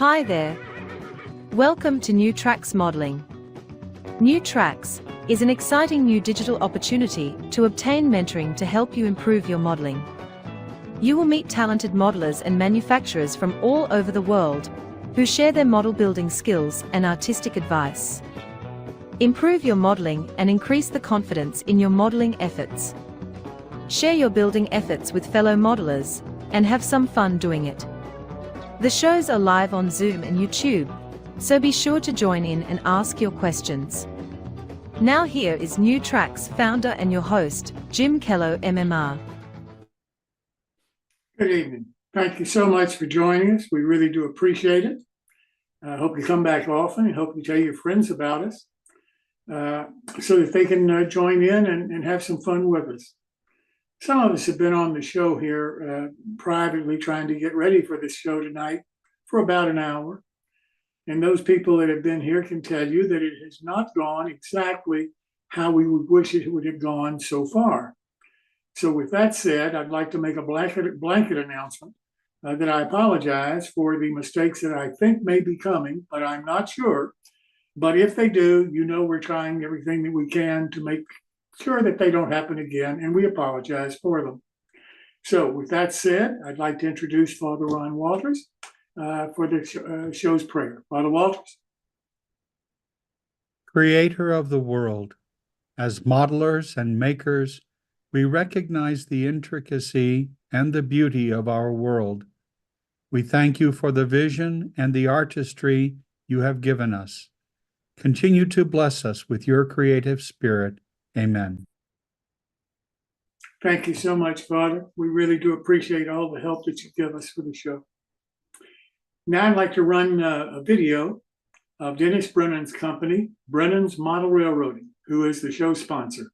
Hi there. Welcome to New Tracks Modeling. New Tracks is an exciting new digital opportunity to obtain mentoring to help you improve your modeling. You will meet talented modelers and manufacturers from all over the world who share their model building skills and artistic advice. Improve your modeling and increase the confidence in your modeling efforts. Share your building efforts with fellow modelers and have some fun doing it. The shows are live on Zoom and YouTube, so be sure to join in and ask your questions. Now here is New Tracks founder and your host, Jim Kello, MMR. Good evening. Thank you so much for joining us. We really do appreciate it. I hope you come back often and hope you tell your friends about us so that they can join in and have some fun with us. Some of us have been on the show here privately trying to get ready for this show tonight for about an hour. And those people that have been here can tell you that it has not gone exactly how we would wish it would have gone so far. So with that said, I'd like to make a blanket announcement that I apologize for the mistakes that I think may be coming, but I'm not sure. But if they do, you know we're trying everything that we can to make sure that they don't happen again, and we apologize for them. So with that said, I'd like to introduce Father Ron Walters for the show's prayer. Father Walters. Creator of the world, as modelers and makers, we recognize the intricacy and the beauty of our world. We thank you for the vision and the artistry you have given us. Continue to bless us with your creative spirit. Amen. Thank you so much, Father. We really do appreciate all the help that you give us for the show. Now I'd like to run a video of Dennis Brennan's company, Brennan's Model Railroading, who is the show sponsor.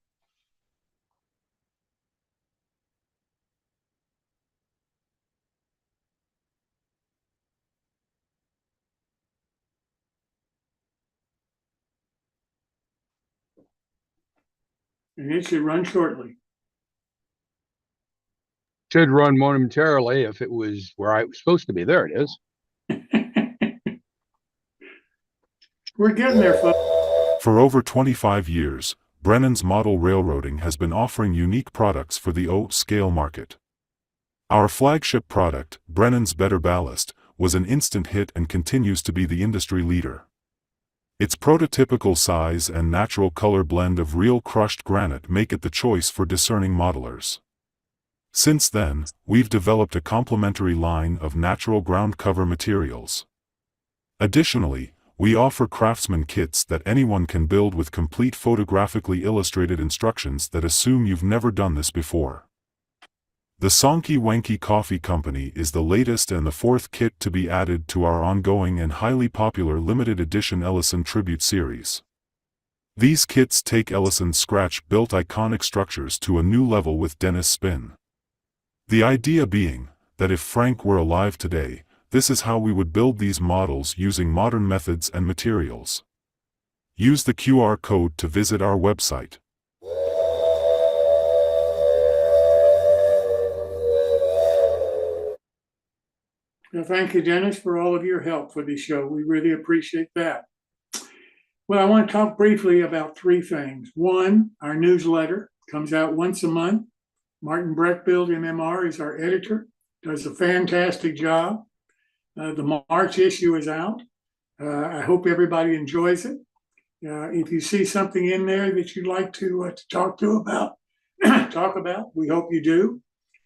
And it should run shortly. Should run momentarily if it was where I was supposed to be. There it is. We're getting there, folks. For over 25 years, Brennan's Model Railroading has been offering unique products for the O-scale market. Our flagship product, Brennan's Better Ballast, was an instant hit and continues to be the industry leader. Its prototypical size and natural color blend of real crushed granite make it the choice for discerning modelers. Since then, we've developed a complementary line of natural ground cover materials. Additionally, we offer craftsman kits that anyone can build with complete photographically illustrated instructions that assume you've never done this before. The Sonky Wanky Coffee Company is the latest and the fourth kit to be added to our ongoing and highly popular limited edition Ellison Tribute series. These kits take Ellison's scratch-built iconic structures to a new level with Dennis spin. The idea being that if Frank were alive today, this is how we would build these models using modern methods and materials. Use the QR code to visit our website. Well, thank you, Dennis, for all of your help for this show. We really appreciate that. Well, I want to talk briefly about three things. One, our newsletter comes out once a month. Martin Breckbiel, NMRA, is our editor, does a fantastic job. The March issue is out. I hope everybody enjoys it. If you see something in there that you'd like to talk about, we hope you do.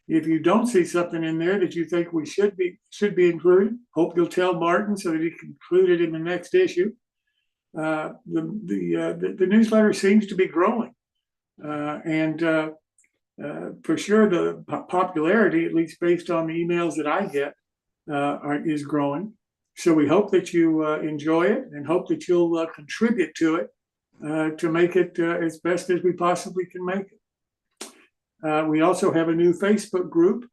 If you don't see something in there that you think we should be included, hope you'll tell Martin so that he can include it in the next issue. The newsletter seems to be growing, and for sure the popularity, at least based on the emails that I get, is growing. So we hope that you enjoy it and hope that you'll contribute to it to make it as best as we possibly can make it. We also have a new Facebook group.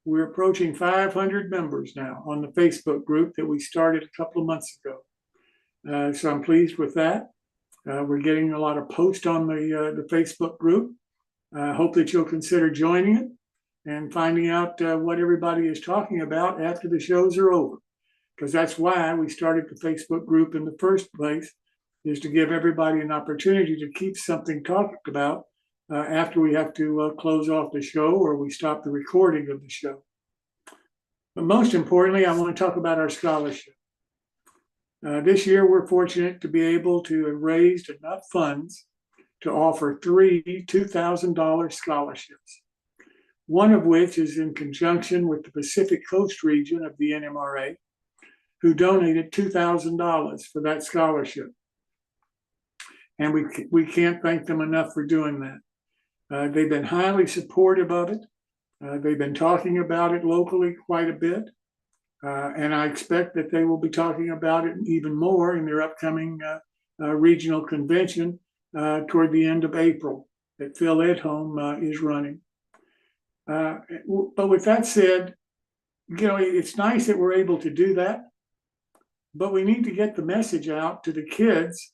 We're approaching 500 members now on the Facebook group that we started a couple of months ago. So I'm pleased with that. We're getting a lot of posts on the Facebook group. I hope that you'll consider joining it and finding out what everybody is talking about after the shows are over. because that's why we started the Facebook group in the first place, is to give everybody an opportunity to keep something talked about after we have to close off the show or we stop the recording of the show. But most importantly, I want to talk about our scholarship. This year, we're fortunate to be able to have raised enough funds to offer 3 $2,000 scholarships, one of which is in conjunction with the Pacific Coast region of the NMRA, who donated $2,000 for that scholarship. And we can't thank them enough for doing that. They've been highly supportive of it. They've been talking about it locally quite a bit. And I expect that they will be talking about it even more in their upcoming regional convention toward the end of April that Phil Edholm is running. But with that said, it's nice that we're able to do that, but we need to get the message out to the kids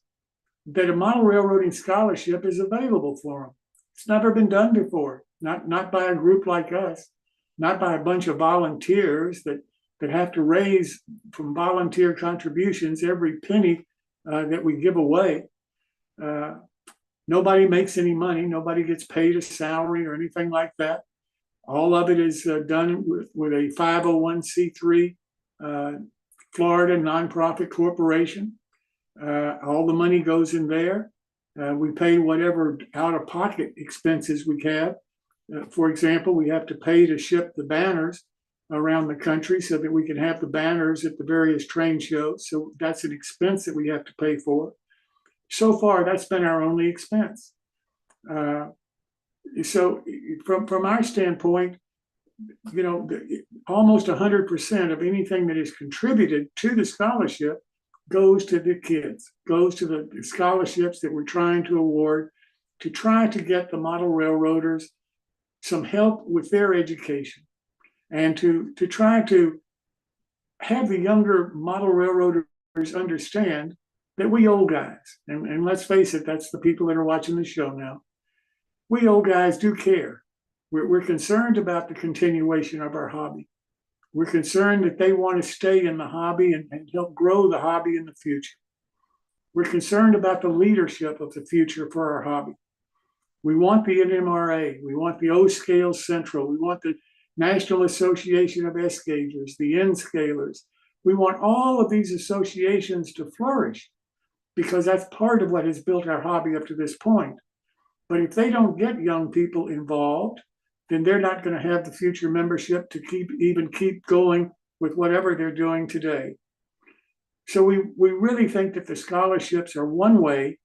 that a model railroading scholarship is available for them. It's never been done before, not by a group like us, not by a bunch of volunteers that have to raise from volunteer contributions every penny that we give away. Nobody makes any money. Nobody gets paid a salary or anything like that. All of it is done with a 501c3 Florida nonprofit corporation. All the money goes in there. We pay whatever out-of-pocket expenses we have. For example, we have to pay to ship the banners around the country so that we can have the banners at the various train shows. So that's an expense that we have to pay for. So far, that's been our only expense. So from our standpoint, almost 100% of anything that is contributed to the scholarship goes to the kids, goes to the scholarships that we're trying to award to try to get the model railroaders some help with their education and to try to have the younger model railroaders understand that we old guys, and let's face it, that's the people that are watching the show now, we old guys do care. We're concerned about the continuation of our hobby. We're concerned that they want to stay in the hobby and help grow the hobby in the future. We're concerned about the leadership of the future for our hobby. We want the NMRA. We want the O-Scale Central. We want the National Association of S-Gaugers, the N-Scalers. We want all of these associations to flourish because that's part of what has built our hobby up to this point. But if they don't get young people involved, then they're not going to have the future membership to keep going with whatever they're doing today. So we really think that the scholarships are one way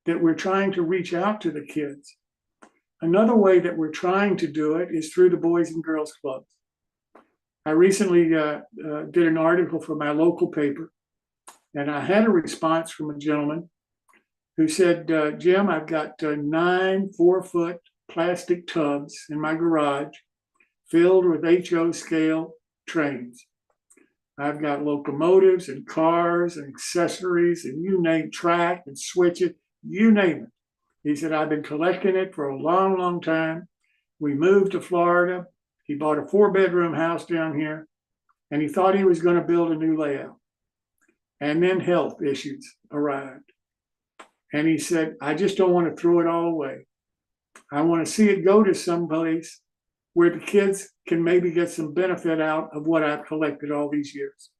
that we're trying to reach out to the kids. Another way that we're trying to do it is through the Boys and Girls Clubs. I recently did an article for my local paper, and I had a response from a gentleman who said, Jim, I've got 9 4-foot plastic tubs in my garage filled with HO scale trains. I've got locomotives and cars and accessories and you name track and switches, you name it. He said, I've been collecting it for a long, long time. We moved to Florida. He bought a 4-bedroom house down here and he thought he was going to build a new layout. And then health issues arrived. And he said, I just don't want to throw it all away. I want to see it go to some place where the kids can maybe get some benefit out of what I've collected all these years.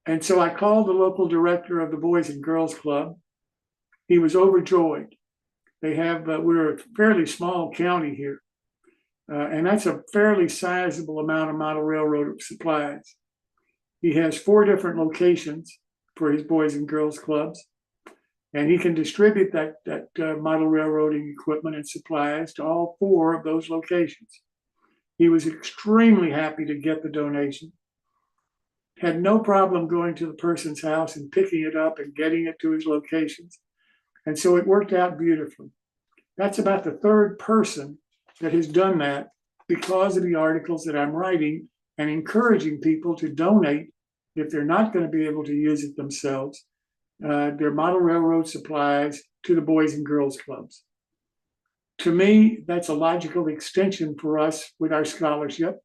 And so I called the local director of the Boys and Girls Club. He was overjoyed. They have, we're a fairly small county here, and that's a fairly sizable amount of model railroad supplies. He has 4 different locations for his Boys and Girls Clubs, and he can distribute that model railroading equipment and supplies to all 4 of those locations. He was extremely happy to get the donation, had no problem going to the person's house and picking it up and getting it to his locations. And so it worked out beautifully. That's about the 3rd person that has done that because of the articles that I'm writing and encouraging people to donate if they're not going to be able to use it themselves, their model railroad supplies to the Boys and Girls Clubs. To me, that's a logical extension for us with our scholarship.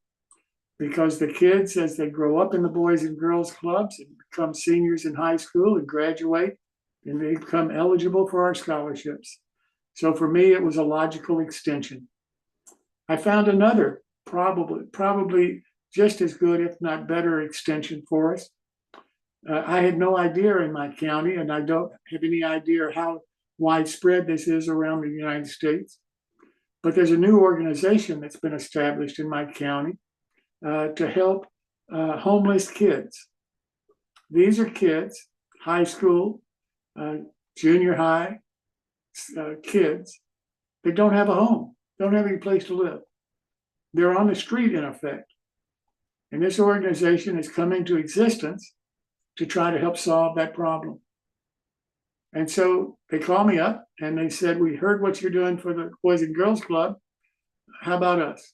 because the kids, as they grow up in the Boys and Girls Clubs and become seniors in high school and graduate, and they become eligible for our scholarships. So for me, it was a logical extension. I found another probably just as good, if not better, extension for us. I had no idea in my county, and I don't have any idea how widespread this is around the United States, but there's a new organization that's been established in my county to help homeless kids. These are kids, high school, junior high kids that don't have a home, don't have any place to live. They're on the street in effect. And this organization has come into existence to try to help solve that problem. And so they called me up and they said, we heard what you're doing for the Boys and Girls Club. How about us?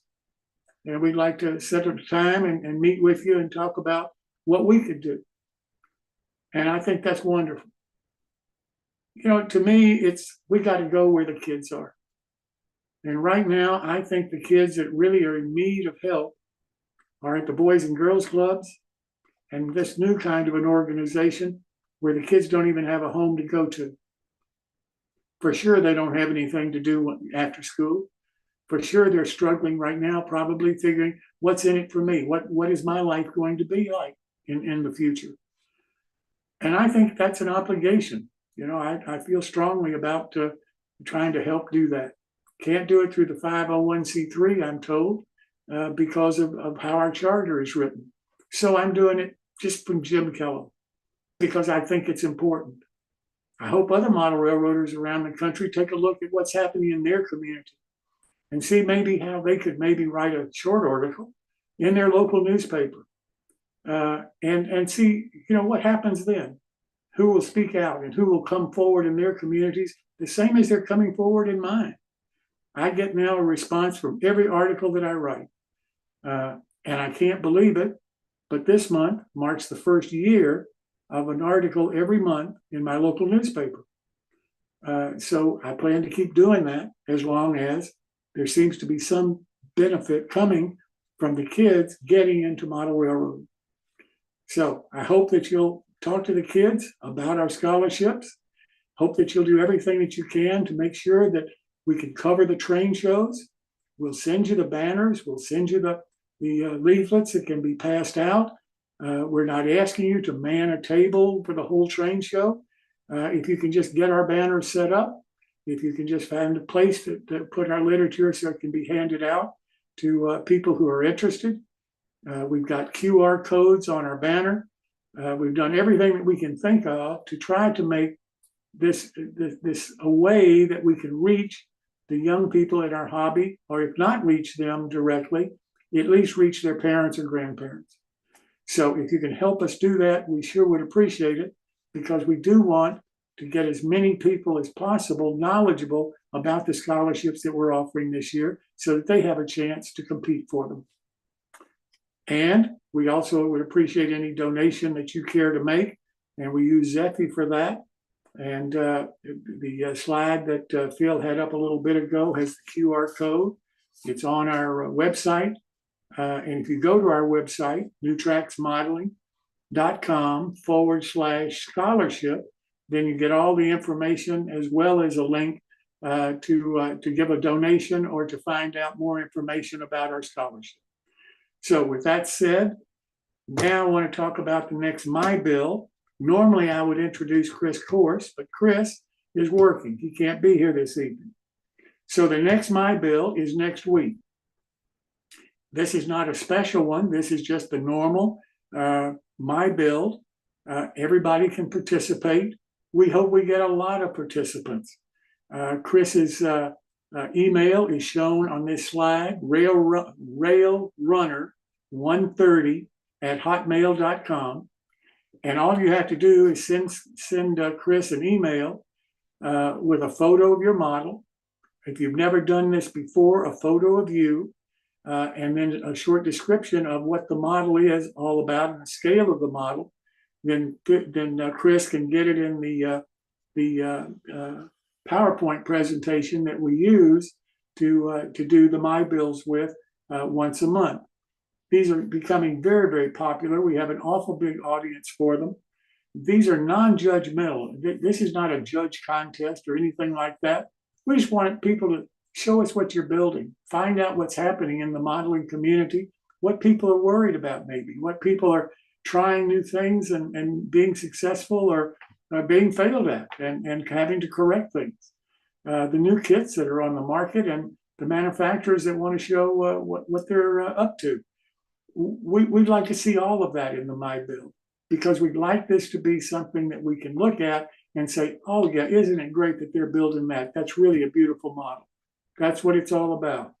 And we'd like to set up time and meet with you and talk about what we could do. And I think that's wonderful. You know, to me, we got to go where the kids are. And right now, I think the kids that really are in need of help are at the Boys and Girls Clubs and this new kind of an organization where the kids don't even have a home to go to. For sure, they don't have anything to do after school. For sure, they're struggling right now, probably figuring what's in it for me? What is my life going to be like in the future? And I think that's an obligation. You know, I feel strongly about trying to help do that. Can't do it through the 501c3, I'm told, because of how our charter is written. So I'm doing it just from Jim Kellum because I think it's important. I hope other model railroaders around the country take a look at what's happening in their community and see maybe how they could maybe write a short article in their local newspaper and see, you know, what happens then. Who will speak out and who will come forward in their communities, the same as they're coming forward in mine. I get now a response from every article that I write. And I can't believe it, but this month marks the first year of an article every month in my local newspaper. So I plan to keep doing that as long as there seems to be some benefit coming from the kids getting into model railroading. So I hope that you'll talk to the kids about our scholarships. Hope that you'll do everything that you can to make sure that we can cover the train shows. We'll send you the banners. We'll send you the leaflets that can be passed out. We're not asking you to man a table for the whole train show. If you can just get our banners set up, if you can just find a place to put our literature so it can be handed out to people who are interested. We've got QR codes on our banner. We've done everything that we can think of to try to make this a way that we can reach the young people in our hobby, or if not reach them directly, at least reach their parents or grandparents. So if you can help us do that, we sure would appreciate it, because we do want to get as many people as possible knowledgeable about the scholarships that we're offering this year so that they have a chance to compete for them. And we also would appreciate any donation that you care to make, and we use Zephy for that. And the slide that Phil had up a little bit ago has the QR code. It's on our website. And if you go to our website, newtracksmodeling.com/scholarship, then you get all the information as well as a link to give a donation or to find out more information about our scholarship. So with that said, now I want to talk about the next My Bill. Normally I would introduce Chris Course, but Chris is working. He can't be here this evening. So the next My Bill is next week. This is not a special one. This is just the normal My Bill. Everybody can participate. We hope we get a lot of participants. Chris's email is shown on this slide, railrunner130@hotmail.com. And all you have to do is send Chris an email with a photo of your model. If you've never done this before, a photo of you, and then a short description of what the model is all about and the scale of the model. Then Chris can get it in the PowerPoint presentation that we use to do the My Bills with once a month. These are becoming very, very popular. We have an awful big audience for them. These are non-judgmental. This is not a judge contest or anything like that. We just want people to show us what you're building, find out what's happening in the modeling community, what people are worried about maybe, what people are trying new things and being successful or being failed at and having to correct things. The new kits that are on the market and the manufacturers that want to show what they're up to. We'd like to see all of that in the My Build, because we'd like this to be something that we can look at and say, oh yeah, isn't it great that they're building that? That's really a beautiful model. That's what it's all about.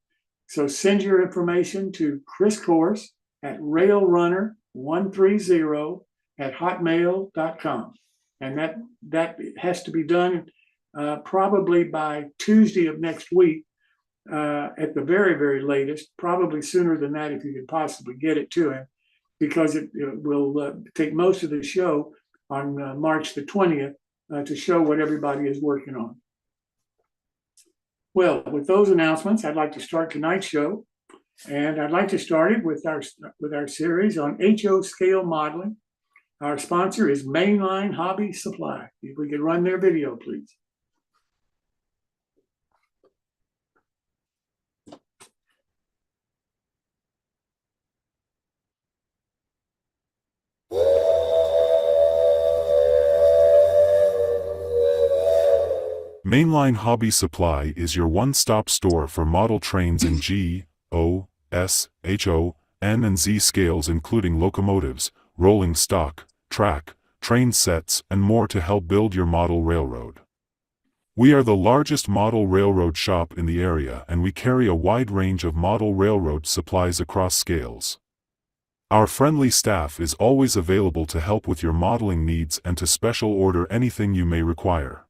So send your information to Chris Course at railrunner130@hotmail.com. And that has to be done probably by Tuesday of next week at the very, very latest, probably sooner than that if you could possibly get it to him, because it will take most of the show on March the 20th to show what everybody is working on. Well, with those announcements, I'd like to start tonight's show. And I'd like to start it with our series on HO scale modeling. Our sponsor is Mainline Hobby Supply. If we could run their video, please. Mainline Hobby Supply is your one-stop store for model trains in G, O, S, HO, N and Z scales, including locomotives, rolling stock, track, train sets, and more to help build your model railroad. We are the largest model railroad shop in the area, and we carry a wide range of model railroad supplies across scales. Our friendly staff is always available to help with your modeling needs and to special order anything you may require.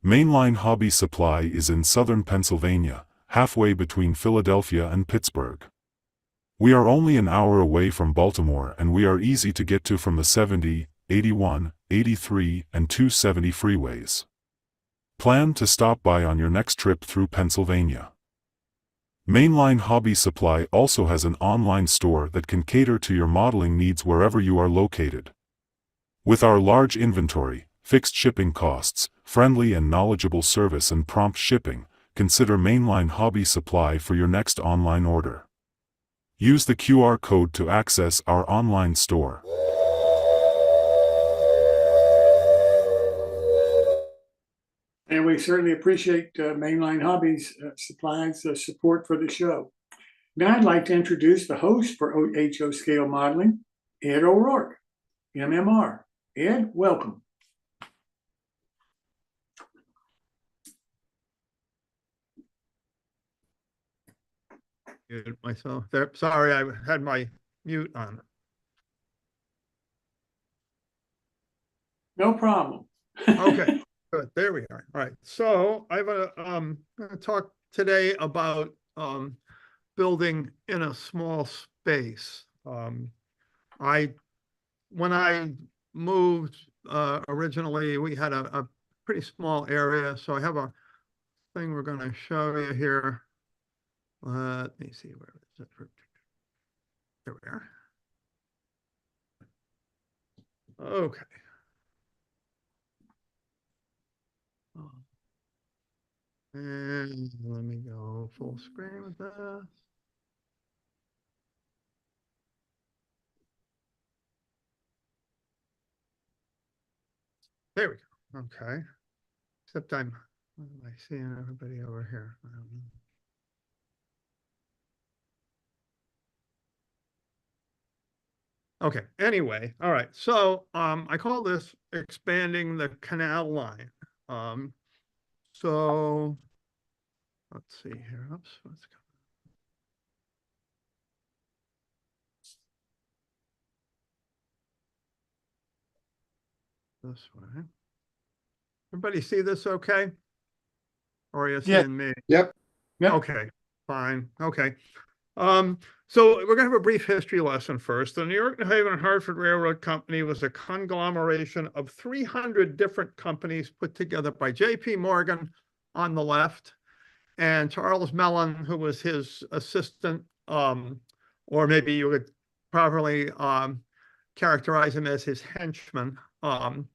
Mainline Hobby Supply is in southern Pennsylvania, halfway between Philadelphia and Pittsburgh. We are only an hour away from Baltimore, and we are easy to get to from the 70, 81, 83, and 270 freeways. Plan to stop by on your next trip through Pennsylvania. Mainline Hobby Supply also has an online store that can cater to your modeling needs wherever you are located. With our large inventory, fixed shipping costs, friendly and knowledgeable service, and prompt shipping, consider Mainline Hobby Supply for your next online order. Use the QR code to access our online store. And we certainly appreciate Mainline Hobbies Supply's support for the show. Now I'd like to introduce the host for HO Scale Modeling, Ed O'Rourke, MMR. Ed, welcome. Muted myself there. Sorry, I had my mute on. No problem. Okay, good. There we are. All right. So I'm going to talk today about building in a small space. When I moved originally, we had a pretty small area. So I have a thing we're going to show you here. Let me see, where is it? There we are. Okay. And let me go full screen with this. There we go. Okay. Except what am I seeing everybody over here? I don't know. Okay, anyway, all right. So I call this expanding the canal line. So let's see here. Oops, what's going this way? Everybody see this okay? Or are you seeing me? Yep. Okay, fine. Okay. So we're going to have a brief history lesson first. The New York, New Haven, and Hartford Railroad Company was a conglomeration of 300 different companies put together by J.P. Morgan on the left and Charles Mellon, who was his assistant, or maybe you would properly characterize him as his henchman. And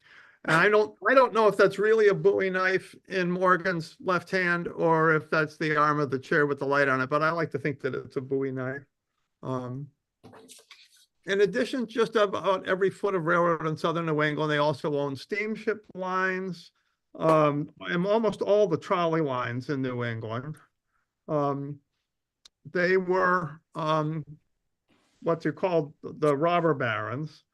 I don't know if that's really a Bowie knife in Morgan's left hand or if that's the arm of the chair with the light on it, but I like to think that it's a Bowie knife. In addition, just about every foot of railroad in southern New England, they also own steamship lines, and almost all the trolley lines in New England. They were what you called the robber barons.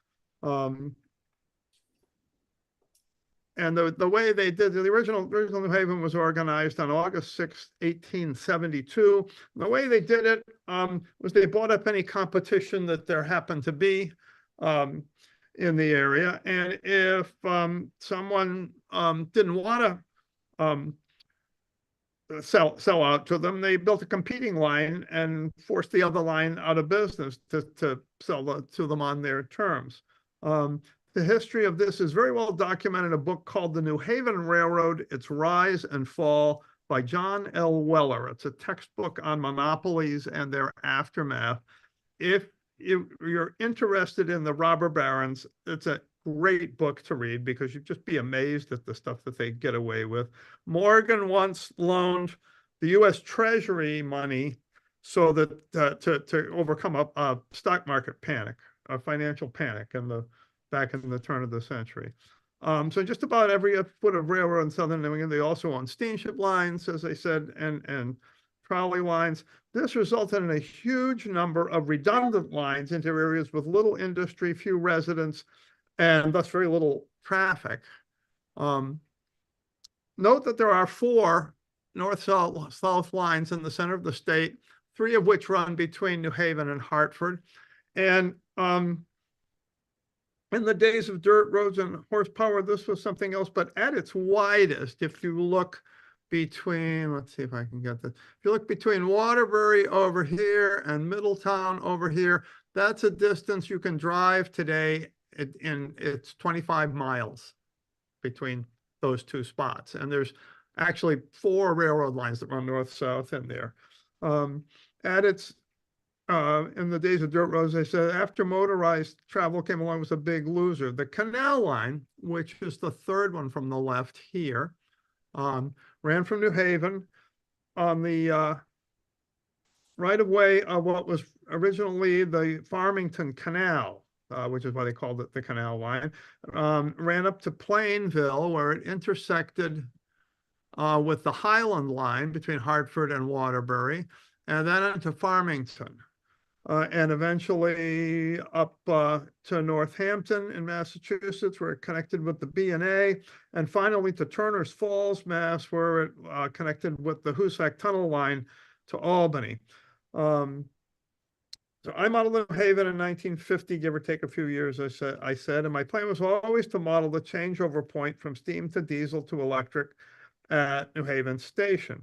And the way they did the original New Haven was organized on August 6, 1872. The way they did it was they bought up any competition that there happened to be in the area. And if someone didn't want to sell out to them, they built a competing line and forced the other line out of business to sell to them on their terms. The history of this is very well documented in a book called The New Haven Railroad, Its Rise and Fall by John L. Weller. It's a textbook on monopolies and their aftermath. If you're interested in the robber barons, it's a great book to read because you'd just be amazed at the stuff that they get away with. Morgan once loaned the U.S. Treasury money so that to overcome a stock market panic, a financial panic back in the turn of the century. So just about every foot of railroad in southern New England, they also own steamship lines, as I said, and trolley lines. This resulted in a huge number of redundant lines into areas with little industry, few residents, and thus very little traffic. Note that there are 4 north-south lines in the center of the state, 3 of which run between New Haven and Hartford. And in the days of dirt roads and horsepower, this was something else, but at its widest, if you look between, let's see if I can get this. If you look between Waterbury over here and Middletown over here, that's a distance you can drive today. It's 25 miles between those 2 spots. And there's actually 4 railroad lines that run north-south in there. At its in the days of dirt roads, they said after motorized travel came along, was a big loser. The canal line, which is the 3rd one from the left here, ran from New Haven on the right of way of what was originally the Farmington Canal, which is why they called it the canal line, ran up to Plainville, where it intersected with the Highland line between Hartford and Waterbury, and then into Farmington. And eventually up to Northampton in Massachusetts, where it connected with the B&A, and finally to Turner's Falls, Mass, where it connected with the Hoosac Tunnel line to Albany. So I modeled New Haven in 1950, give or take a few years, I said, and my plan was always to model the changeover point from steam to diesel to electric at New Haven Station.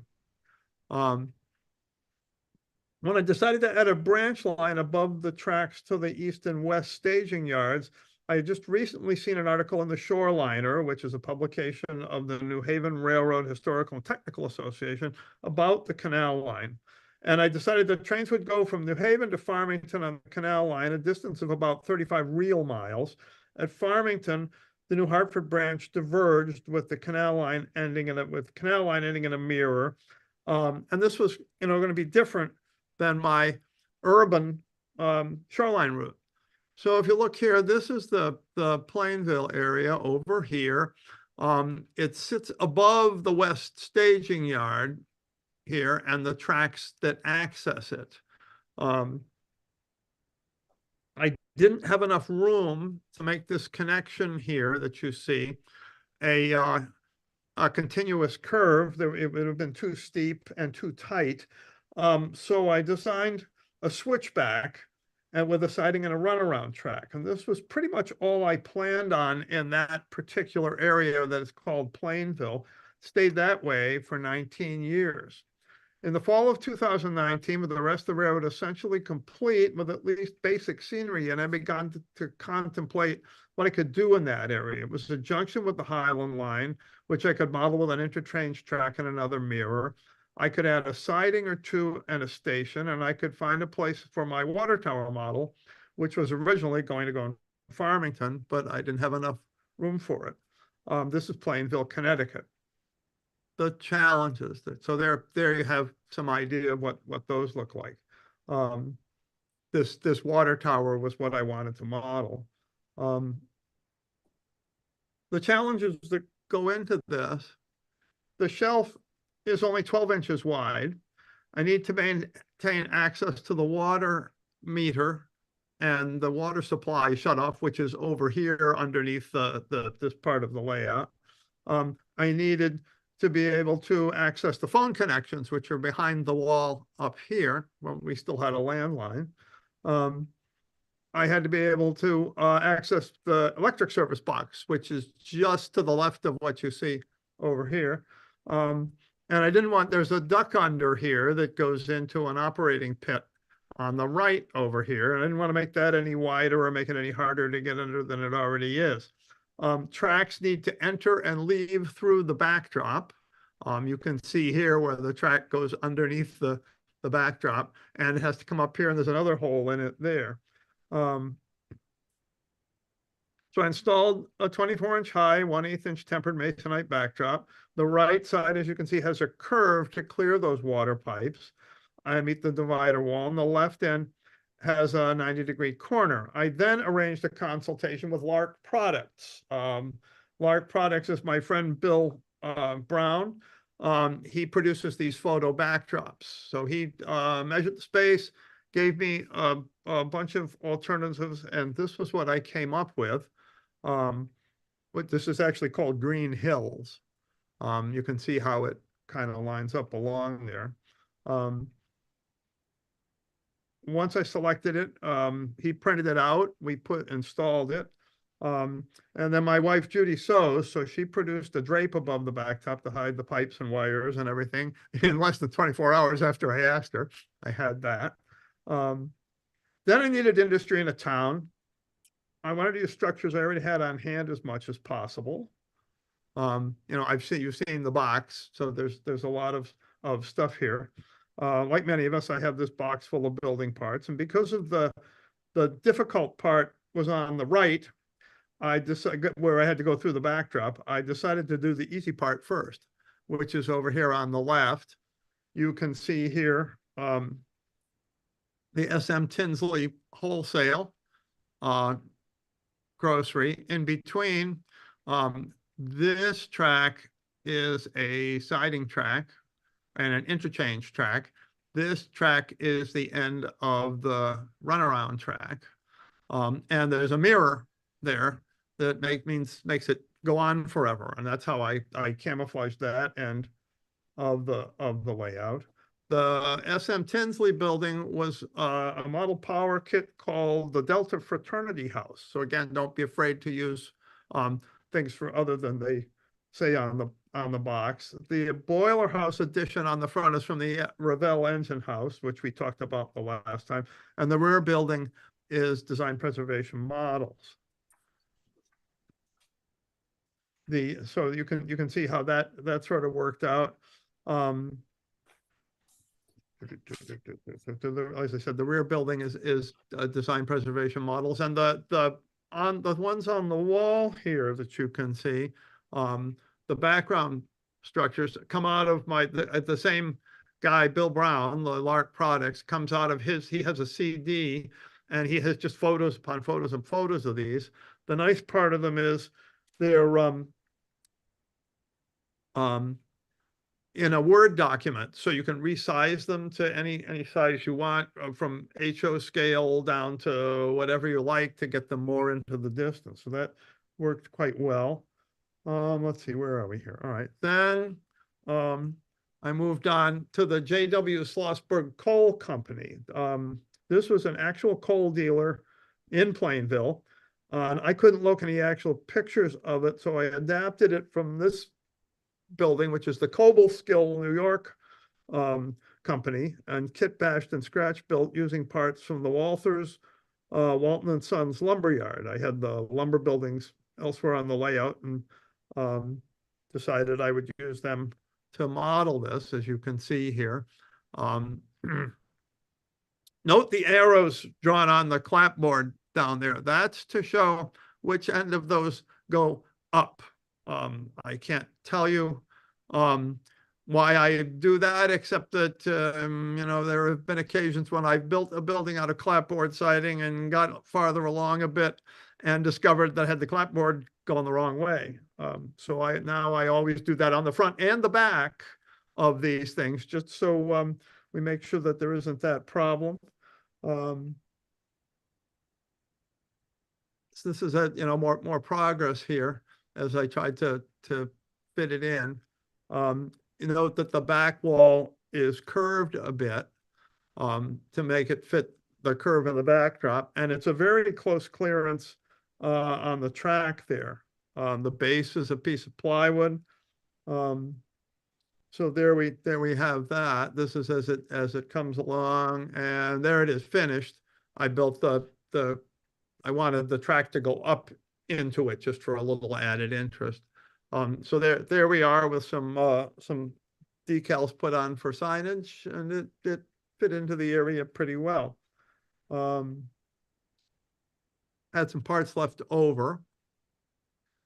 When I decided to add a branch line above the tracks to the east and west staging yards, I had just recently seen an article in the Shoreliner, which is a publication of the New Haven Railroad Historical and Technical Association, about the canal line. And I decided that trains would go from New Haven to Farmington on the canal line, a distance of about 35 real miles. At Farmington, the New Hartford branch diverged with the canal line ending in a mirror. And this was, going to be different than my urban shoreline route. So if you look here, this is the Plainville area over here. It sits above the west staging yard here and the tracks that access it. I didn't have enough room to make this connection here that you see a continuous curve. It would have been too steep and too tight. So I designed a switchback and with a siding and a runaround track. And this was pretty much all I planned on in that particular area that is called Plainville. Stayed that way for 19 years. In the fall of 2019, with the rest of the railroad essentially complete with at least basic scenery, and I began to contemplate what I could do in that area. It was a junction with the Highland line, which I could model with an interchange track and another mirror. I could add a siding or two and a station, and I could find a place for my water tower model, which was originally going to go in Farmington, but I didn't have enough room for it. This is Plainville, Connecticut. The challenges so there you have some idea of what those look like. This water tower was what I wanted to model. The challenges that go into this, the shelf is only 12 inches wide. I need to maintain access to the water meter and the water supply shutoff, which is over here underneath this part of the layout. I needed to be able to access the phone connections, which are behind the wall up here. Well, we still had a landline. I had to be able to access the electric service box, which is just to the left of what you see over here. And I didn't want, there's a duct under here that goes into an operating pit on the right over here. And I didn't want to make that any wider or make it any harder to get under than it already is. Tracks need to enter and leave through the backdrop. You can see here where the track goes underneath the backdrop, and it has to come up here, and there's another hole in it there. So I installed a 24-inch high, 1/8 inch tempered masonite backdrop. The right side, as you can see, has a curve to clear those water pipes. I meet the divider wall, and the left end has a 90-degree corner. I then arranged a consultation with Lark Products. Lark Products is my friend Bill Brown. He produces these photo backdrops. So he measured the space, gave me a bunch of alternatives, and this was what I came up with. But this is actually called Green Hills. You can see how it kind of lines up along there. Once I selected it, he printed it out. We installed it. And then my wife, Judy, sews. So she produced a drape above the backtop to hide the pipes and wires and everything in less than 24 hours after I asked her. I had that. Then I needed industry in a town. I wanted to use structures I already had on hand as much as possible. You know, you've seen the box. So there's a lot of stuff here. Like many of us, I have this box full of building parts, and because of the difficult part was on the right, I decided where I had to go through the backdrop. I decided to do the easy part first, which is over here on the left. You can see here the SM Tinsley wholesale grocery. In between, this track is a siding track and an interchange track. This track is the end of the runaround track. And there's a mirror there that makes it go on forever. And that's how I camouflaged that end of the layout. The SM Tinsley building was a model power kit called the Delta Fraternity House. So again, don't be afraid to use things for other than they say on the box. The boiler house addition on the front is from the Revell engine house, which we talked about the last time. And the rear building is design preservation models. So you can see how that sort of worked out. As I said, the rear building is design preservation models, and the ones on the wall here that you can see, the background structures come out of the same guy, Bill Brown, the Lark Products, comes out of he has a CD, and he has just photos upon photos and photos of these. The nice part of them is they're in a Word document, so you can resize them to any size you want, from HO scale down to whatever you like to get them more into the distance. So that worked quite well. Let's see, where are we here? All right, then I moved on to the J.W. Schlossberg Coal Company. This was an actual coal dealer in Plainville. And I couldn't look any actual pictures of it, so I adapted it from this building, which is the Cobleskill, New York company, and kit bashed and scratch built using parts from the Walthers, Walton and Sons lumberyard. I had the lumber buildings elsewhere on the layout, and decided I would use them to model this, as you can see here. Note the arrows drawn on the clapboard down there. That's to show which end of those go up. I can't tell you why I do that, except that, you know, there have been occasions when I've built a building out of clapboard siding and got farther along a bit and discovered that I had the clapboard going the wrong way. So I always do that on the front and the back of these things, just so we make sure that there isn't that problem. So this is more progress here as I tried to fit it in. You note that the back wall is curved a bit to make it fit the curve in the backdrop, and it's a very close clearance on the track there. The base is a piece of plywood. So there we have that. This is as it comes along, and there it is finished. I built I wanted the track to go up into it just for a little added interest. So there we are with some decals put on for signage, and it fit into the area pretty well. Had some parts left over,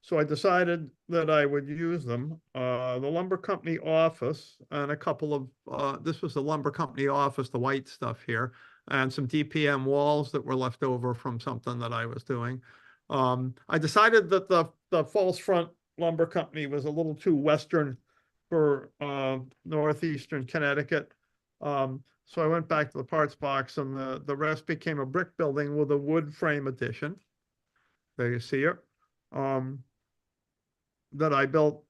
so I decided that I would use them. The lumber company office and a couple of, this was the lumber company office, the white stuff here, and some DPM walls that were left over from something that I was doing. I decided that the false front lumber company was a little too western for northeastern Connecticut. So I went back to the parts box, and the rest became a brick building with a wood frame addition. There you see it. That I built,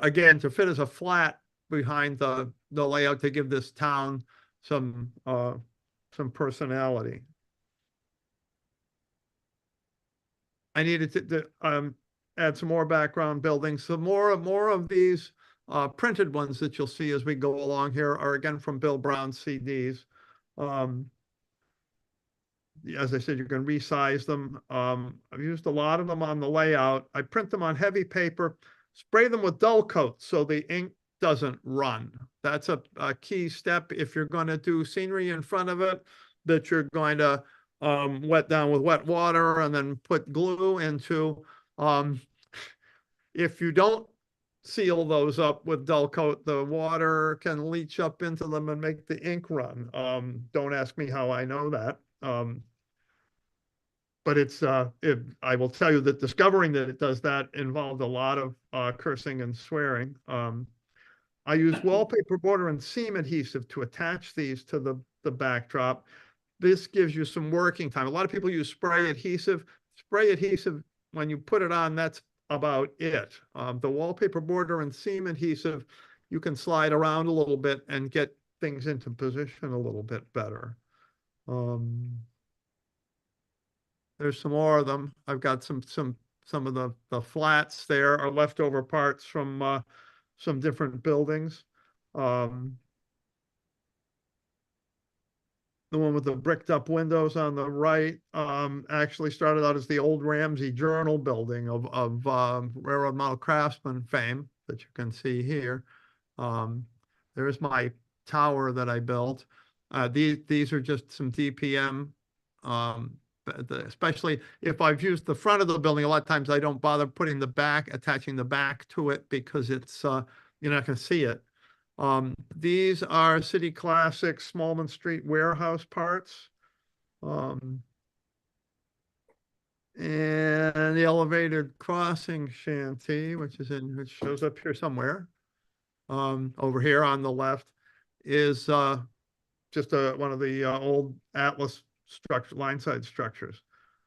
again, to fit as a flat behind the layout to give this town some personality. I needed to add some more background buildings. So more of these printed ones that you'll see as we go along here are again from Bill Brown's CDs. As I said, you can resize them. I've used a lot of them on the layout. I print them on heavy paper, spray them with dull coat so the ink doesn't run. That's a key step if you're going to do scenery in front of it, that you're going to wet down with wet water and then put glue into. If you don't seal those up with dull coat, the water can leach up into them and make the ink run. Don't ask me how I know that. But I will tell you that discovering that it does that involved a lot of cursing and swearing. I use wallpaper border and seam adhesive to attach these to the backdrop. This gives you some working time. A lot of people use spray adhesive. Spray adhesive, when you put it on, that's about it. The wallpaper border and seam adhesive, you can slide around a little bit and get things into position a little bit better. There's some more of them. I've got some of the flats there are leftover parts from some different buildings. The one with the bricked up windows on the right actually started out as the old Ramsey Journal building of Railroad Model Craftsman fame that you can see here. There's my tower that I built. These are just some DPM, especially if I've used the front of the building. A lot of times I don't bother attaching the back to it because it's you're not going to see it. These are City Classics Smallman Street warehouse parts. And the elevated crossing shanty, which shows up here somewhere. Over here on the left is just one of the old Atlas line side structures.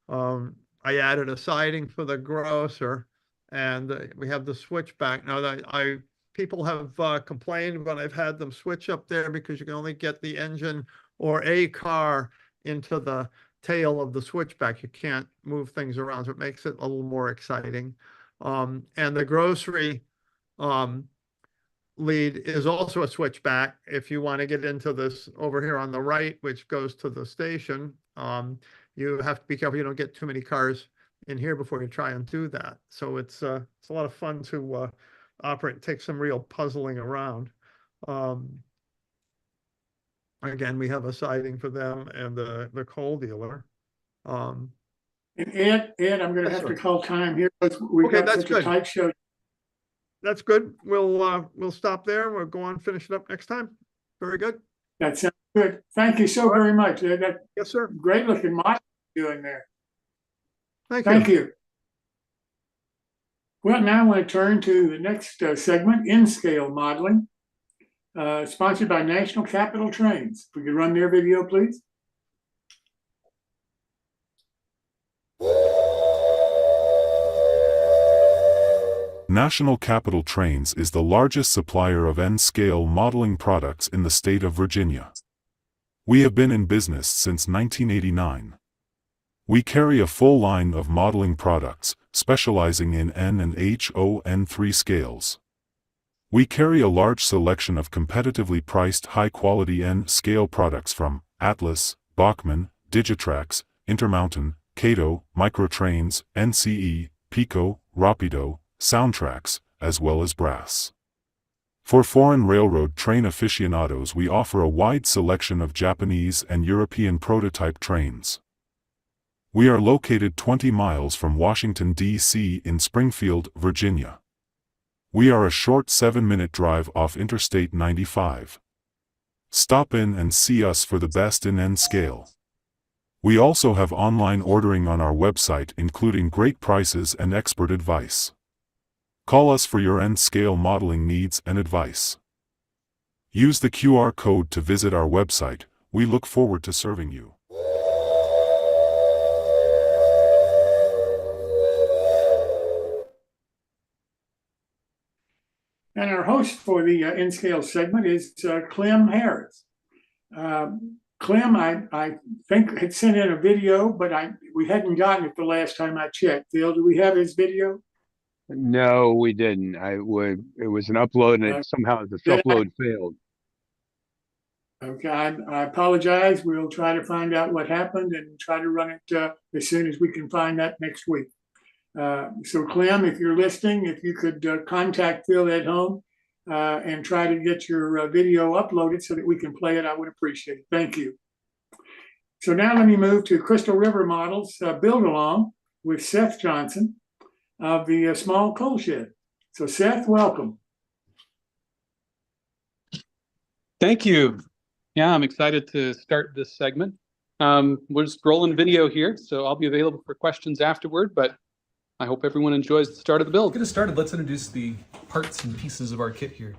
I added a siding for the grocer, and we have the switchback. Now that people have complained when I've had them switch up there because you can only get the engine or a car into the tail of the switchback. You can't move things around, so it makes it a little more exciting. And the grocery lead is also a switchback. If you want to get into this over here on the right, which goes to the station, you have to be careful you don't get too many cars in here before you try and do that. So it's a lot of fun to operate, take some real puzzling around. Again, we have a siding for them and the coal dealer. And Ed, I'm going to Yes, have sir. to call time here because we Okay, got that's such a good. tight show. That's good. We'll stop there. We'll go on, finish it up next time. Very good. That sounds good. Thank you so All right. very much. That Yes, sir. great looking model you're doing there. Thank Thank you. you. Well, now I want to turn to the next segment, in-scale modeling, sponsored by National Capital Trains. If we could run their video, please. National Capital Trains is the largest supplier of N-scale modeling products in the state of Virginia. We have been in business since 1989. We carry a full line of modeling products, specializing in N and HON3 scales. We carry a large selection of competitively priced high-quality N-scale products from Atlas, Bachmann, Digitrax, Intermountain, Cato, Microtrains, NCE, Pico, Rapido, Soundtrax, as well as Brass. For foreign railroad train aficionados, we offer a wide selection of Japanese and European prototype trains. We are located 20 miles from Washington, D.C. in Springfield, Virginia. We are a short 7-minute drive off Interstate 95. Stop in and see us for the best in N-scale. We also have online ordering on our website, including great prices and expert advice. Call us for your N-scale modeling needs and advice. Use the QR code to visit our website. We look forward to serving you. And our host for the in-scale segment is Clem Harris. Clem, I think had sent in a video, but we hadn't gotten it the last time I checked. Phil, do we have his video? No, we didn't. It was an upload and it somehow the upload failed. Okay, I apologize. We'll try to find out what happened and try to run it as soon as we can find that next week. So Clem, if you're listening, if you could contact Phil at home and try to get your video uploaded so that we can play it, I would appreciate it. Thank you. So now let me move to Crystal River Models Build Along with Seth Johnson of the Small Coal Shed. So Seth, welcome. Thank you. Yeah, I'm excited to start this segment. We're just rolling video here, so I'll be available for questions afterward, but I hope everyone enjoys the start of the build. To get us started, let's introduce the parts and pieces of our kit here.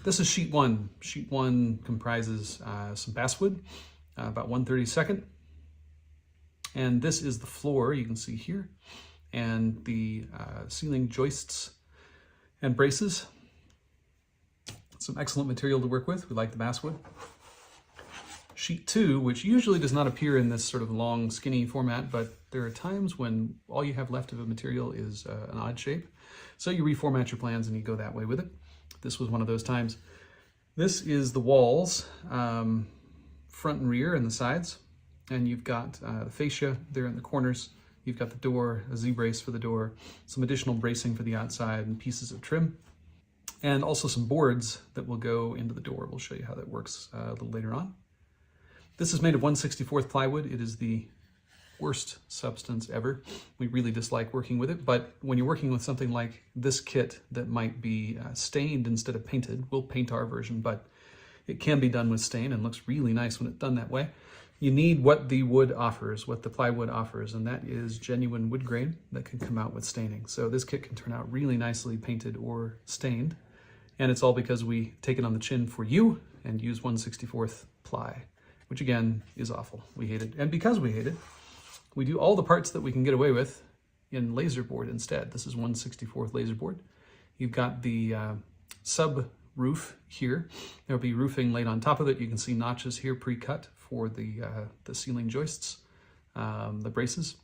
This is sheet one. Sheet one comprises some basswood, about 1/32. And this is the floor, you can see here, and the ceiling joists and braces. Some excellent material to work with. We like the basswood. Sheet two, which usually does not appear in this sort of long, skinny format, but there are times when all you have left of a material is an odd shape. So you reformat your plans and you go that way with it. This was one of those times. This is the walls, front and rear and the sides. And you've got the fascia there in the corners. You've got the door, a Z-brace for the door, some additional bracing for the outside and pieces of trim. And also some boards that will go into the door. We'll show you how that works a little later on. This is made of 1/64 plywood. It is the worst substance ever. We really dislike working with it, but when you're working with something like this kit that might be stained instead of painted, we'll paint our version, but it can be done with stain and looks really nice when it's done that way. You need what the wood offers, what the plywood offers, and that is genuine wood grain that can come out with staining. So this kit can turn out really nicely painted or stained, and it's all because we take it on the chin for you and use 1/64 ply, which again is awful. We hate it. And because we hate it, we do all the parts that we can get away with in laser board instead. This is 1/64 laser board. You've got the sub roof here. There'll be roofing laid on top of it. You can see notches here pre-cut for the ceiling joists, the braces.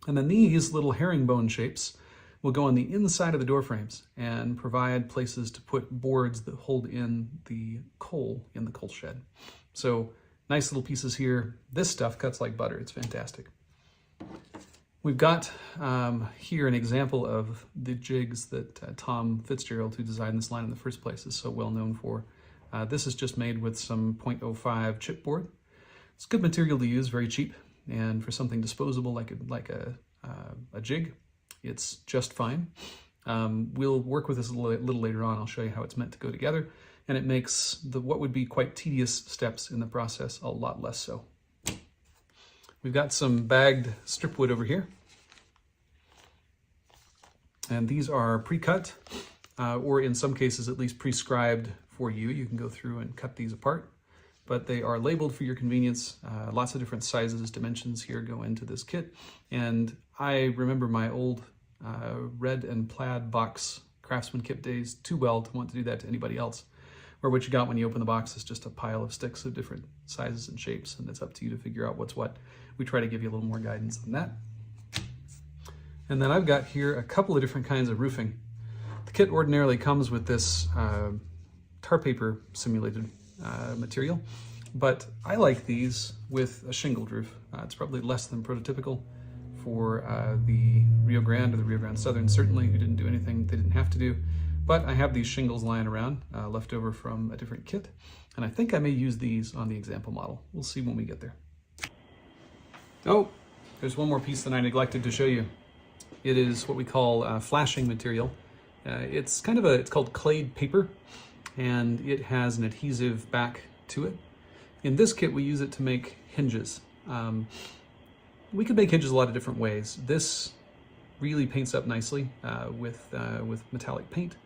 And then these little herringbone shapes will go on the inside of the door frames and provide places to put boards that hold in the coal in the coal shed. So nice little pieces here. This stuff cuts like butter. It's fantastic. We've got here an example of the jigs that Tom Fitzgerald, who designed this line in the first place, is so well known for. This is just made with some 0.05 chipboard. It's good material to use, very cheap, and for something disposable like a jig, it's just fine. We'll work with this a little later on. I'll show you how it's meant to go together, and it makes what would be quite tedious steps in the process a lot less so. We've got some bagged strip wood over here. And these are pre-cut, or in some cases at least prescribed for you. You can go through and cut these apart, but they are labeled for your convenience. Lots of different sizes, dimensions here go into this kit. And I remember my old red and plaid box Craftsman kit days too well to want to do that to anybody else. Or what you got when you open the box is just a pile of sticks of different sizes and shapes, and it's up to you to figure out what's what. We try to give you a little more guidance on that. And then I've got here a couple of different kinds of roofing. The kit ordinarily comes with this tar paper simulated material, but I like these with a shingled roof. It's probably less than prototypical for the Rio Grande or the Rio Grande Southern, certainly, who didn't do anything they didn't have to do. But I have these shingles lying around, left over from a different kit, and I think I may use these on the example model. We'll see when we get there. Oh, there's one more piece that I neglected to show you. It is what we call flashing material. It's called clayed paper, and it has an adhesive back to it. In this kit, we use it to make hinges. We could make hinges a lot of different ways. This really paints up nicely with metallic paint.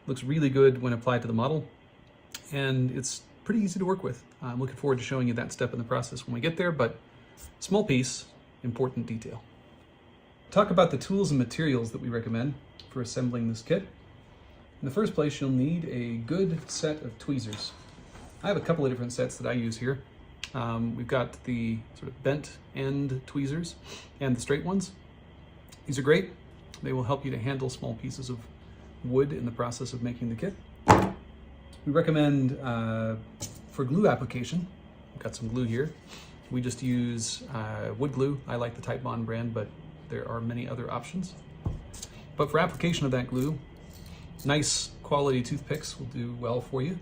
Looks really good when applied to the model, and it's pretty easy to work with. I'm looking forward to showing you that step in the process when we get there, but small piece, important detail. Talk about the tools and materials that we recommend for assembling this kit. In the first place, you'll need a good set of tweezers. I have a couple of different sets that I use here. We've got the sort of bent end tweezers and the straight ones. These are great. They will help you to handle small pieces of wood in the process of making the kit. We recommend for glue application, I've got some glue here. We just use wood glue. I like the Type Bond brand, but there are many other options. But for application of that glue, nice quality toothpicks will do well for you.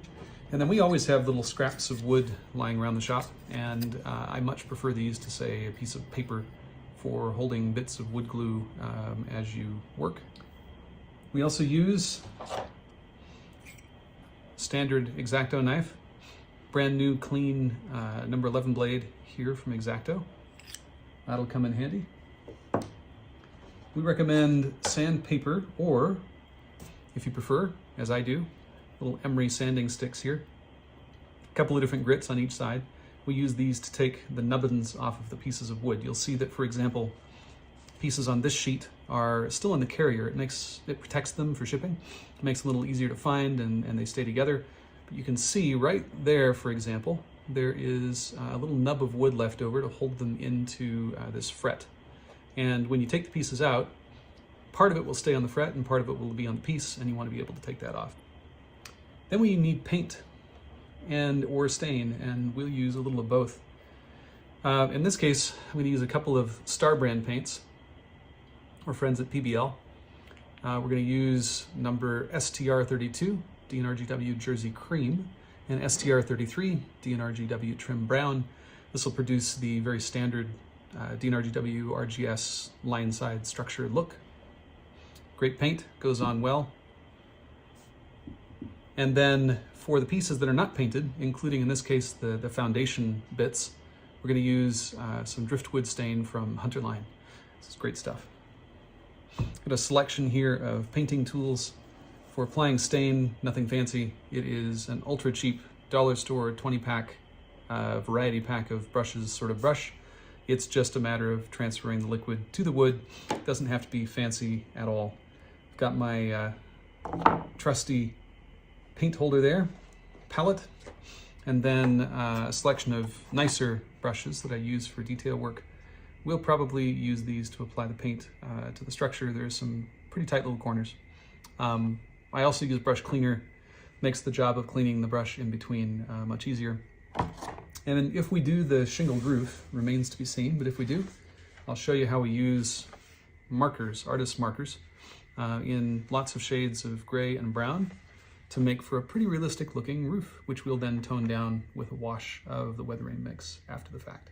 And then we always have little scraps of wood lying around the shop, and I much prefer these to, say, a piece of paper for holding bits of wood glue as you work. We also use standard X-Acto knife, brand new clean number 11 blade here from X-Acto. That'll come in handy. We recommend sandpaper, or if you prefer, as I do, little emery sanding sticks here. A couple of different grits on each side. We use these to take the nubbins off of the pieces of wood. You'll see that, for example, pieces on this sheet are still in the carrier. It protects them for shipping. It makes them a little easier to find, and they stay together. But you can see right there, for example, there is a little nub of wood left over to hold them into this fret. And when you take the pieces out, part of it will stay on the fret and part of it will be on the piece, and you want to be able to take that off. Then we need paint or stain, and we'll use a little of both. In this case, I'm going to use a couple of Star brand paints. We're friends at PBL. We're going to use number STR32, DNRGW Jersey Cream, and STR33, DNRGW Trim Brown. This will produce the very standard DNRGW RGS line side structure look. Great paint, goes on well. And then for the pieces that are not painted, including in this case the foundation bits, we're going to use some driftwood stain from Hunterline. This is great stuff. Got a selection here of painting tools. For applying stain, nothing fancy. It is an ultra cheap dollar store 20-pack variety pack of brushes sort of brush. It's just a matter of transferring the liquid to the wood. It doesn't have to be fancy at all. I've got my trusty paint holder there, palette, and then a selection of nicer brushes that I use for detail work. We'll probably use these to apply the paint to the structure. There's some pretty tight little corners. I also use brush cleaner. Makes the job of cleaning the brush in between much easier. And then if we do the shingled roof, remains to be seen, but if we do, I'll show you how we use markers, artist markers, in lots of shades of gray and brown to make for a pretty realistic looking roof, which we'll then tone down with a wash of the weathering mix after the fact.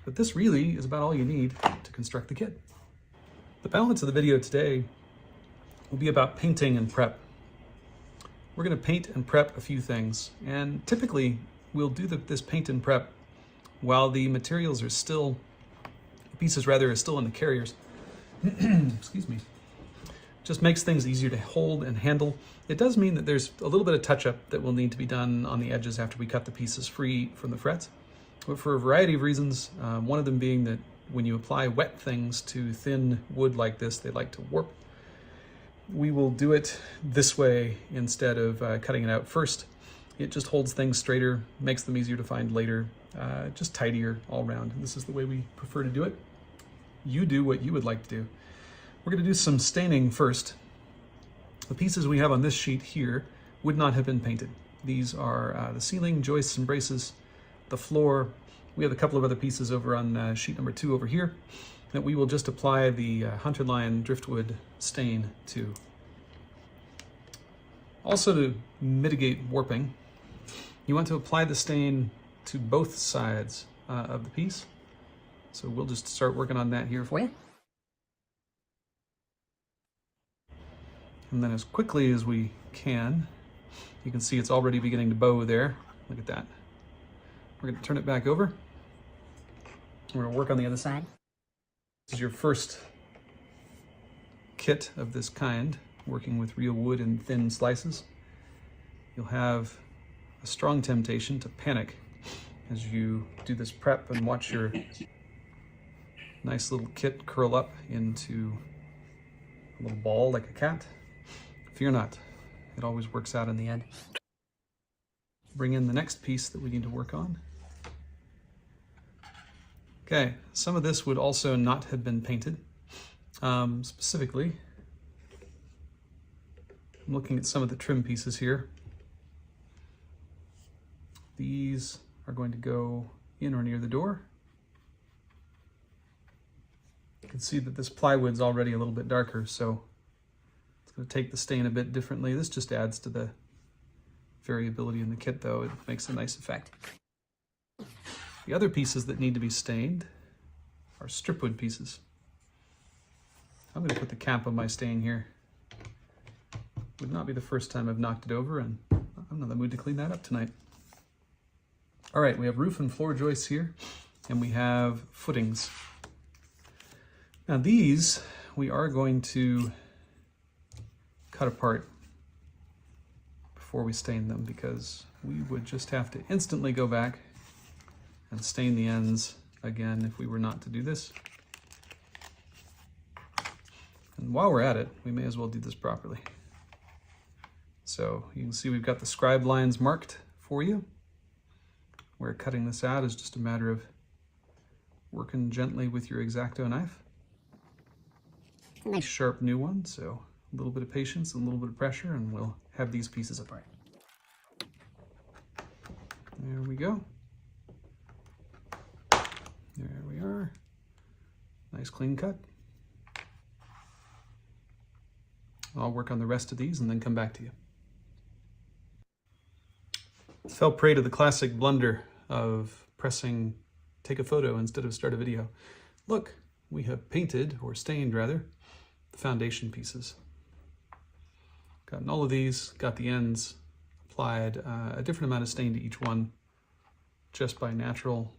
But this really is about all you need to construct the kit. The balance of the video today will be about painting and prep. We're going to paint and prep a few things, and typically we'll do this paint and prep while the materials are still, the pieces rather, are still in the carriers. Excuse me. Just makes things easier to hold and handle. It does mean that there's a little bit of touch-up that will need to be done on the edges after we cut the pieces free from the frets. But for a variety of reasons, one of them being that when you apply wet things to thin wood like this, they like to warp. We will do it this way instead of cutting it out first. It just holds things straighter, makes them easier to find later, just tidier all around. And this is the way we prefer to do it. You do what you would like to do. We're going to do some staining first. The pieces we have on this sheet here would not have been painted. These are the ceiling, joists and braces, the floor. We have a couple of other pieces over on sheet number 2 over here that we will just apply the Hunter Lion driftwood stain to. Also, to mitigate warping, you want to apply the stain to both sides of the piece. So we'll just start working on that here for you. And then as quickly as we can, you can see it's already beginning to bow there. Look at that. We're going to turn it back over. We're going to work on the other side. This is your first kit of this kind, working with real wood in thin slices. You'll have a strong temptation to panic as you do this prep and watch your nice little kit curl up into a little ball like a cat. Fear not, it always works out in the end. Bring in the next piece that we need to work on. Okay, some of this would also not have been painted. Specifically, I'm looking at some of the trim pieces here. These are going to go in or near the door. You can see that this plywood's already a little bit darker, so it's going to take the stain a bit differently. This just adds to the variability in the kit, though. It makes a nice effect. The other pieces that need to be stained are stripwood pieces. I'm going to put the cap on my stain here. Would not be the first time I've knocked it over, and I'm not in the mood to clean that up tonight. All right, we have roof and floor joists here, and we have footings. Now these we are going to cut apart before we stain them, because we would just have to instantly go back and stain the ends again if we were not to do this. And while we're at it, we may as well do this properly. So you can see we've got the scribe lines marked for you, where cutting this out is just a matter of working gently with your X-Acto knife. A nice sharp new one, so a little bit of patience and a little bit of pressure, and we'll have these pieces apart. There we go. There we are. Nice clean cut. I'll work on the rest of these and then come back to you. Fell prey to the classic blunder of pressing take a photo instead of start a video. Look, we have painted, or stained rather, the foundation pieces. Gotten all of these, got the ends, applied a different amount of stain to each one just by natural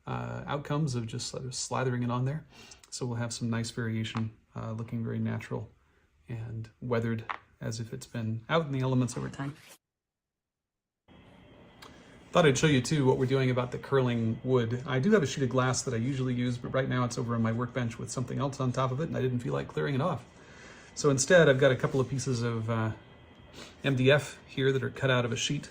outcomes of just sort of slathering it on there. So we'll have some nice variation, looking very natural and weathered as if it's been out in the elements over time. Thought I'd show you too what we're doing about the curling wood. I do have a sheet of glass that I usually use, but right now it's over on my workbench with something else on top of it, and I didn't feel like clearing it off. So instead, I've got a couple of pieces of MDF here that are cut out of a sheet.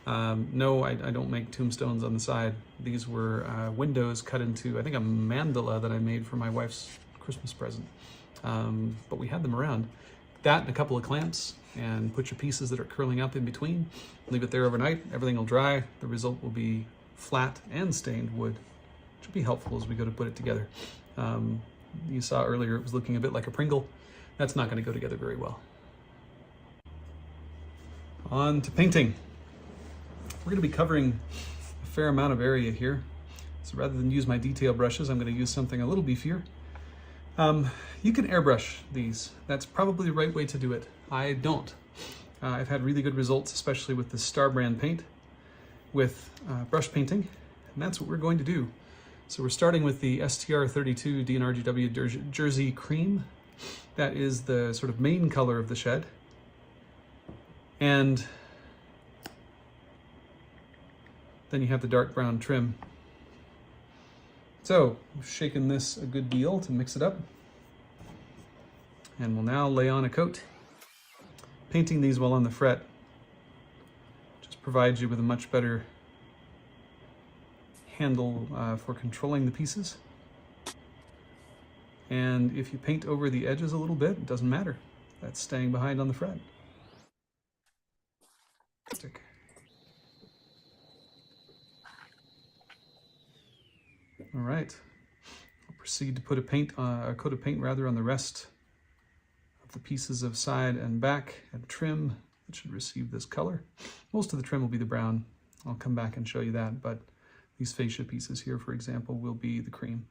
No, I don't make tombstones on the side. These were windows cut into, I think, a mandala that I made for my wife's Christmas present. But we had them around. That and a couple of clamps, and put your pieces that are curling up in between. Leave it there overnight. Everything will dry. The result will be flat and stained wood, which will be helpful as we go to put it together. You saw earlier it was looking a bit like a Pringle. That's not going to go together very well. On to painting. We're going to be covering a fair amount of area here. So rather than use my detail brushes, I'm going to use something a little beefier. You can airbrush these. That's probably the right way to do it. I don't. I've had really good results, especially with the Star brand paint, with brush painting, and that's what we're going to do. So we're starting with the STR32 DNRGW Jersey Cream. That is the sort of main color of the shed. And then you have the dark brown trim. So we've shaken this a good deal to mix it up. And we'll now lay on a coat. Painting these while on the fret just provides you with a much better handle for controlling the pieces. And if you paint over the edges a little bit, it doesn't matter. That's staying behind on the fret. All right, I'll proceed to put a coat of paint rather on the rest of the pieces of side and back and trim that should receive this color. Most of the trim will be the brown. I'll come back and show you that, but these fascia pieces here, for example, will be the cream.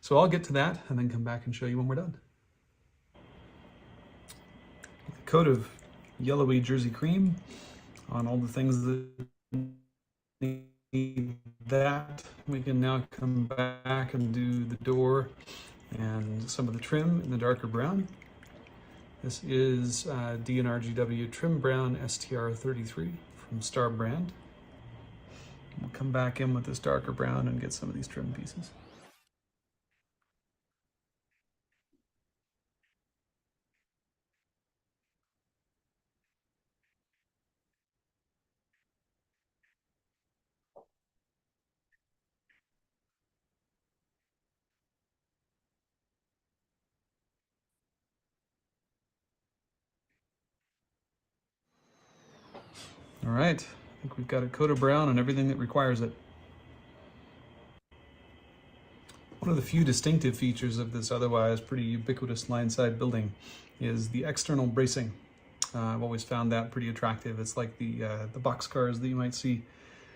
So I'll get to that and then come back and show you when we're done. A coat of yellowy Jersey cream on all the things that need that. We can now come back and do the door and some of the trim in the darker brown. This is DNRGW Trim Brown STR33 from Star brand. We'll come back in with this darker brown and get some of these trim pieces. All right, I think we've got a coat of brown and everything that requires it. One of the few distinctive features of this otherwise pretty ubiquitous line side building is the external bracing. I've always found that pretty attractive. It's like the boxcars that you might see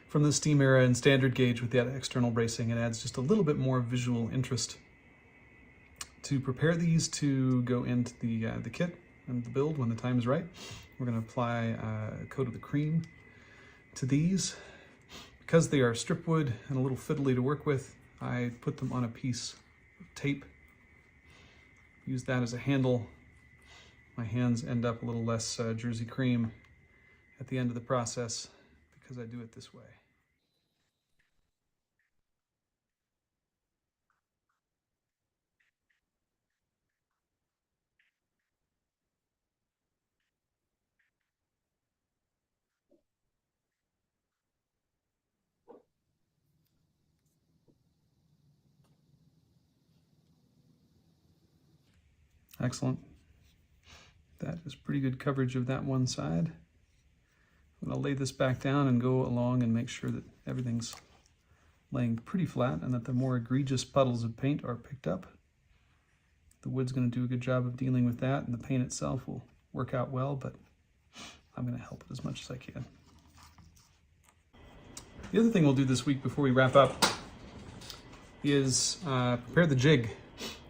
from the steam era and standard gauge with that external bracing. It adds just a little bit more visual interest. To prepare these to go into the kit and the build when the time is right, we're going to apply a coat of the cream to these. Because they are strip wood and a little fiddly to work with, I put them on a piece of tape. Use that as a handle. My hands end up a little less Jersey cream at the end of the process because I do it this way. Excellent. That is pretty good coverage of that one side. I'm going to lay this back down and go along and make sure that everything's laying pretty flat and that the more egregious puddles of paint are picked up. The wood's going to do a good job of dealing with that, and the paint itself will work out well, but I'm going to help it as much as I can. The other thing we'll do this week before we wrap up is prepare the jig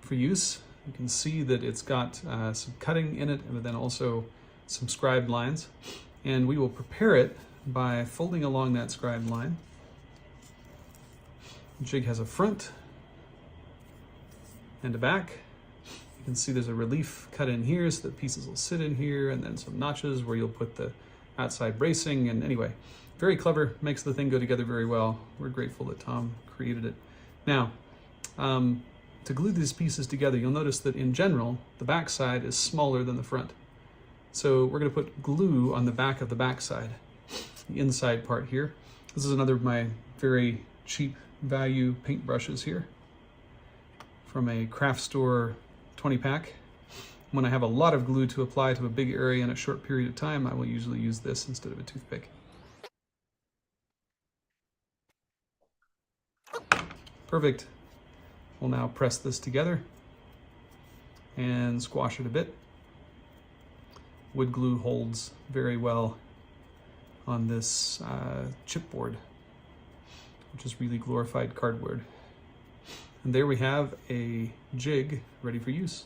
for use. You can see that it's got some cutting in it, but then also some scribed lines. And we will prepare it by folding along that scribed line. The jig has a front and a back. You can see there's a relief cut in here so that pieces will sit in here, and then some notches where you'll put the outside bracing. And anyway, very clever, makes the thing go together very well. We're grateful that Tom created it. Now, to glue these pieces together, you'll notice that in general, the back side is smaller than the front. So we're going to put glue on the back of the back side, the inside part here. This is another of my very cheap value paintbrushes here from a craft store 20-pack. When I have a lot of glue to apply to a big area in a short period of time, I will usually use this instead of a toothpick. Perfect. We'll now press this together and squash it a bit. Wood glue holds very well on this chipboard, which is really glorified cardboard. And there we have a jig ready for use.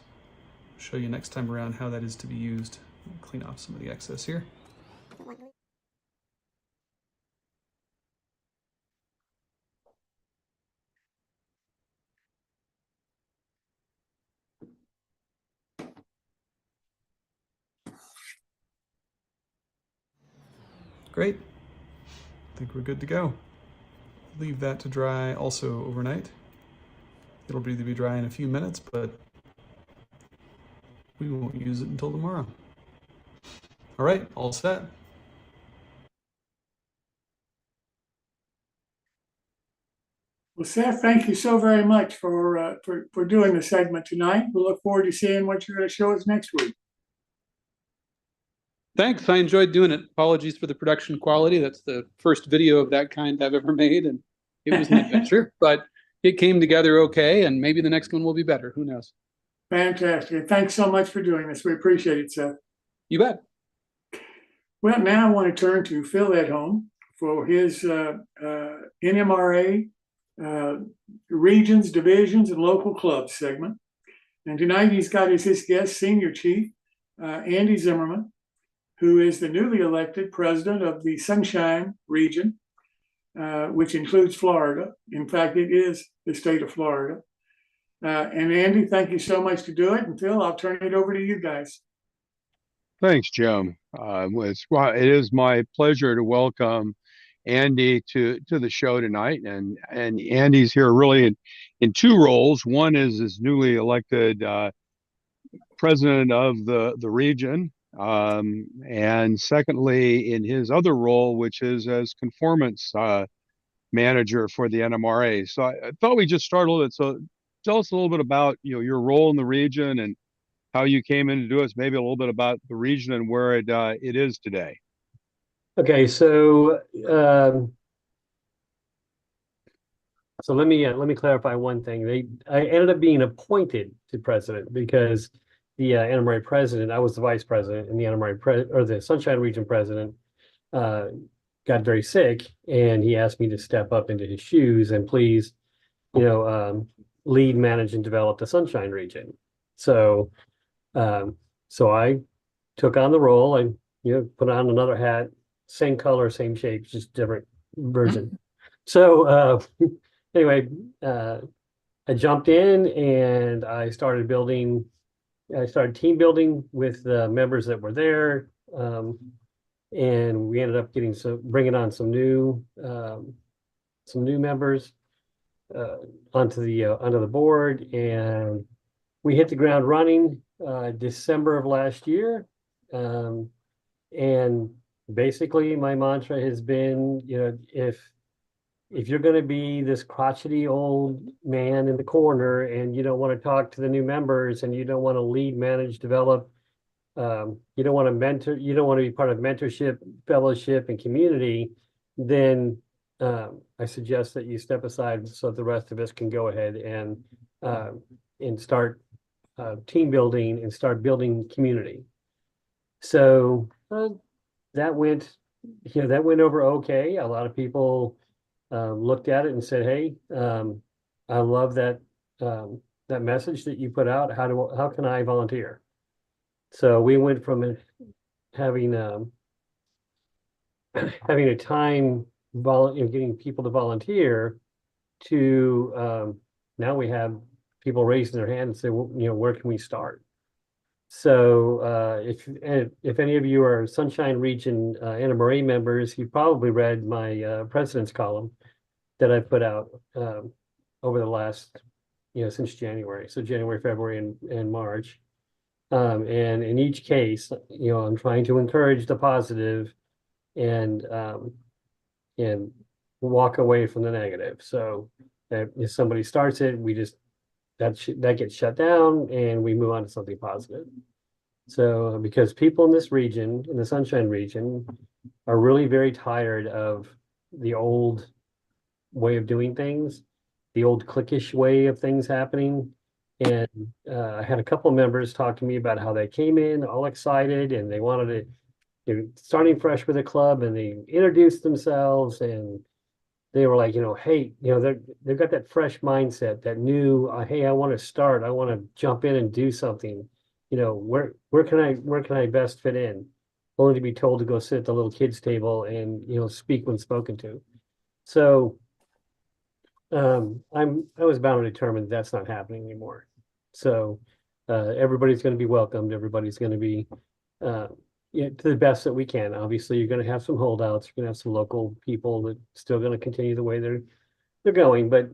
I'll show you next time around how that is to be used. I'll clean off some of the excess here. Great. I think we're good to go. Leave that to dry also overnight. It'll either be dry in a few minutes, but we won't use it until tomorrow. All right, all set. Well, Seth, thank you so very much for doing the segment tonight. We look forward to seeing what you're going to show us next week. Thanks, I enjoyed doing it. Apologies for the production quality. That's the first video of that kind I've ever made, and it was an adventure, but it came together okay, and maybe the next one will be better. Who knows? Fantastic. Thanks so much for doing this. We appreciate it, Seth. You bet. Well, now I want to turn to Phil Edholm for his NMRA regions, divisions, and local clubs segment. And tonight he's got as his guest Senior Chief Andy Zimmerman, who is the newly elected president of the Sunshine Region, which includes Florida. In fact, it is the state of Florida. And Andy, thank you so much to do it. And Phil, I'll turn it over to you guys. Thanks, Jim. It is my pleasure to welcome Andy to the show tonight. And Andy's here really in two roles. One is as newly elected president of the region. And secondly, in his other role, which is as conformance manager for the NMRA. So I thought we'd just start a little bit. So tell us a little bit about your role in the region and how you came in to do it. Maybe a little bit about the region and where it is today. Okay, so let me clarify one thing. I ended up being appointed to president because the NMRA president, I was the vice president, and the NMRA or the Sunshine Region president got very sick, and he asked me to step up into his shoes and please, lead, manage, and develop the Sunshine Region. So I took on the role. I put on another hat, same color, same shape, just different version. So anyway, I jumped in and I started team building with the members that were there, and we ended up bringing on some new members onto the board, and we hit the ground running December of last year, and basically my mantra has been, if you're going to be this crotchety old man in the corner and you don't want to talk to the new members and you don't want to lead, manage, develop, you don't want to mentor, you don't want to be part of mentorship, fellowship, and community, then I suggest that you step aside so the rest of us can go ahead and start team building and start building community. So that went over okay. A lot of people looked at it and said, "Hey, I love that message that you put out. How can I volunteer?" So we went from having a time getting people to volunteer to now we have people raising their hand and say, "Well, where can we start?" So if any of you are Sunshine Region NMRA members, you probably read my president's column that I put out over the last, since January. So January, February, and March. And in each case, I'm trying to encourage the positive and walk away from the negative. So if somebody starts it, that gets shut down and we move on to something positive. So because people in this region, in the Sunshine Region, are really very tired of the old way of doing things, the old cliquish way of things happening. And I had a couple of members talk to me about how they came in all excited and they wanted to, starting fresh with the club, and they introduced themselves and they were like, hey, they've got that fresh mindset, that new, hey, I want to start, I want to jump in and do something. Where can I best fit in? Only to be told to go sit at the little kids table and speak when spoken to. So I was bound and determined that's not happening anymore. So everybody's going to be welcomed. Everybody's going to be to the best that we can. Obviously, you're going to have some holdouts. You're going to have some local people that still going to continue the way they're going, but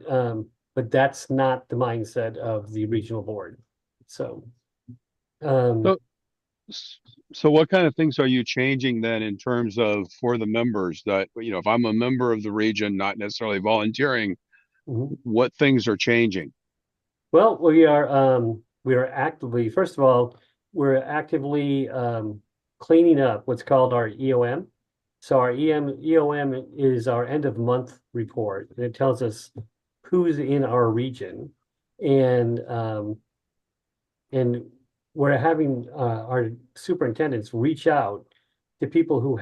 that's not the mindset of the regional board. So, so what kind of things are you changing then in terms of for the members that, if I'm a member of the region, not necessarily volunteering, what things are changing? Well, we are actively, first of all, we're actively cleaning up what's called our EOM. So our EOM is our end of month report, and it tells us who's in our region, and we're having our superintendents reach out to people who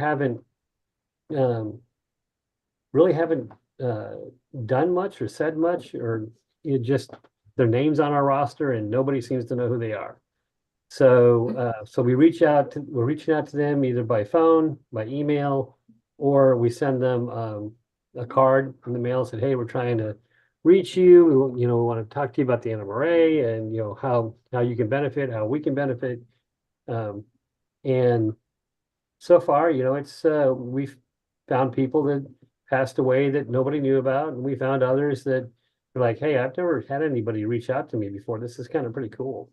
really haven't done much or said much, or just their names on our roster and nobody seems to know who they are. So we're reaching out to them either by phone, by email, or we send them a card in the mail, said, hey, we're trying to reach you. We want to talk to you about the NMRA and how you can benefit, how we can benefit. And so far, it's we've found people that passed away that nobody knew about, and we found others that were like, hey, I've never had anybody reach out to me before. This is kind of pretty cool.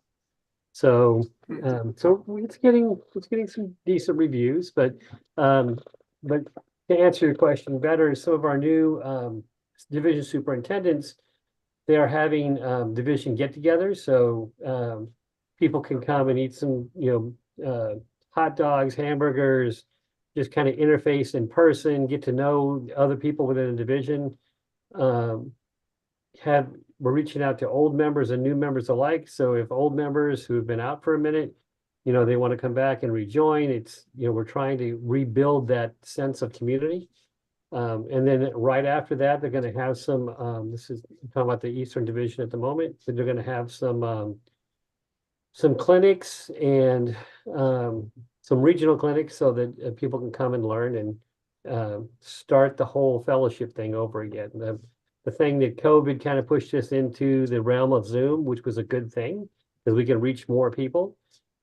So it's getting some decent reviews, but to answer your question better, some of our new division superintendents, they are having division get-togethers, so people can come and eat some hot dogs, hamburgers, just kind of interface in person, get to know other people within the division. We're reaching out to old members and new members alike. So if old members who've been out for a minute, they want to come back and rejoin, we're trying to rebuild that sense of community. And then right after that, they're going to have some, this is talking about the Eastern Division at the moment, so they're going to have some clinics and some regional clinics so that people can come and learn and start the whole fellowship thing over again. The thing that COVID kind of pushed us into the realm of Zoom, which was a good thing because we can reach more people,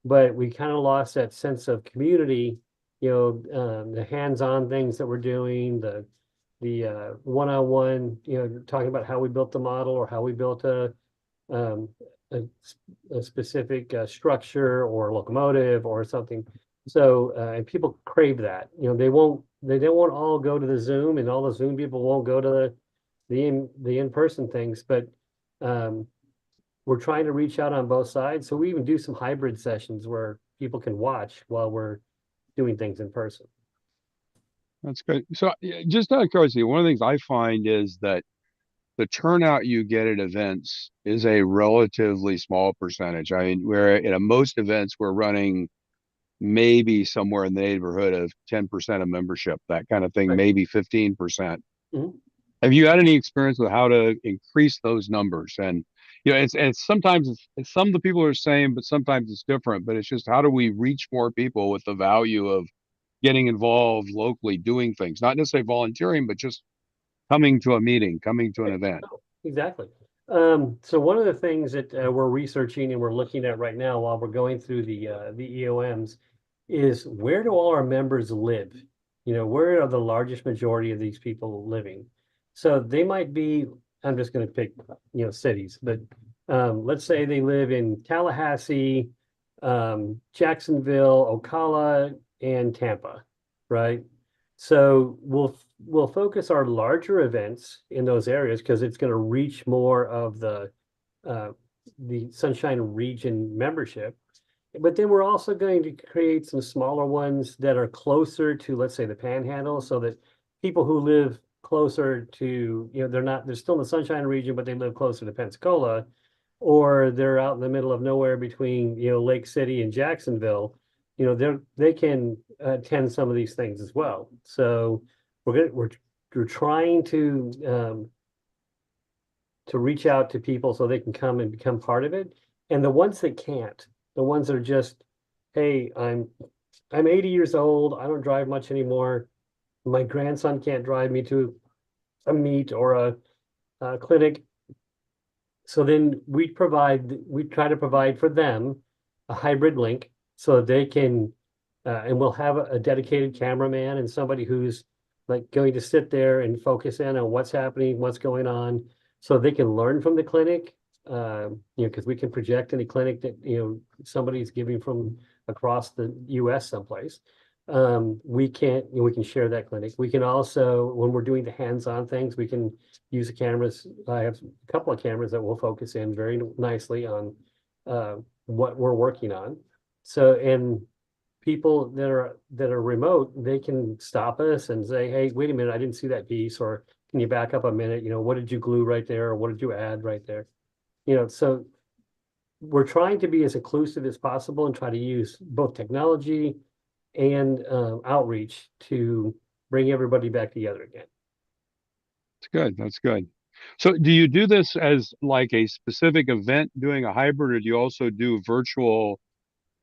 but we kind of lost that sense of community, the hands-on things that we're doing, the one-on-one, talking about how we built the model or how we built a specific structure or locomotive or something. So, and people crave that, they don't want all go to the Zoom, and all the Zoom people won't go to the in-person things, but we're trying to reach out on both sides. So we even do some hybrid sessions where people can watch while we're doing things in person. That's good. So just out of curiosity, one of the things I find is that the turnout you get at events is a relatively small percentage. I mean, where at most events we're running maybe somewhere in the neighborhood of 10% of membership, that kind of thing, Right. maybe 15%. Have you had any experience with how to increase those numbers? And it's sometimes some of the people are the same, but sometimes it's different. But it's just, how do we reach more people with the value of getting involved locally, doing things, not necessarily volunteering, but just coming to a meeting, coming to an event? Exactly. So one of the things that we're researching and we're looking at right now while we're going through the EOMs is, where do all our members live? Where are the largest majority of these people living? So they might be, I'm just going to pick, cities, but let's say they live in Tallahassee, Jacksonville, Ocala, and Tampa, right? So we'll focus our larger events in those areas because it's going to reach more of the Sunshine Region membership. But then we're also going to create some smaller ones that are closer to, let's say, the Panhandle, so that people who live closer to, they're still in the Sunshine Region, but they live closer to Pensacola. or they're out in the middle of nowhere between, Lake City and Jacksonville, they can attend some of these things as well. So we're trying to reach out to people so they can come and become part of it. And the ones that can't, the ones that are just, hey, I'm 80 years old, I don't drive much anymore. My grandson can't drive me to a meet or a clinic. So then we try to provide for them a hybrid link so they can, and we'll have a dedicated cameraman and somebody who's like going to sit there and focus in on what's happening, what's going on, so they can learn from the clinic. Because we can project any clinic that, somebody's giving from across the US someplace. We can share that clinic. We can also, when we're doing the hands-on things, we can use the cameras. I have a couple of cameras that will focus in very nicely on what we're working on. So, and people that are remote, they can stop us and say, hey, wait a minute, I didn't see that piece, or can you back up a minute? What did you glue right there, or what did you add right there? So we're trying to be as inclusive as possible and try to use both technology and outreach to bring everybody back together again. That's good. That's good. So do you do this as like a specific event doing a hybrid, or do you also do virtual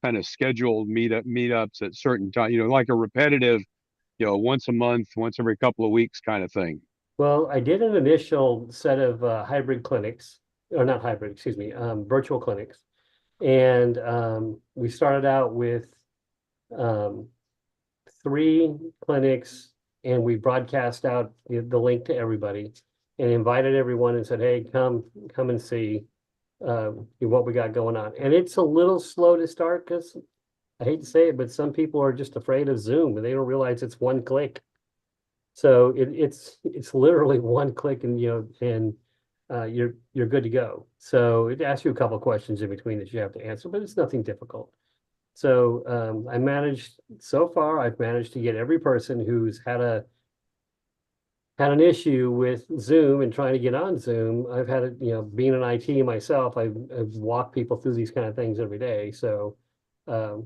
kind of scheduled meetups at certain time, like a repetitive, once a month, once every couple of weeks kind of thing? Well, I did an initial set of hybrid clinics, or not hybrid, excuse me, virtual clinics. And we started out with 3 clinics, and we broadcast out the link to everybody and invited everyone and said, hey, come and see what we got going on. And it's a little slow to start because I hate to say it, but some people are just afraid of Zoom and they don't realize it's one click. So it's literally one click, and you're good to go. So it asks you a couple of questions in between that you have to answer, but it's nothing difficult. So I've managed to get every person who's had an issue with Zoom and trying to get on Zoom. I've had it, being in IT myself, I've walked people through these kind of things every day. So I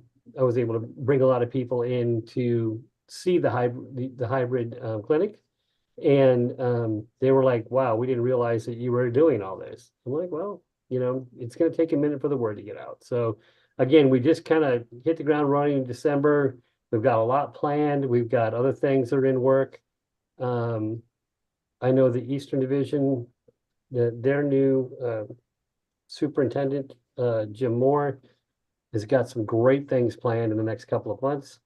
was able to bring a lot of people in to see the hybrid clinic. And they were like, wow, we didn't realize that you were doing all this. I'm like, well, it's going to take a minute for the word to get out. So again, we just kind of hit the ground running in December. We've got a lot planned. We've got other things that are in work. I know the Eastern Division, their new superintendent, Jim Moore, has got some great things planned in the next couple of months.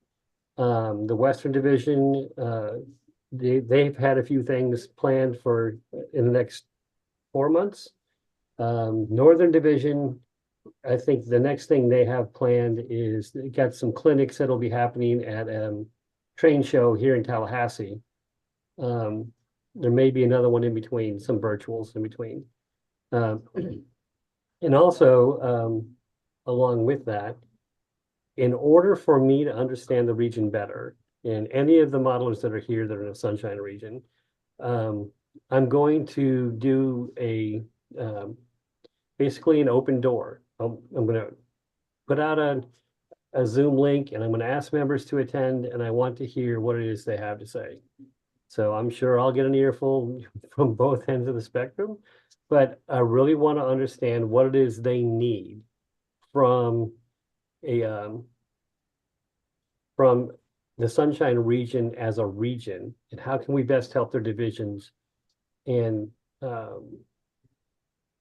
The Western Division, they've had a few things planned for in the next 4 months. Northern Division, I think the next thing they have planned is they got some clinics that'll be happening at train show here in Tallahassee. There may be another one in between, some virtuals in between. And also, along with that, in order for me to understand the region better, and any of the modelers that are here that are in the Sunshine region, I'm going to do basically an open door. I'm going to put out a Zoom link, and I'm going to ask members to attend, and I want to hear what it is they have to say. So I'm sure I'll get an earful from both ends of the spectrum, but I really want to understand what it is they need from the Sunshine region as a region, and how can we best help their divisions. And I've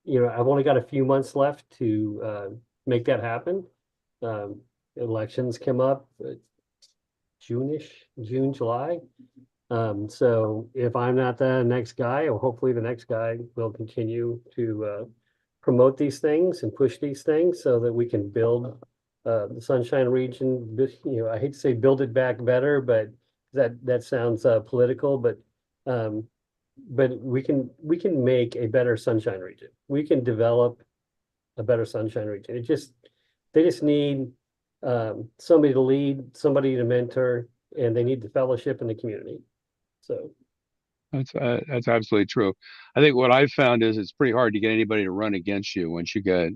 only got a few months left to make that happen. Elections come up June, July. So if I'm not the next guy, or hopefully the next guy will continue to promote these things and push these things so that we can build the Sunshine region. I hate to say build it back better, but that sounds political, but we can make a better Sunshine region. We can develop a better Sunshine region. They just need somebody to lead, somebody to mentor, and they need the fellowship in the community. So That's absolutely true. I think what I've found is it's pretty hard to get anybody to run against you once you get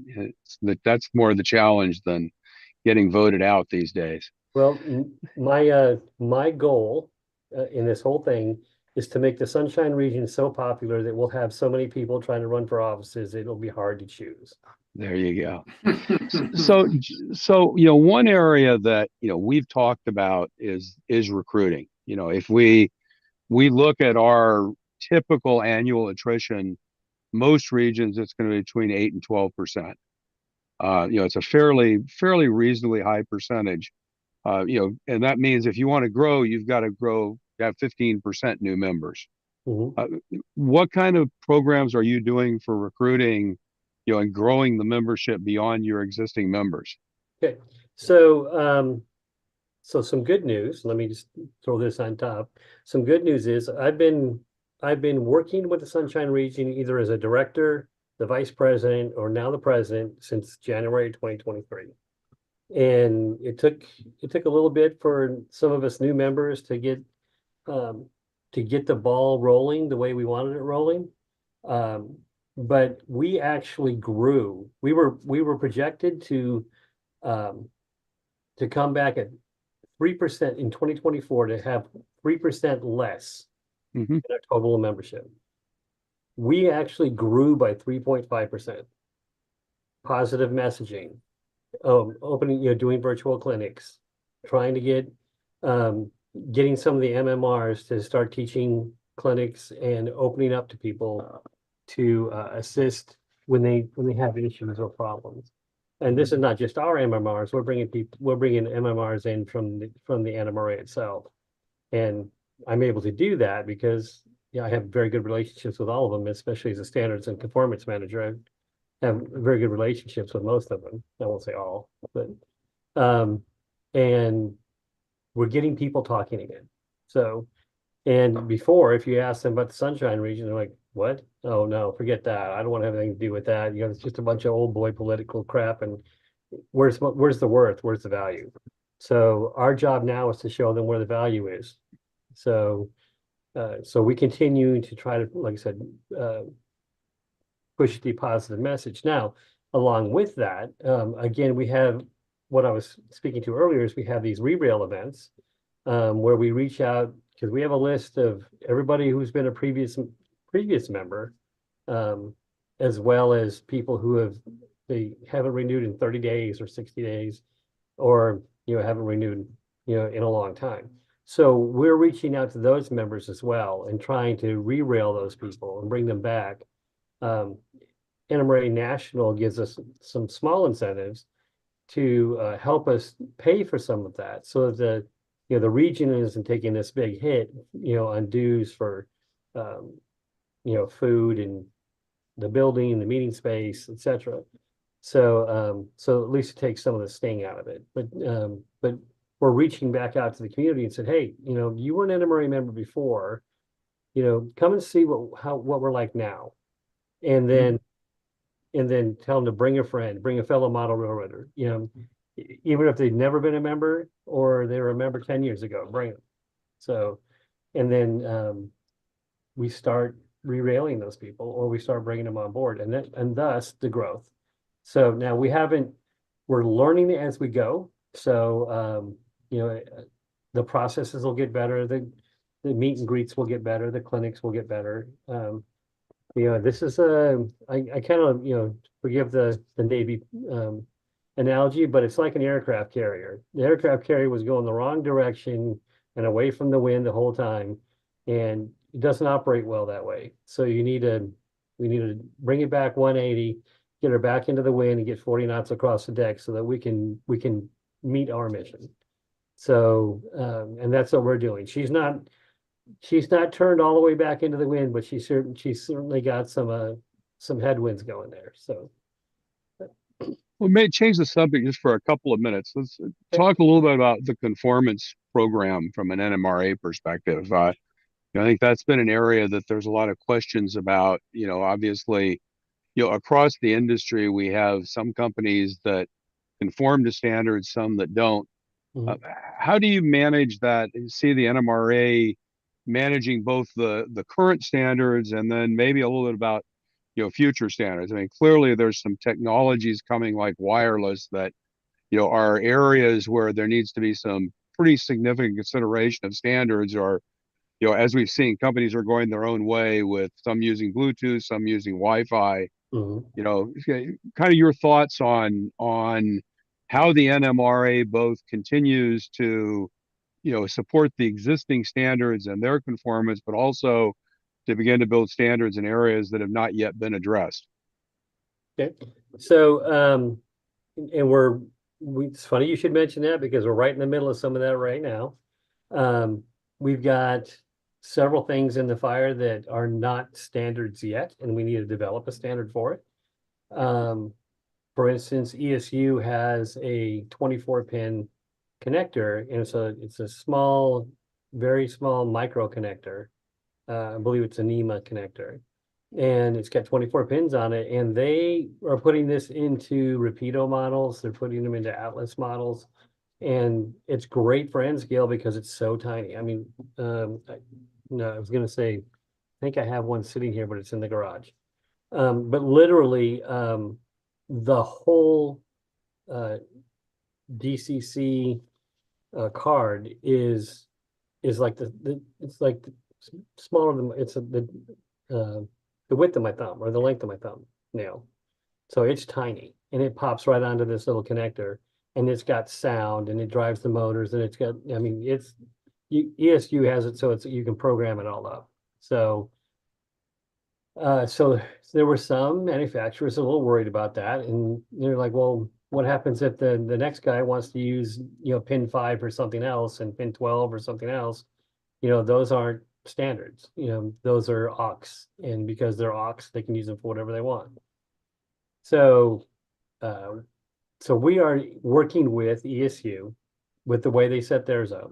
that's more the challenge than getting voted out these days. Well, my goal in this whole thing is to make the Sunshine region so popular that we'll have so many people trying to run for offices, it'll be hard to choose. There you go. So one area that we've talked about is recruiting. If we look at our typical annual attrition, most regions it's going to be between 8 and 12%. It's a fairly reasonably high percentage. And that means if you want to grow, you've got to have 15% new members. What kind of programs are you doing for recruiting, and growing the membership beyond your existing members? Okay, so some good news. Let me just throw this on top. Some good news is I've been working with the Sunshine Region either as a director, the vice president, or now the president since January 2023. And it took a little bit for some of us new members to get the ball rolling the way we wanted it rolling. But we actually grew. We were projected to come back at 3% in 2024 to have 3% less in our total membership. We actually grew by 3.5%. Positive messaging, opening, doing virtual clinics, trying to get getting some of the MMRs to start teaching clinics and opening up to people to assist when they have issues or problems. And this is not just our MMRs. We're bringing MMRs in from the NMRA itself, and I'm able to do that because I have very good relationships with all of them, especially as a standards and conformance manager. I have very good relationships with most of them. I won't say all, but and we're getting people talking again. So, and before, if you ask them about the Sunshine Region, they're like, "What? Oh no, forget that. I don't want to have anything to do with that. It's just a bunch of old boy political crap. And where's the worth? Where's the value?" So our job now is to show them where the value is. So, so we continue to try to, like I said, push the positive message. Now, along with that, again, we have what I was speaking to earlier is we have these re-rail events where we reach out because we have a list of everybody who's been a previous member, as well as people who they haven't renewed in 30 days or 60 days, or haven't renewed in a long time. So we're reaching out to those members as well and trying to re-rail those people and bring them back. NMRA National gives us some small incentives to help us pay for some of that, so that the region isn't taking this big hit on dues for food and the building and the meeting space, etc. So so at least it takes some of the sting out of it. But we're reaching back out to the community and said, hey, you were an NMRA member before, come and see what we're like now, and then tell them to bring a friend, bring a fellow model railroader, even if they've never been a member or they were a member 10 years ago, bring them. So, and then we start re-railing those people, or we start bringing them on board, and thus the growth. So now we're learning as we go. So, the processes will get better. The meet and greets will get better. The clinics will get better. This is I kind of, forgive the Navy analogy, but it's like an aircraft carrier. The aircraft carrier was going the wrong direction and away from the wind the whole time, and it doesn't operate well that way. So we need to bring it back 180, get her back into the wind, and get 40 knots across the deck so that we can meet our mission. So and that's what we're doing. She's not turned all the way back into the wind, but she's certainly got some headwinds going there. So we may change the subject just for a couple of minutes. Let's talk a little bit about the conformance program from an NMRA perspective. I think that's been an area that there's a lot of questions about. Obviously, across the industry, we have some companies that conform to standards, some that don't. How do you manage that and see the NMRA, managing both the current standards and then maybe a little bit about, future standards. I mean, clearly there's some technologies coming like wireless that, are areas where there needs to be some pretty significant consideration of standards, or, as we've seen, companies are going their own way with some using Bluetooth, some using Wi-Fi. Kind of your thoughts on how the NMRA both continues to, support the existing standards and their conformance, but also to begin to build standards in areas that have not yet been addressed. Okay. So, and it's funny you should mention that because we're right in the middle of some of that right now. We've got several things in the fire that are not standards yet, and we need to develop a standard for it. For instance, ESU has a 24-pin connector, and it's a small, very small micro connector. I believe it's a NEMA connector, and it's got 24 pins on it. And they are putting this into Rapido models. They're putting them into Atlas models, and it's great for N scale because it's so tiny. I mean, no, I was going to say, I think I have one sitting here, but it's in the garage. But literally, the whole DCC card is like it's like smaller than the width of my thumb or the length of my thumb nail. So it's tiny and it pops right onto this little connector, and it's got sound and it drives the motors, and it's got, I mean, ESU has it so you can program it all up. So so there were some manufacturers a little worried about that, and they're like, well, what happens if the next guy wants to use, pin 5 or something else and pin 12 or something else? Those aren't standards. Those are aux, and because they're aux, they can use them for whatever they want. So so we are working with ESU with the way they set theirs up,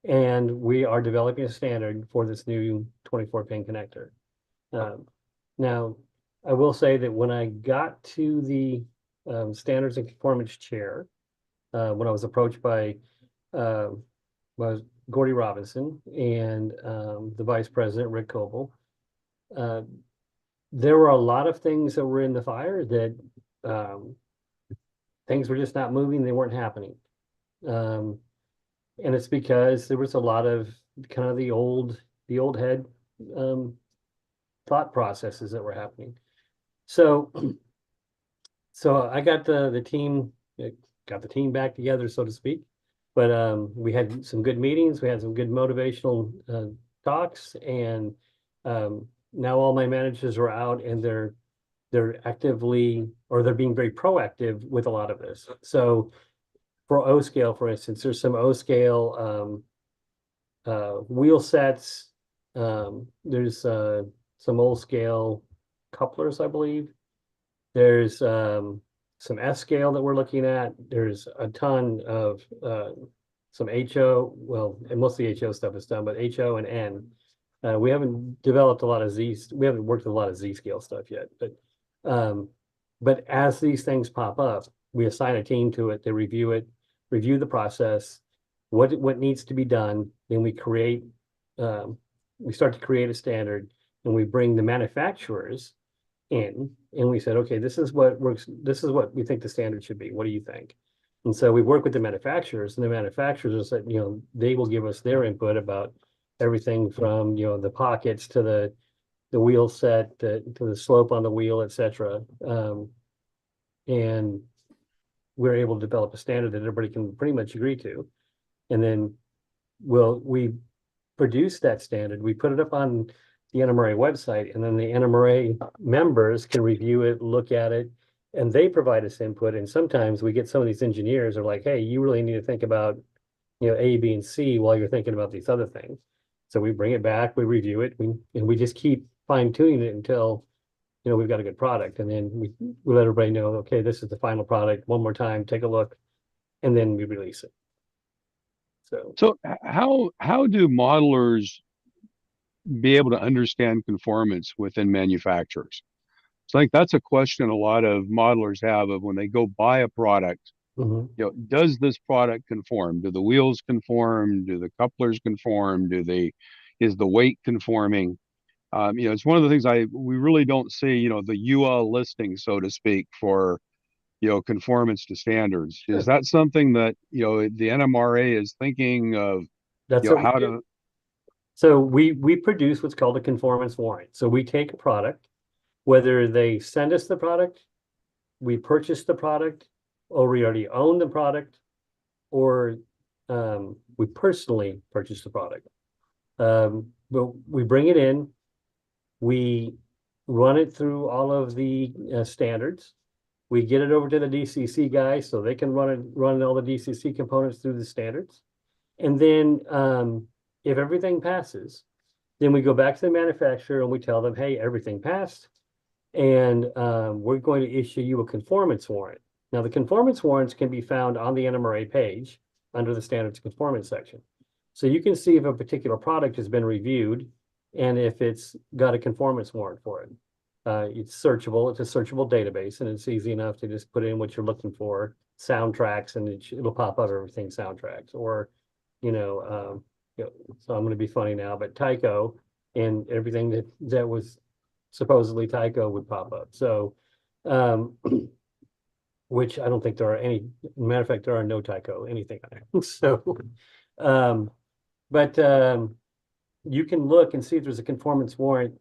and we are developing a standard for this new 24-pin connector. Now, I will say that when I got to the standards and conformance chair, when I was approached by Gordy Robinson and the vice president, Rick Coble, there were a lot of things that were in the fire that things were just not moving. They weren't happening. And it's because there was a lot of kind of the old head thought processes that were happening. So I got the team back together, so to speak. But we had some good meetings. We had some good motivational talks, and now all my managers are out, and they're actively, or they're being very proactive with a lot of this. So for O scale, for instance, there's some O scale wheel sets. There's some old scale couplers, I believe. There's some S scale that we're looking at. There's a ton of some HO, well, and most of the HO stuff is done, but HO and N. We haven't developed a lot of we haven't worked with a lot of Z scale stuff yet, but as these things pop up, we assign a team to it. They review it, review the process, what needs to be done. Then we start to create a standard, and we bring the manufacturers in, and we said, okay, this is what works. This is what we think the standard should be. What do you think? And so we work with the manufacturers, and the manufacturers said, they will give us their input about everything from, the pockets to the wheel set, to the slope on the wheel, etc. And we're able to develop a standard that everybody can pretty much agree to. And then we produce that standard, we put it up on the NMRA website, and then the NMRA members can review it, look at it, and they provide us input. And sometimes we get some of these engineers are like, hey, you really need to think about, A, B, and C while you're thinking about these other things. So we bring it back, we review it, and we just keep fine tuning it until, we've got a good product. And then we let everybody know, okay, this is the final product. One more time, take a look, and then we release it. So how do modelers be able to understand conformance within manufacturers? So I think that's a question a lot of modelers have of when they go buy a product. Does this product conform? Do the wheels conform? Do the couplers conform? Do the is the weight conforming. It's one of the things we really don't see, the UL listing, so to speak, for, conformance to standards. Sure. Is that something that, the NMRA is thinking of, That's what how we to, do. So we produce what's called a conformance warrant. So we take a product, whether they send us the product, we purchase the product, or we already own the product, or we personally purchase the product. But we bring it in, we run it through all of the standards. We get it over to the DCC guys so they can run all the DCC components through the standards. And then if everything passes, then we go back to the manufacturer and we tell them, hey, everything passed, and we're going to issue you a conformance warrant. Now, the conformance warrants can be found on the NMRA page under the standards conformance section. So you can see if a particular product has been reviewed and if it's got a conformance warrant for it. It's searchable. It's a searchable database, and it's easy enough to just put in what you're looking for, soundtracks, and it'll pop up everything soundtracks. Or, so I'm going to be funny now, but Tyco and everything that was supposedly Tyco would pop up. So, which I don't think there are any. Matter of fact, there are no Tyco anything on there. So, but you can look and see if there's a conformance warrant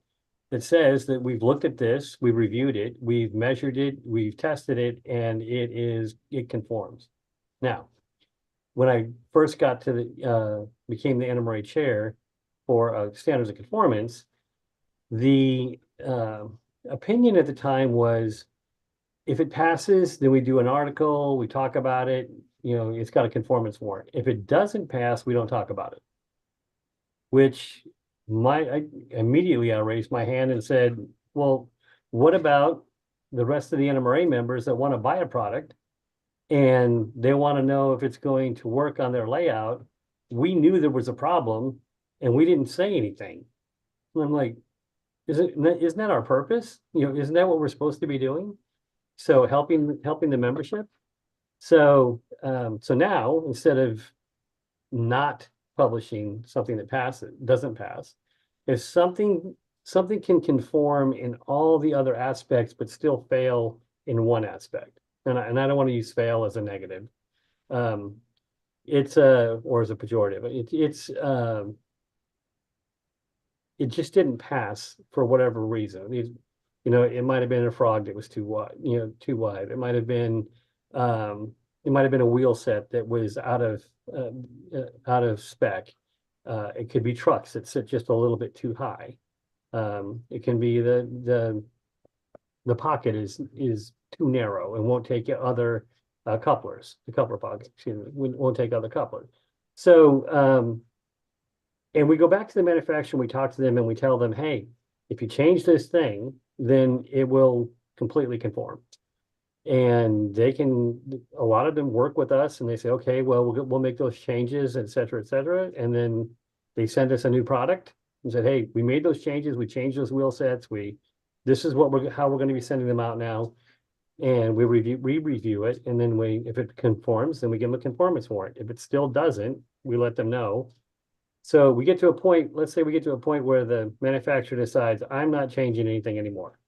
that says that we've looked at this, we've reviewed it, we've measured it, we've tested it, and it conforms. Now, when I first got to became the NMRA chair for standards of conformance, the opinion at the time was, if it passes, then we do an article, we talk about it, it's got a conformance warrant. If it doesn't pass, we don't talk about it. Which I immediately raised my hand and said, well, what about the rest of the NMRA members that want to buy a product and they want to know if it's going to work on their layout? We knew there was a problem and we didn't say anything. And I'm like, isn't that our purpose? Isn't that what we're supposed to be doing? So helping the membership. So now, instead of not publishing something that doesn't pass, if something can conform in all the other aspects but still fail in one aspect, and I don't want to use fail as a negative, it's or as a pejorative. It just didn't pass for whatever reason. It might have been a frog that was too wide. It might have been a wheel set that was out of spec. It could be trucks that sit just a little bit too high. It can be the pocket is too narrow and won't take other couplers. The coupler pocket, won't take other couplers. So, and we go back to the manufacturer, we talk to them, and we tell them, hey, if you change this thing, then it will completely conform. And a lot of them work with us and they say, okay, well, we'll make those changes, et cetera, et cetera. And then they send us a new product and said, hey, we made those changes. We changed those wheel sets. This is how we're going to be sending them out now. And we review it. And then if it conforms, then we give them a conformance warrant. If it still doesn't, we let them know. So we get to a point, let's say we get to a point where the manufacturer decides, I'm not changing anything anymore.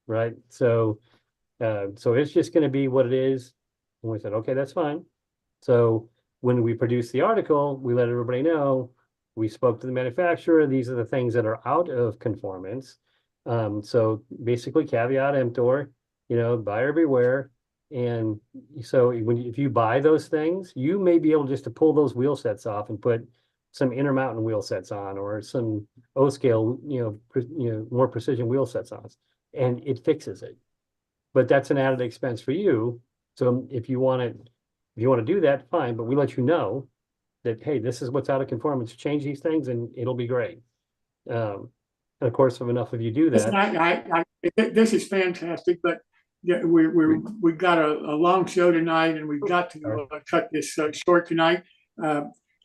Right. So it's just going to be what it is. And we said, okay, that's fine. So when we produce the article, we let everybody know, we spoke to the manufacturer. These are the things that are out of conformance. So basically caveat emptor, buyer beware. And so if you buy those things, you may be able just to pull those wheel sets off and put some Intermountain wheel sets on, or some O-scale, more precision wheel sets on, and it fixes it. But that's an added expense for you. So if you want to do that, fine. But we let you know that, hey, this is what's out of conformance. Change these things, and it'll be great. And of course, if enough of you do that, this is fantastic. But yeah, we've got a long show tonight, and we've got to cut this short tonight.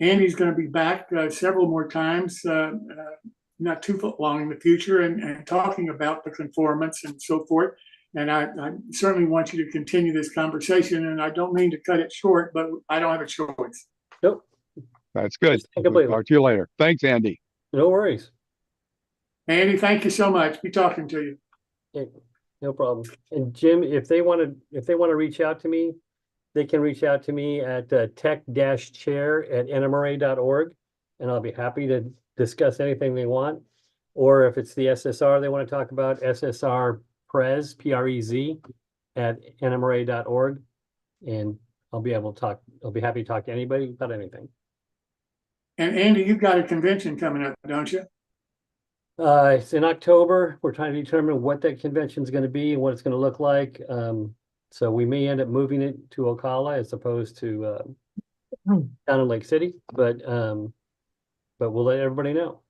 Andy's going to be back several more times, not too long in the future, and talking about the conformance and so forth. And I certainly want you to continue this conversation. And I don't mean to cut it short, but I don't have a choice. Nope. That's good. Completely. Talk to you later. Thanks, Andy. No worries. Andy, thank you so much. Be talking to you. Okay, no problem. And Jim, if they want to reach out to me, they can reach out to me at tech-chair@nmra.org, and I'll be happy to discuss anything they want. Or if it's the SSR they want to talk about, SSR Prez, P-R-E-Z, at nmra.org, and I'll be happy to talk to anybody about anything. And Andy, you've got a convention coming up, don't you? It's in October. We're trying to determine what that convention is going to be and what it's going to look like. So we may end up moving it to Ocala as opposed to down in Lake City, but we'll let everybody know.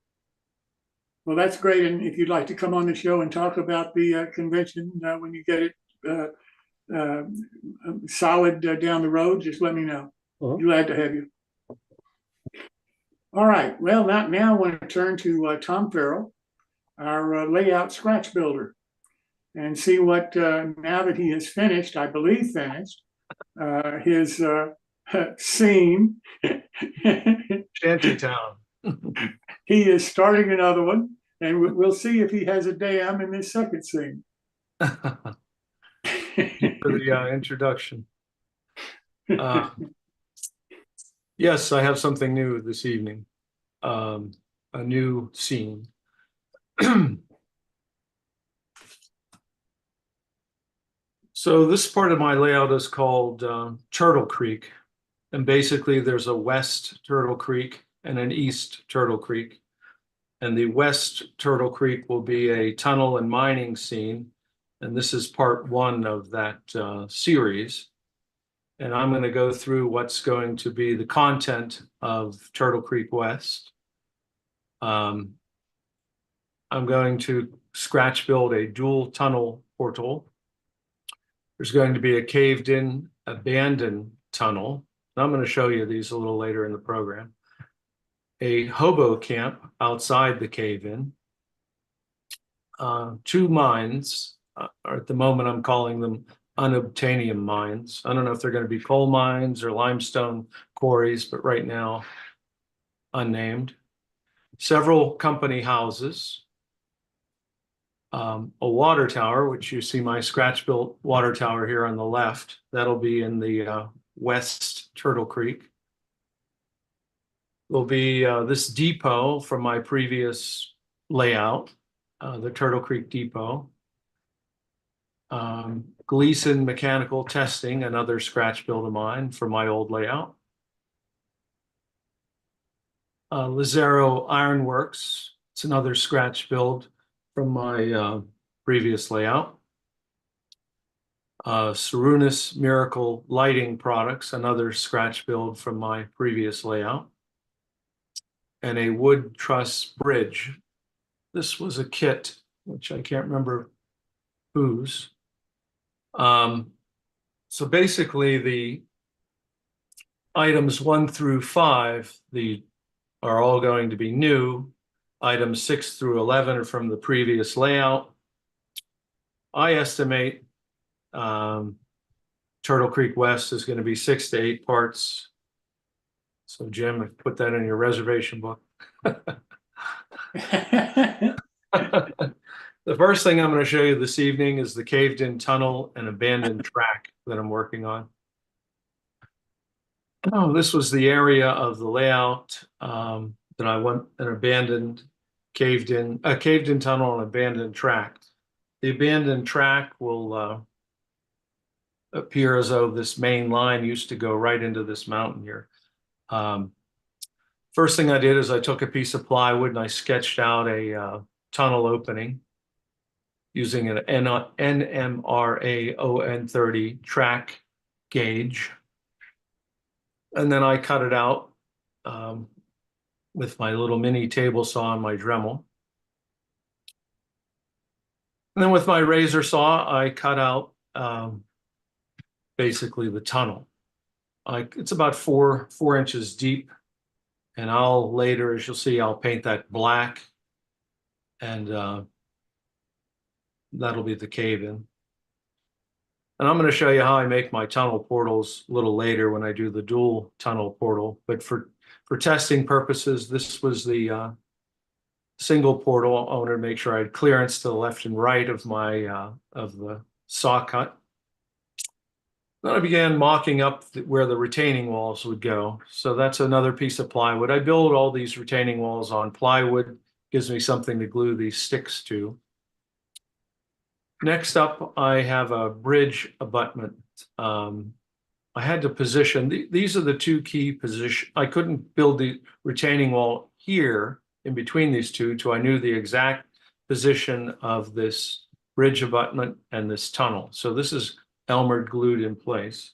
Well, that's great. And if you'd like to come on the show and talk about the convention when you get it solid down the road, just let me know. Glad to have you. All right. Well, now I want to turn to Tom Farrell, our layout scratch builder, and see what, now that he has finished, I believe finished, his scene. Shantytown. He is starting another one, and we'll see if he has a dam in this second scene. For the introduction. Yes, I have something new this evening. A new scene. So this part of my layout is called Turtle Creek. And basically there's a West Turtle Creek and an East Turtle Creek. And the West Turtle Creek will be a tunnel and mining scene. And this is part one of that series. And I'm going to go through what's going to be the content of Turtle Creek West. I'm going to scratch build a dual tunnel portal. There's going to be a caved in abandoned tunnel. I'm going to show you these a little later in the program. A hobo camp outside the cave-in. 2 mines, or at the moment I'm calling them unobtainium mines. I don't know if they're going to be coal mines or limestone quarries, but right now, unnamed. Several company houses. A water tower, which you see my scratch-built water tower here on the left. That'll be in the West Turtle Creek. Will be this depot from my previous layout, the Turtle Creek Depot. Gleason Mechanical Testing, another scratch build of mine from my old layout. Lazaro Ironworks, it's another scratch build from my previous layout. Sarunas Miracle Lighting Products, another scratch build from my previous layout. And a wood truss bridge. This was a kit, which I can't remember whose. So basically the items 1 through 5 are all going to be new. Items 6 through 11 are from the previous layout. I estimate Turtle Creek West is going to be 6 to 8 parts. So Jim, put that in your reservation book. The first thing I'm going to show you this evening is the caved-in tunnel and abandoned track that I'm working on. Oh, this was the area of the layout that I want an abandoned caved-in tunnel and abandoned track. The abandoned track will appear as though this main line used to go right into this mountain here. First thing I did is I took a piece of plywood and I sketched out a tunnel opening using an NMRA ON30 track gauge. And then I cut it out with my little mini table saw and my Dremel. And then with my razor saw, I cut out basically the tunnel. It's about 4 inches deep. And I'll later, as you'll see, I'll paint that black. And that'll be the cave-in. And I'm going to show you how I make my tunnel portals a little later when I do the dual tunnel portal. But for testing purposes, this was the single portal. I wanted to make sure I had clearance to the left and right of my of the saw cut. Then I began mocking up where the retaining walls would go. So that's another piece of plywood. I build all these retaining walls on plywood, gives me something to glue these sticks to. Next up, I have a bridge abutment. I had to position, these are the two key positions. I couldn't build the retaining wall here in between these two until I knew the exact position of this bridge abutment and this tunnel. So this is Elmer glued in place.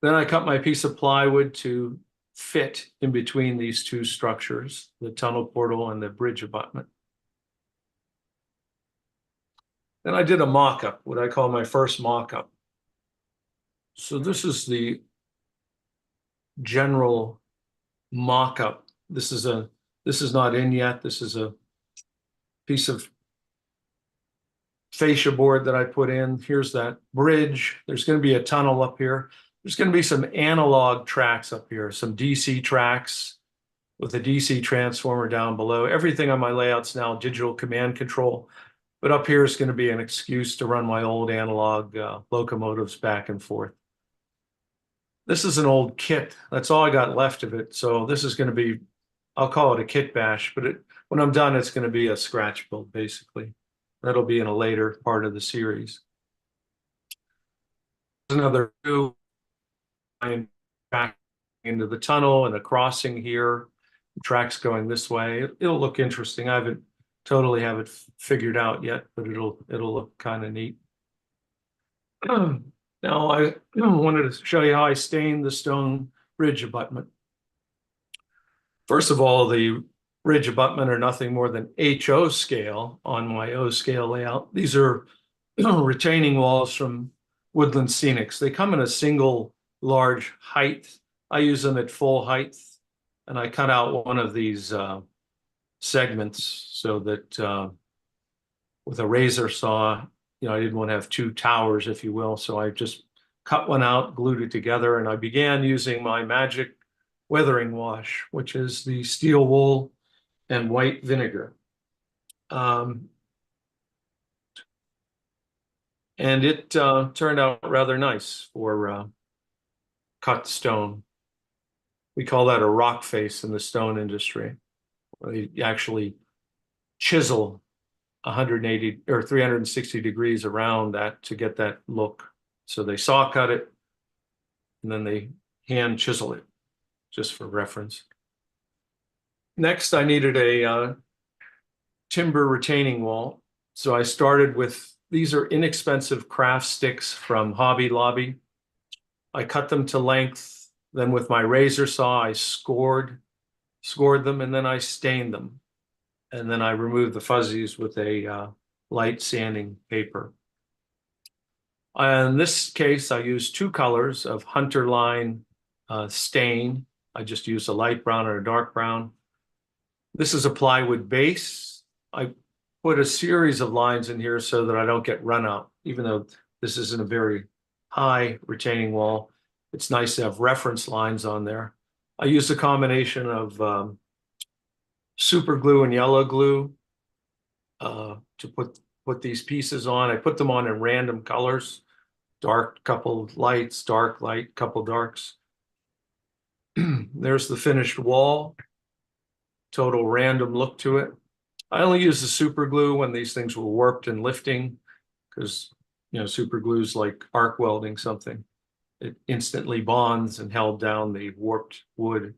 Then I cut my piece of plywood to fit in between these two structures, the tunnel portal and the bridge abutment. Then I did a mock-up, what I call my first mock-up. So this is the general mock-up. This is not in yet. This is a piece of fascia board that I put in. Here's that bridge. There's going to be a tunnel up here. There's going to be some analog tracks up here, some DC tracks with a DC transformer down below. Everything on my layout's now digital command control, but up here is going to be an excuse to run my old analog locomotives back and forth. This is an old kit. That's all I got left of it. So this is going to be, I'll call it a kit bash, but when I'm done, it's going to be a scratch build, basically. That'll be in a later part of the series. Another two, I'm back into the tunnel and a crossing here. Tracks going this way. It'll look interesting. I haven't totally have it figured out yet, but it'll look kind of neat. Now I wanted to show you how I stained the stone bridge abutment. First of all, the bridge abutment are nothing more than HO scale on my O scale layout. These are retaining walls from Woodland Scenics. They come in a single large height. I use them at full height, and I cut out one of these segments so that with a razor saw, I didn't want to have two towers, if you will. So I just cut one out, glued it together, and I began using my magic weathering wash, which is the steel wool and white vinegar. And it turned out rather nice for cut stone. We call that a rock face in the stone industry. They actually chisel 180 or 360 degrees around that to get that look. So they saw cut it and then they hand chisel it, just for reference. Next, I needed a timber retaining wall. So I started with, these are inexpensive craft sticks from Hobby Lobby. I cut them to length. Then with my razor saw, I scored them, and then I stained them. And then I removed the fuzzies with a light sanding paper. In this case, I used two colors of Hunter Line stain. I just used a light brown and a dark brown. This is a plywood base. I put a series of lines in here so that I don't get run out, even though this isn't a very high retaining wall. It's nice to have reference lines on there. I used a combination of super glue and yellow glue to put these pieces on. I put them on in random colors, dark, couple lights, dark, light, couple darks. There's the finished wall, total random look to it. I only use the super glue when these things were warped and lifting, because super glue is like arc welding something. It instantly bonds and held down the warped wood.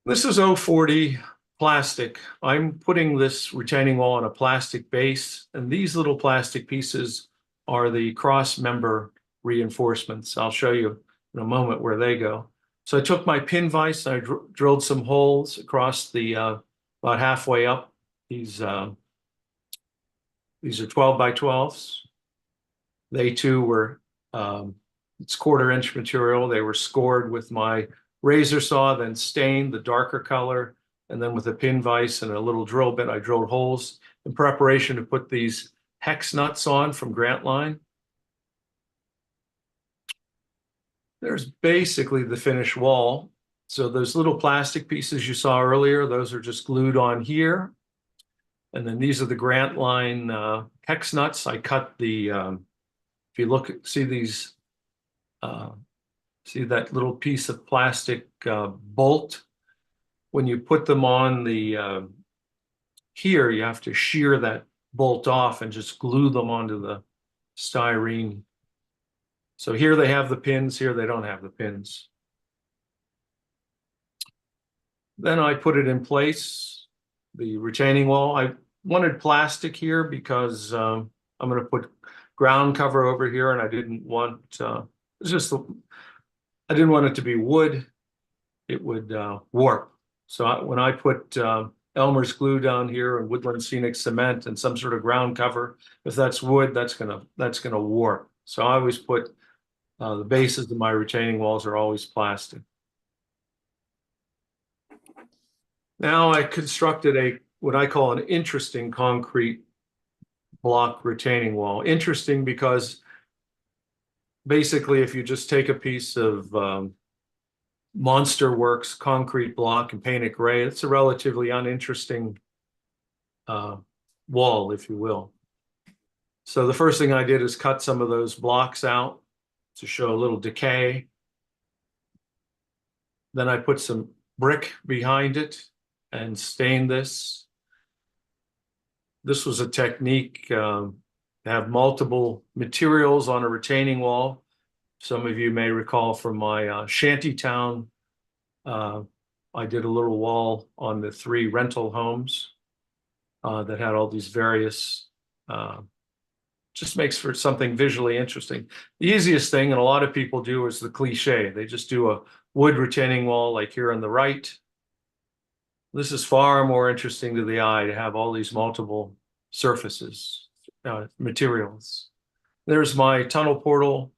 This is 040 plastic. I'm putting this retaining wall on a plastic base, and these little plastic pieces are the cross member reinforcements. I'll show you in a moment where they go. So I took my pin vise and I drilled some holes across the about halfway up. These are 12 by 12s. They too were it's 1/4-inch material. They were scored with my razor saw, then stained the darker color, and then with a pin vise and a little drill bit, I drilled holes in preparation to put these hex nuts on from Grant Line. There's basically the finished wall. So those little plastic pieces you saw earlier, those are just glued on here. And then these are the Grant Line hex nuts. I cut the, if you look, see these, see that little piece of plastic bolt? When you put them on the, here, you have to shear that bolt off and just glue them onto the styrene. So here they have the pins, here they don't have the pins. Then I put it in place, the retaining wall. I wanted plastic here because I'm going to put ground cover over here, and I didn't want it's just I didn't want it to be wood. It would warp. So when I put Elmer's glue down here and Woodland Scenic cement and some sort of ground cover, if that's wood, that's gonna warp. So I always put the bases of my retaining walls are always plastic. Now I constructed what I call an interesting concrete block retaining wall. Interesting because basically if you just take a piece of Monster Works concrete block and paint it gray, it's a relatively uninteresting wall, if you will. So the first thing I did is cut some of those blocks out to show a little decay. Then I put some brick behind it and stained this. This was a technique to have multiple materials on a retaining wall. Some of you may recall from my shantytown, I did a little wall on the 3 rental homes that had all these various, just makes for something visually interesting. The easiest thing, and a lot of people do, is the cliche. They just do a wood retaining wall like here on the right. This is far more interesting to the eye to have all these multiple surfaces, materials. There's my tunnel portal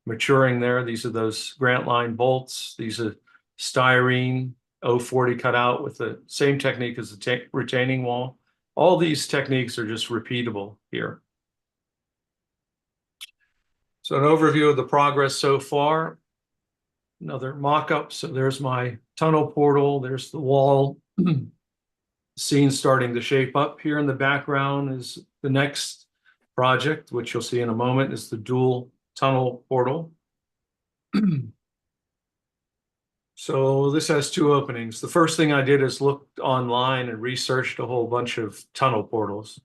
maturing there. These are those Grant Line bolts. These are styrene 040 cut out with the same technique as the retaining wall. All these techniques are just repeatable here. So an overview of the progress so far. Another mock-up. So there's my tunnel portal. There's the wall. Scene starting to shape up. Here in the background is the next project, which you'll see in a moment, is the dual tunnel portal. So this has 2 openings. The first thing I did is looked online and researched a whole bunch of tunnel portals.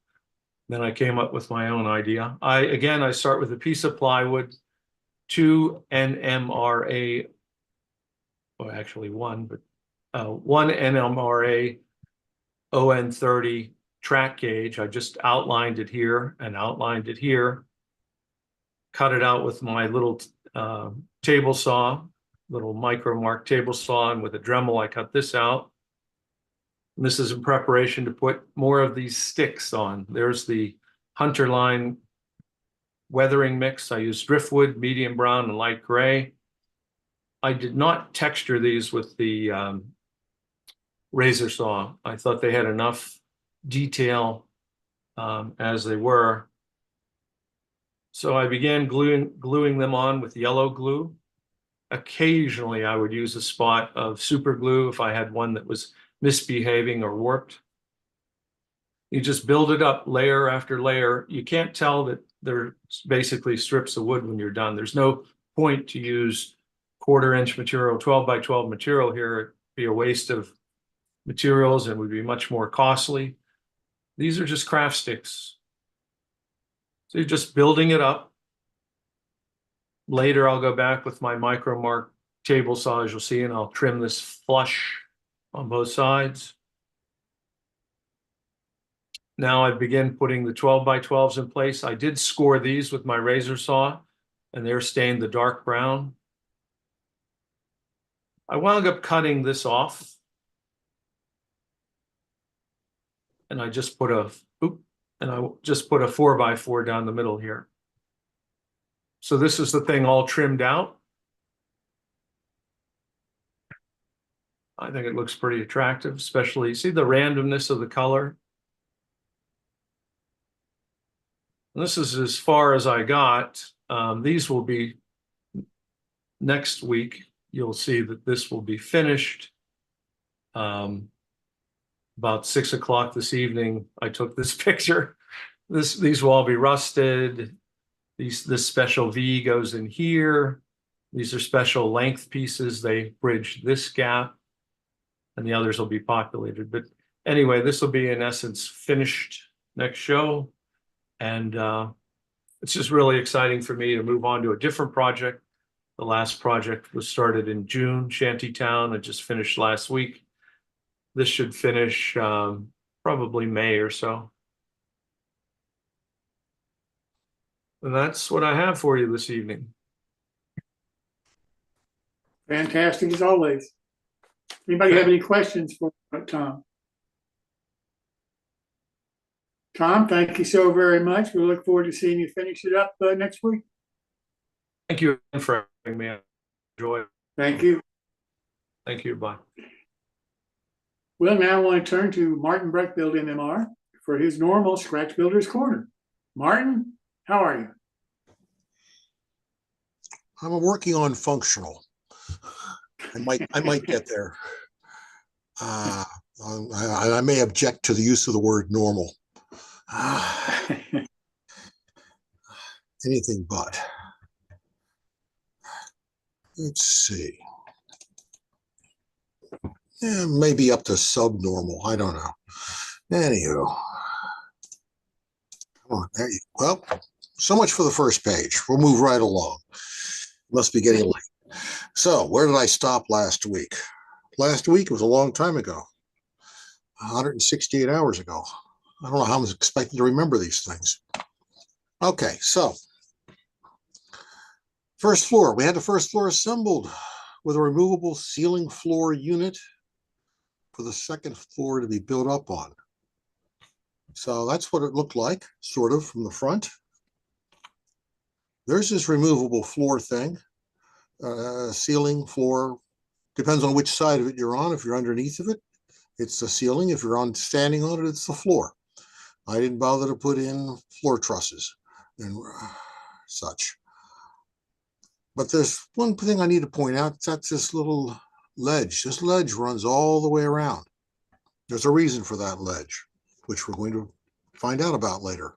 Then I came up with my own idea. I start with a piece of plywood, 2 NMRA, well, actually 1, but 1 NMRA ON30 track gauge. I just outlined it here and outlined it here. Cut it out with my little table saw, little micro mark table saw, and with a Dremel I cut this out. And this is in preparation to put more of these sticks on. There's the Hunter Line weathering mix. I used driftwood, medium brown, and light gray. I did not texture these with the razor saw. I thought they had enough detail as they were. So I began gluing them on with yellow glue. Occasionally I would use a spot of super glue if I had one that was misbehaving or warped. You just build it up layer after layer. You can't tell that they're basically strips of wood when you're done. There's no point to use 1/4 inch material, 12 by 12 material here. It'd be a waste of materials and would be much more costly. These are just craft sticks. So you're just building it up. Later, I'll go back with my micro mark table saw, as you'll see, and I'll trim this flush on both sides. Now I begin putting the 12 by 12s in place. I did score these with my razor saw, and they're stained the dark brown. I wound up cutting this off. And I just put a 4x4 down the middle here. So this is the thing all trimmed out. I think it looks pretty attractive, especially, see the randomness of the color. And this is as far as I got. These will be next week. you'll see that this will be finished. About 6 o'clock this evening, I took this picture. These will all be rusted. This special V goes in here. These are special length pieces. They bridge this gap, and the others will be populated. But anyway, this will be in essence finished next show. And it's just really exciting for me to move on to a different project. The last project was started in June, Shantytown. It just finished last week. This should finish probably May or so. And that's what I have for you this evening. Fantastic as always. Anybody have any questions for Tom? Tom, thank you so very much. We look forward to seeing you finish it up next week. Thank you for having me. Enjoy. Thank you. Thank you. Bye. Well, now I want to turn to Martin Breckbiel, NMR, for his normal Scratchbuilders Corner. Martin, how are you? I'm working on functional. I might get there. I may object to the use of the word normal. Anything but. Let's see. Yeah, maybe up to subnormal. I don't know. Anywho. Come on, there you go. Well, so much for the first page. We'll move right along. Must be getting late. So, where did I stop last week? Last week was a long time ago. 168 hours ago. I don't know how I was expected to remember these things. Okay, so first floor. We had the first floor assembled with a removable ceiling floor unit for the second floor to be built up on. So that's what it looked like, sort of, from the front. There's this removable floor thing, ceiling, floor, depends on which side of it you're on. If you're underneath of it, it's the ceiling. If you're standing on it, it's the floor. I didn't bother to put in floor trusses and such. But there's one thing I need to point out. That's this little ledge. This ledge runs all the way around. There's a reason for that ledge, which we're going to find out about later.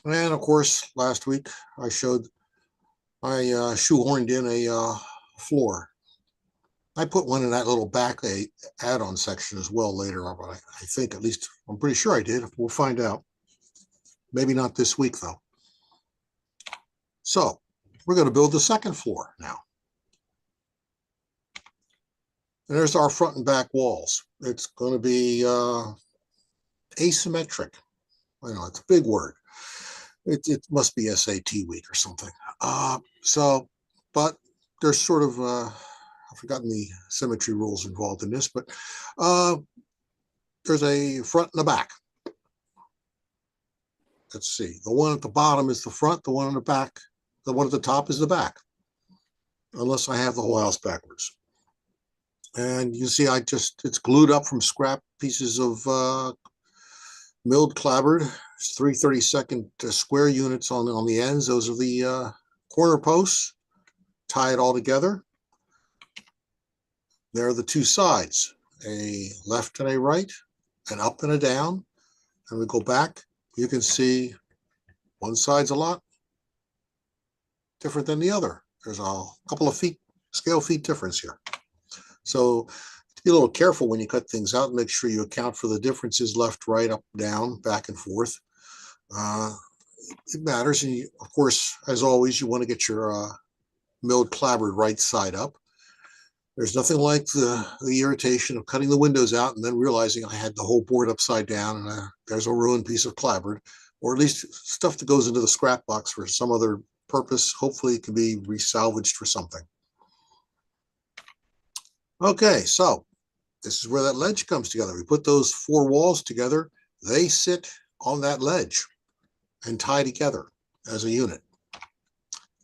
And of course, last week I shoehorned in a floor. I put one in that little back add-on section as well later, but I think, at least I'm pretty sure I did. We'll find out. Maybe not this week though. So we're going to build the second floor now. And there's our front and back walls. It's going to be asymmetric. I know it's a big word. It must be SAT week or something. But there's sort of, I've forgotten the symmetry rules involved in this, but there's a front and a back. Let's see. The one at the bottom is the front. The one on the back, the one at the top is the back. Unless I have the whole house backwards. And you see, it's glued up from scrap pieces of milled clapboard. It's 3/32 square units on the ends. Those are the corner posts. Tie it all together. There are the two sides, a left and a right, an up and a down. And we go back, you can see one side's a lot different than the other. There's a couple of scale feet difference here. So be a little careful when you cut things out and make sure you account for the differences left, right, up, down, back and forth. It matters. And of course, as always, you want to get your milled clapboard right side up. There's nothing like the irritation of cutting the windows out and then realizing I had the whole board upside down and there's a ruined piece of clapboard, or at least stuff that goes into the scrap box for some other purpose. Hopefully it can be resalvaged for something. Okay, so this is where that ledge comes together. We put those four walls together. They sit on that ledge and tie together as a unit,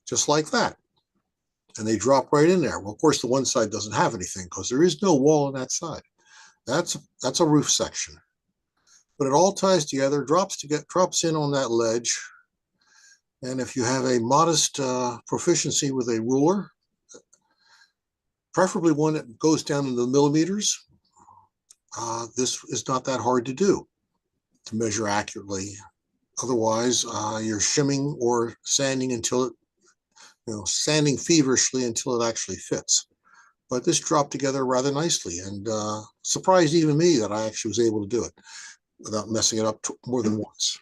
just like that. And they drop right in there. Well, of course, the one side doesn't have anything because there is no wall on that side. That's a roof section. But it all ties together, drops in on that ledge. And if you have a modest proficiency with a ruler preferably one that goes down into the millimeters. This is not that hard to do, to measure accurately. Otherwise, you're shimming or sanding until it, sanding feverishly until it actually fits. But this dropped together rather nicely and surprised even me that I actually was able to do it without messing it up more than once.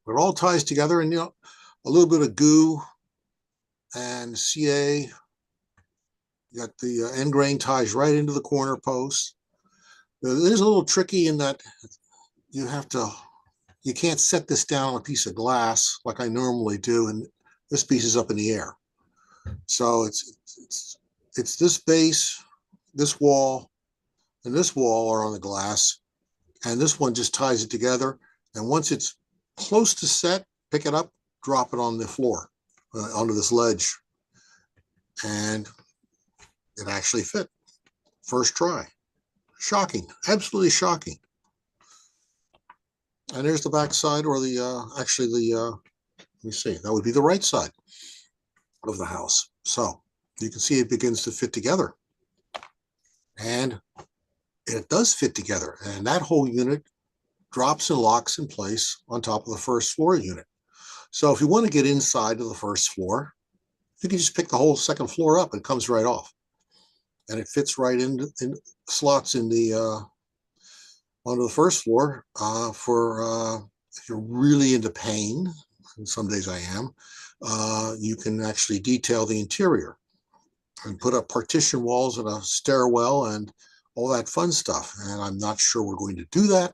But it all ties together, and a little bit of goo and CA. You got the end grain ties right into the corner post. It is a little tricky in that you can't set this down on a piece of glass like I normally do, and this piece is up in the air. So it's this base, this wall, and this wall are on the glass, and this one just ties it together. And once it's close to set, pick it up, drop it on the floor, onto this ledge, and it actually fit. First try. Shocking, absolutely shocking. And there's the back side, or the let me see, that would be the right side of the house. So you can see it begins to fit together, and it does fit together, and that whole unit drops and locks in place on top of the first floor unit. So if you want to get inside of the first floor, you can just pick the whole second floor up. It comes right off, and it fits right in slots in the onto the first floor. For if you're really into pain, and some days I am, you can actually detail the interior and put up partition walls and a stairwell and all that fun stuff. And I'm not sure we're going to do that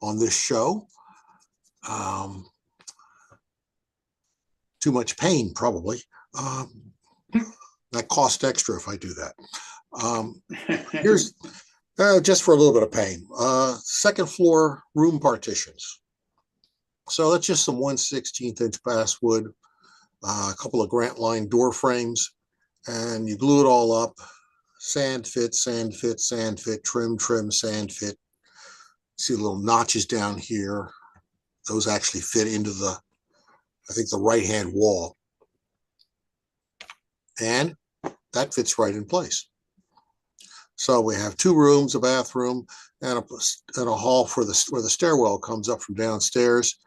on this show. Too much pain, probably. That costs extra if I do that. Here's just for a little bit of pain. Second floor room partitions. So that's just some 1/16 inch basswood, a couple of Grant line door frames, and you glue it all up. Sand fit, sand fit, sand fit, trim, trim, sand fit. See the little notches down here. Those actually fit into the, I think, the right-hand wall. And that fits right in place. So we have 2 rooms, a bathroom, and a hall for where the stairwell comes up from downstairs.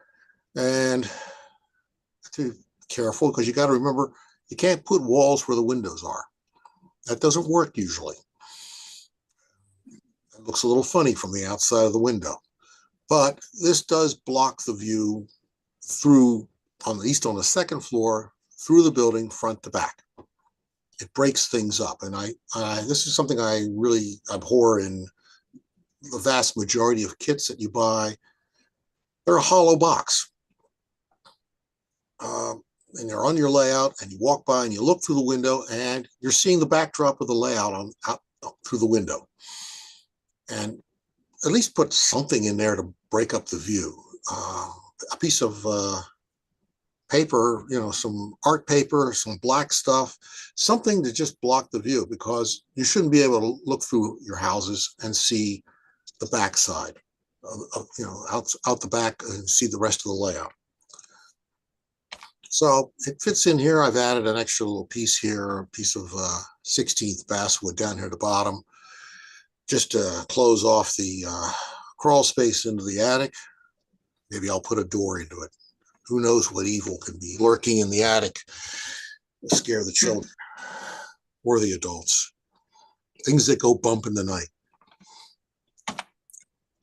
And to be careful, because you got to remember, you can't put walls where the windows are. That doesn't work usually. It looks a little funny from the outside of the window. But this does block the view through, at least on the second floor, through the building, front to back. It breaks things up. And this is something I really abhor in the vast majority of kits that you buy. They're a hollow box. And they're on your layout, and you walk by and you look through the window, and you're seeing the backdrop of the layout out through the window. And at least put something in there to break up the view. A piece of paper, some art paper, some black stuff, something to just block the view, because you shouldn't be able to look through your houses and see the backside, out the back, and see the rest of the layout. So it fits in here. I've added an extra little piece here, a piece of 16th basswood down here at the bottom, just to close off the crawl space into the attic. Maybe I'll put a door into it. Who knows what evil can be lurking in the attic to scare the children or the adults. Things that go bump in the night.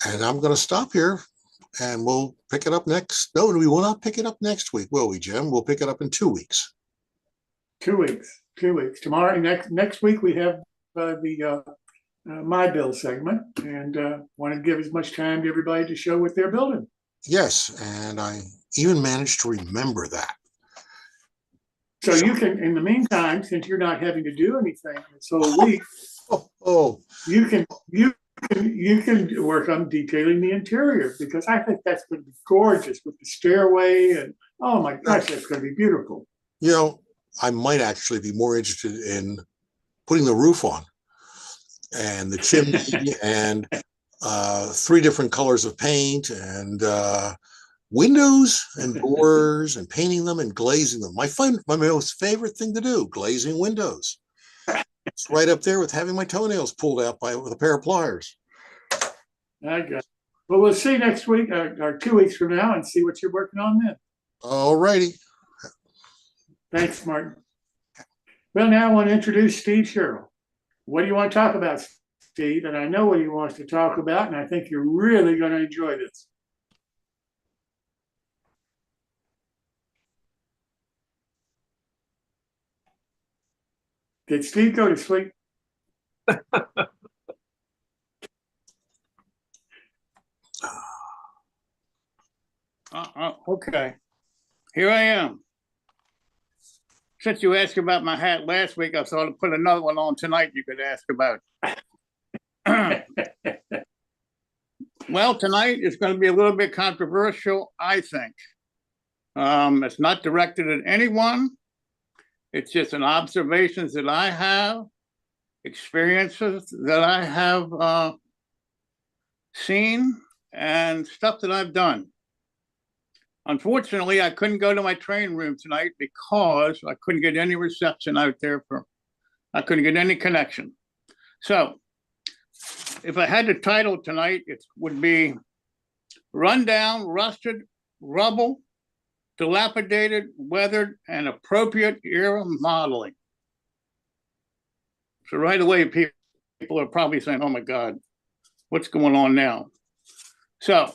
And I'm going to stop here, and we'll pick it up next. No, we will not pick it up next week, will we, Jim? We'll pick it up in 2 weeks. 2 weeks. 2 weeks. Tomorrow, next week, we have the My Build segment, and want to give as much time to everybody to show what they're building. Yes, and I even managed to remember that. So you can, in the meantime, since you're not having to do anything this whole week, you can work on detailing the interior, because I think that's going to be gorgeous with the stairway, and oh my gosh, that's going to be beautiful. I might actually be more interested in putting the roof on and the chimney and 3 different colors of paint and windows and doors and painting them and glazing them. My most favorite thing to do, glazing windows. It's right up there with having my toenails pulled out with a pair of pliers. I got it. Well, we'll see next week or 2 weeks from now and see what you're working on then. All righty. Thanks, Martin. Well, now I want to introduce Steve Sherrill. What do you want to talk about, Steve? And I know what he wants to talk about, and I think you're really going to enjoy this. Did Steve go to sleep? Okay, here I am. Since you asked about my hat last week, I thought I'd put another one on tonight you could ask about. Well, tonight is going to be a little bit controversial, I think. It's not directed at anyone. It's just an observations that I have, experiences that I have seen, and stuff that I've done. Unfortunately, I couldn't go to my training room tonight because I couldn't get any reception out there. I couldn't get any connection. So if I had the title tonight, it would be Rundown, Rusted, Rubble, Dilapidated, Weathered, and Appropriate Era Modeling. So right away, people are probably saying, oh my God, what's going on now? So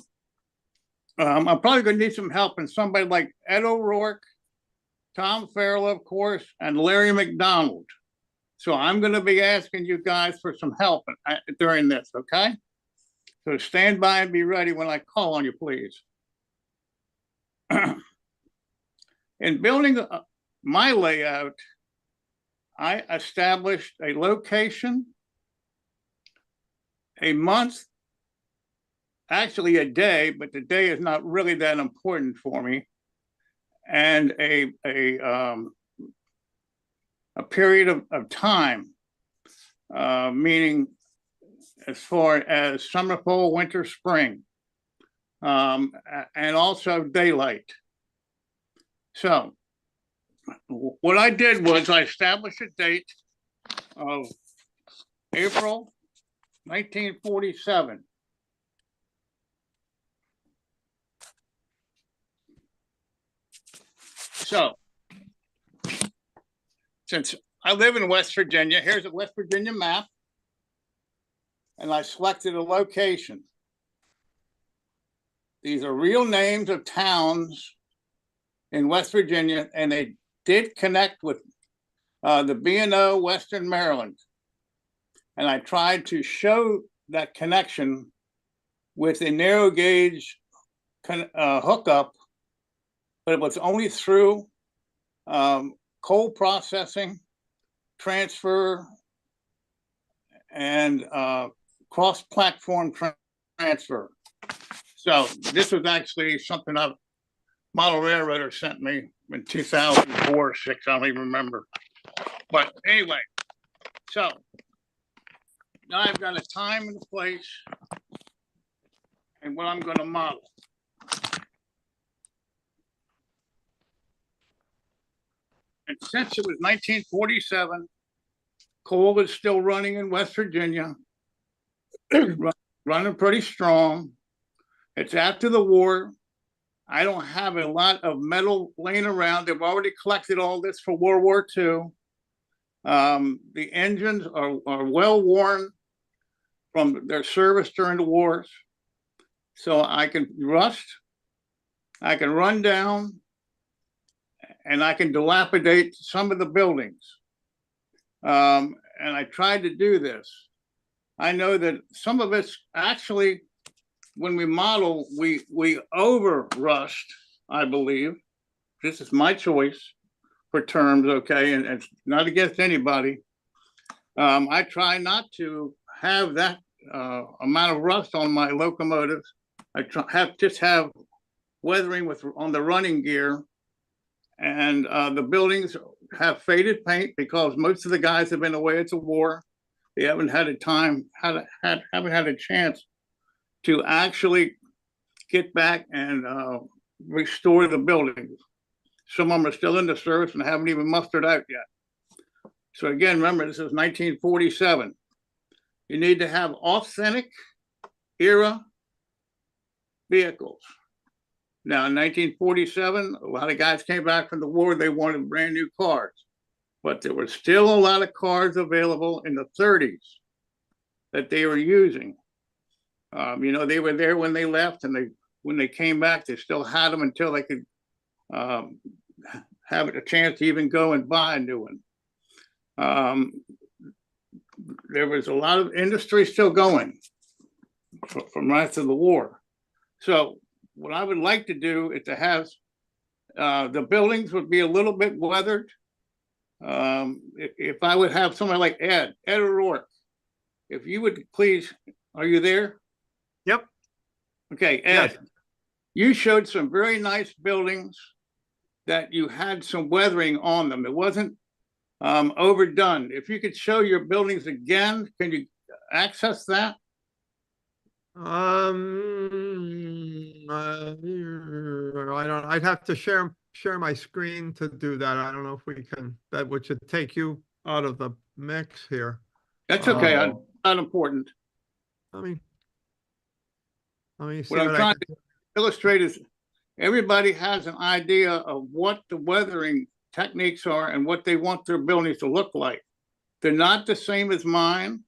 I'm probably going to need some help in somebody like Ed O'Rourke, Tom Farrell, of course, and Larry McDonald. So I'm going to be asking you guys for some help during this, okay? So stand by and be ready when I call on you, please. In building my layout, I established a location, a month, actually a day, but the day is not really that important for me, and a period of time, meaning as far as summer, fall, winter, spring, and also daylight. So what I did was I established a date of April 1947. So, since I live in West Virginia, here's a West Virginia map, and I selected a location. These are real names of towns in West Virginia, and they did connect with the B&O Western Maryland. And I tried to show that connection with a narrow gauge hookup, but it was only through coal processing, transfer, and cross-platform transfer. So this was actually something a model railroader sent me in 2004 or 6, I don't even remember. But anyway, so now I've got a time and a place and what I'm going to model. And since it was 1947, coal was still running in West Virginia, running pretty strong. It's after the war. I don't have a lot of metal laying around. They've already collected all this for World War II. The engines are well worn from their service during the wars. So I can rust, I can run down, and I can dilapidate some of the buildings. And I tried to do this. I know that some of it's actually, when we model, we over rust, I believe. This is my choice for terms, okay? And it's not against anybody. I try not to have that amount of rust on my locomotives. I just have weathering on the running gear. And the buildings have faded paint because most of the guys have been away at the war. They haven't had haven't had a chance to actually get back and restore the buildings. Some of them are still in the service and haven't even mustered out yet. So again, remember, this is 1947. You need to have authentic era vehicles. Now, in 1947, a lot of guys came back from the war. They wanted brand new cars, but there were still a lot of cars available in the 30s that they were using. You know, they were there when they left, and when they came back, they still had them until they could have a chance to even go and buy a new one. There was a lot of industry still going from right after the war. So what I would like to do is to have the buildings would be a little bit weathered. If I would have somebody like Ed O'Rourke, if you would please, are you there? Yep. Okay, Ed, yes. You showed some very nice buildings that you had some weathering on them. It wasn't overdone. If you could show your buildings again, can you access that? I don't, I'd have to share my screen to do that. I don't know if we can, that would should take you out of the mix here. That's okay. Not important. Let me see what I'm trying to illustrate is everybody has an idea of what the weathering techniques are and what they want their buildings to look like. They're not the same as mine,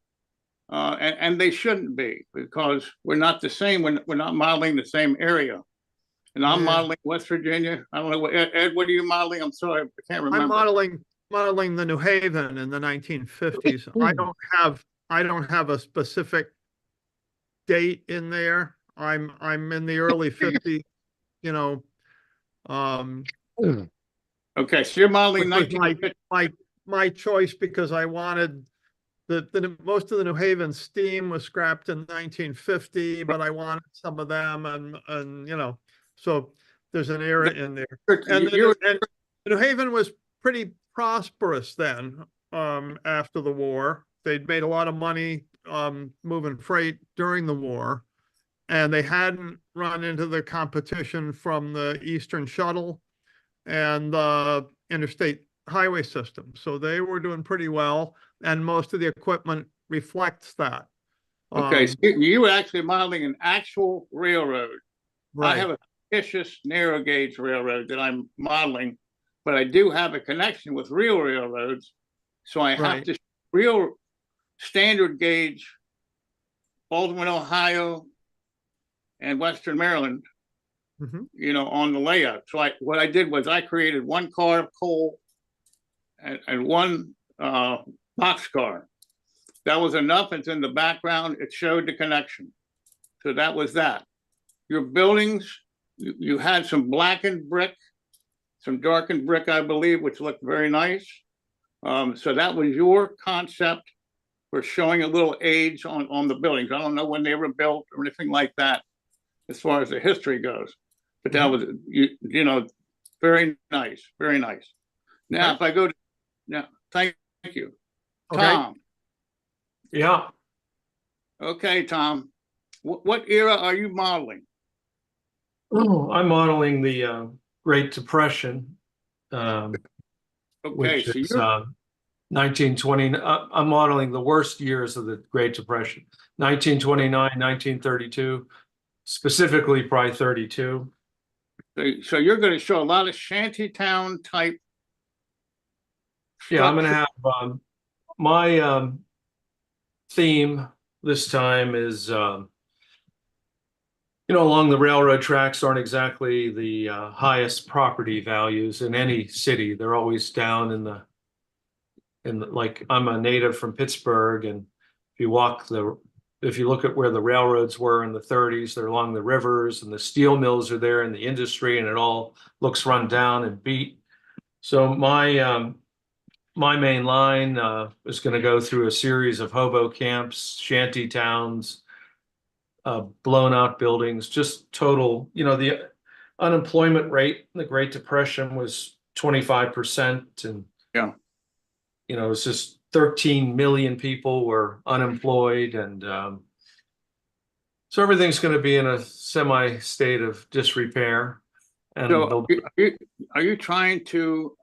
and they shouldn't be, because we're not the same. We're not modeling the same area. And I'm modeling West Virginia. I don't know what Ed, what are you modeling? I'm sorry, I can't remember. I'm modeling the New Haven in the 1950s. I don't have a specific date in there. I'm in the early 50s, you know. Okay, so you're modeling my choice because I wanted the most of the New Haven steam was scrapped in 1950, but I wanted some of them, and you know, so there's an era in there. And New Haven was pretty prosperous then. After the war, they'd made a lot of money moving freight during the war, and they hadn't run into the competition from the Eastern Shuttle and the interstate highway system. So they were doing pretty well, and most of the equipment reflects that. Okay, so you were actually modeling an actual railroad. Right. I have a fictitious narrow gauge railroad that I'm modeling, but I do have a connection with real railroads. So I have to real standard gauge Baltimore, Ohio, and Western Maryland, you know, on the layout. So what I did was I created one car of coal and one boxcar. That was enough. It's in the background. It showed the connection. So that was that. Your buildings, you had some blackened brick, some darkened brick, I believe, which looked very nice. So that was your concept for showing a little age on the buildings. I don't know when they were built or anything like that, as far as the history goes. But that was, you know, very nice, very nice. Now, if I go to, thank you. Okay. Tom. Yeah. Okay, Tom. What era are you modeling? Oh, I'm modeling the Great Depression, which so is 1920. I'm modeling the worst years of the Great Depression, 1929, 1932, specifically probably 32. So you're going to show a lot of shantytown type. Yeah, I'm going to have my theme this time is, you know, along the railroad tracks aren't exactly the highest property values in any city. They're always down in the, like, I'm a native from Pittsburgh, and if you look at where the railroads were in the 30s, they're along the rivers, and the steel mills are there in the industry, and it all looks run down and beat. So my main line is going to go through a series of hobo camps, shanty towns, blown out buildings, just total, you know, the unemployment rate in the Great Depression was 25%. And, you know, it's just 13 million people were unemployed. And so everything's going to be in a semi state of disrepair. And so are you trying to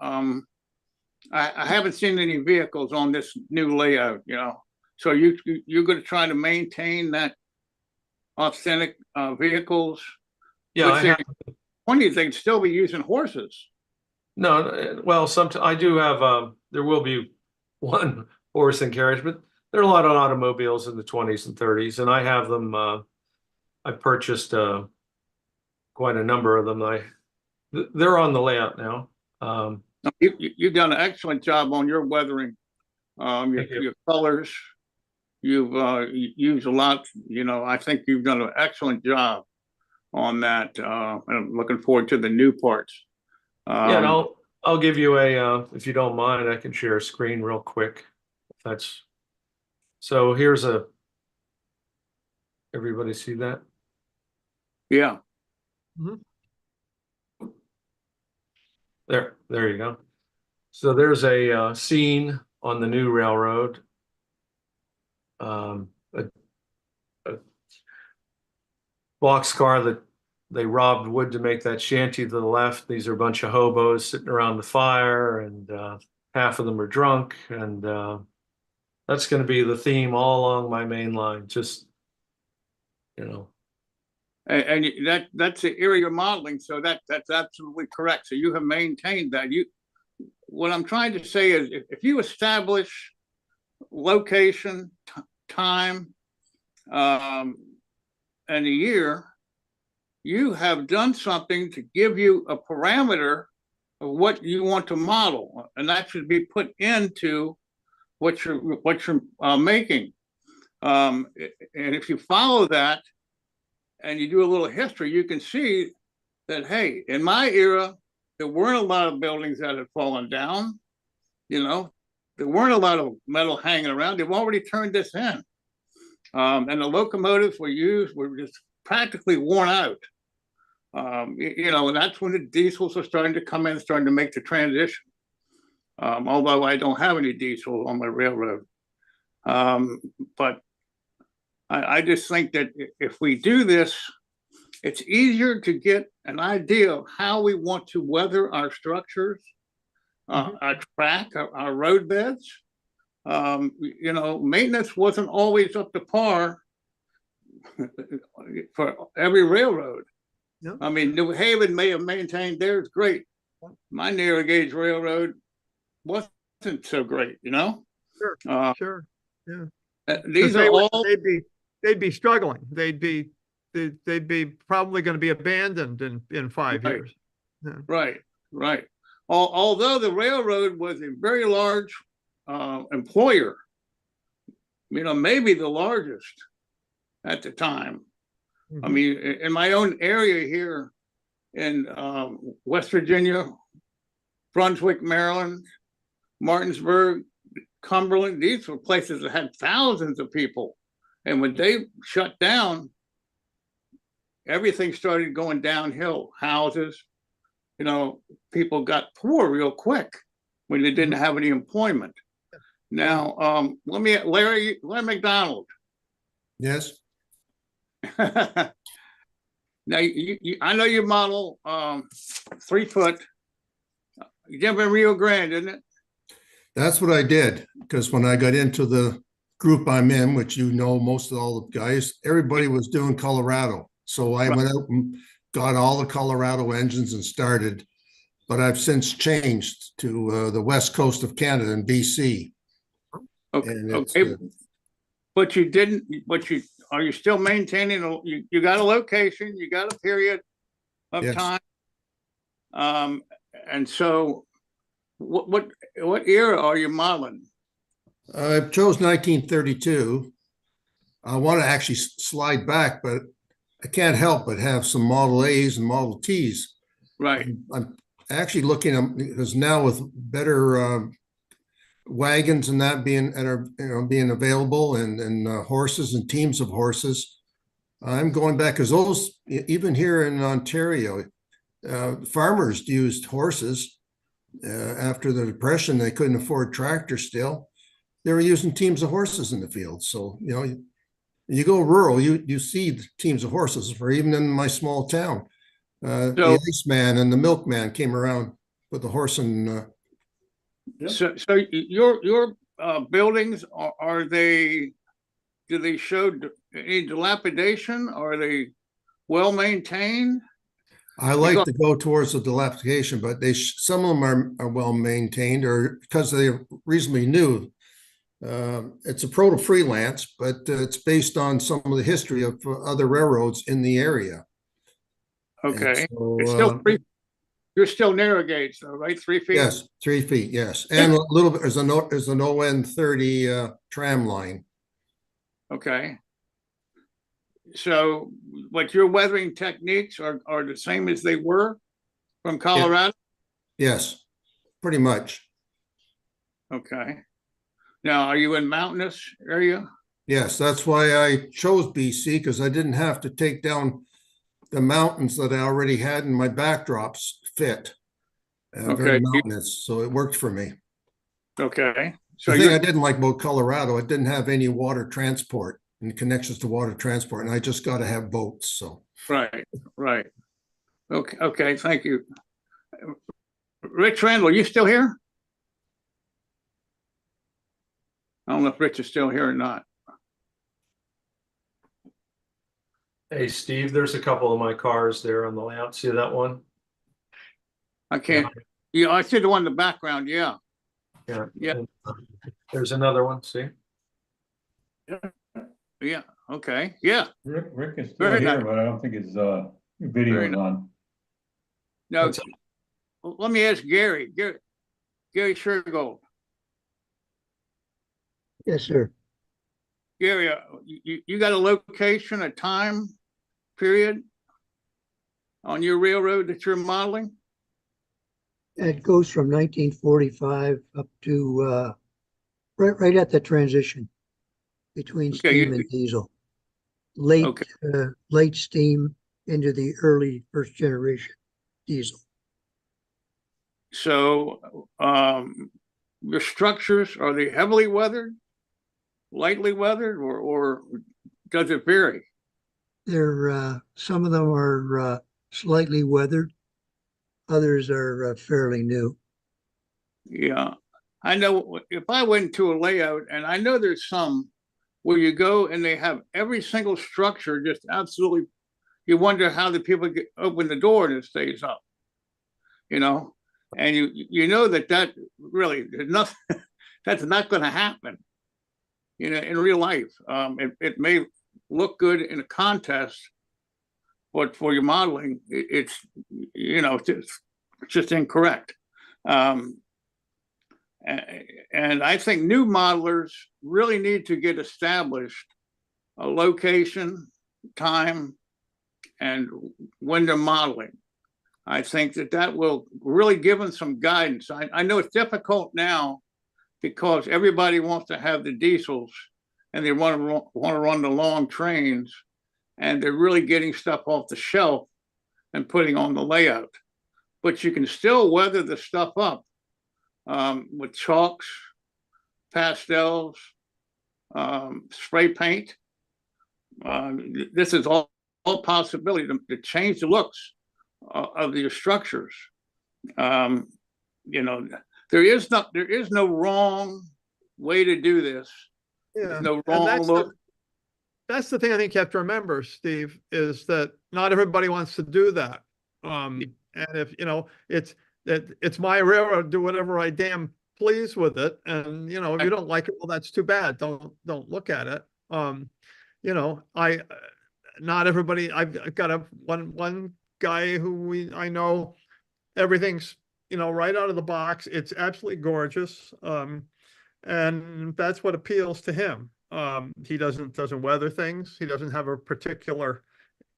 I haven't seen any vehicles on this new layout, you know. So you're going to try to maintain that authentic vehicles. Yeah, I have. 20s, they'd still be using horses. No, well, I do have, there will be one horse and carriage, but there are a lot of automobiles in the 20s and 30s, and I have them, I purchased quite a number of them. They're on the layout now. You've done an excellent job on your weathering, your colors. You've used a lot, you know, I think you've done an excellent job on that. And I'm looking forward to the new parts. Yeah, and I'll give you if you don't mind, I can share a screen real quick. So here's everybody see that? Yeah. Mm-hmm. There you go. So there's a scene on the new railroad. A boxcar that they robbed wood to make that shanty to the left. These are a bunch of hobos sitting around the fire, and half of them are drunk, and that's going to be the theme all along my main line. Just, you know. And that's the area you're modeling, so that's absolutely correct. So you have maintained that. What I'm trying to say is, if you establish location, time, and a year, you have done something to give you a parameter of what you want to model, and that should be put into what you're making. And if you follow that and you do a little history, you can see that, hey, in my era, there weren't a lot of buildings that had fallen down. You know, there weren't a lot of metal hanging around. They've already turned this in. And the locomotives were just practically worn out. You know, and that's when the diesels are starting to come in, starting to make the transition. Although I don't have any diesel on my railroad. But I just think that if we do this, it's easier to get an idea of how we want to weather our structures, our track, our road beds. You know, maintenance wasn't always up to par for every railroad. No. I mean, New Haven may have maintained theirs great. My narrow gauge railroad wasn't so great, you know? Sure, sure, yeah. These are all... They'd be struggling. They'd be probably going to be abandoned in 5 years. Yeah. Right. Although the railroad was a very large employer, you know, maybe the largest at the time. I mean, in my own area here in West Virginia, Brunswick, Maryland, Martinsburg, Cumberland, these were places that had thousands of people. And when they shut down, everything started going downhill. Houses, you know, people got poor real quick when they didn't have any employment. Now, Larry McDonald. Yes. Now, I know you model 3 foot. You jump in Rio Grande, isn't it? That's what I did, because when I got into the group I'm in, which you know, most of all the guys, everybody was doing Colorado. So I went out and got all the Colorado engines and started, but I've since changed to the west coast of Canada in BC. Okay. But you didn't, are you still maintaining, you got a location, you got a period of time. And so what era are you modeling? I chose 1932. I want to actually slide back, but I can't help but have some Model A's and Model T's. Right. I'm actually looking at, because now with better wagons and that being available, and horses and teams of horses, I'm going back, because those, even here in Ontario, farmers used horses. After the Depression, they couldn't afford tractors still. They were using teams of horses in the field. So, you know, you go rural, you see teams of horses, or even in my small town. The Iceman and the Milkman came around with the horse and Yep. So your buildings are they? Do they show any dilapidation? Are they well maintained? I like to go towards the dilapidation, but some of them are well maintained, or because they're reasonably new. It's a proto freelance, but it's based on some of the history of other railroads in the area. Okay, so, it's still you're still narrow gauge though, right? 3 feet. Yes, 3 feet. Yes, and a little bit. There's an ON 30 tram line. Okay. So, what your weathering techniques are the same as they were from Colorado? Yes, pretty much. Okay. Now, are you in mountainous area? Yes, that's why I chose BC, because I didn't have to take down the mountains that I already had in my backdrops fit. Very Okay. mountainous, so it worked for me. Okay. So The thing I didn't like about Colorado, it didn't have any water transport and connections to water transport, and I just got to have boats. So right. Okay, thank you. Rich Randall, you still here? I don't know if Rich is still here or not. Hey, Steve, there's a couple of my cars there on the layout. See that one? I can't. Yeah, I see the one in the background. Yeah. Yeah. Yeah. There's another one. See? Yeah. Okay. Yeah. Rick is still Very here, nice. but I don't think his video Very is on. No. Let me ask Gary. Gary Sherrill. Yes, sir. Gary, you got a location, a time period on your railroad that you're modeling? It goes from 1945 up to right at the transition between steam and diesel. Late steam into the early first generation diesel. So your structures, are they heavily weathered, lightly weathered, or does it vary? They're some of them are slightly weathered, others are fairly new. Yeah, I know if I went to a layout, and I know there's some where you go and they have every single structure just absolutely, you wonder how the people open the door and it stays up, you know, and you know that really there's nothing that's not going to happen, you know, in real life. It may look good in a contest, but for your modeling, it's you know, it's just incorrect. And I think new modelers really need to get established a location, time, and when they're modeling. I think that will really give them some guidance. I know it's difficult now because everybody wants to have the diesels and they want to run the long trains, and they're really getting stuff off the shelf and putting on the layout. But you can still weather the stuff up with chalks, pastels, spray paint. This is all possibility to change the looks of your structures. You know, there is no wrong way to do this. Yeah, There's no wrong look. That's the thing I think you have to remember, Steve, is that not everybody wants to do that. And if, you know, it's my railroad, do whatever I damn please with it. And, you know, if you don't like it, well, that's too bad. Don't look at it. You know, not everybody, I've got one guy who I know, everything's, you know, right out of the box. It's absolutely gorgeous. And that's what appeals to him. He doesn't weather things. He doesn't have a particular,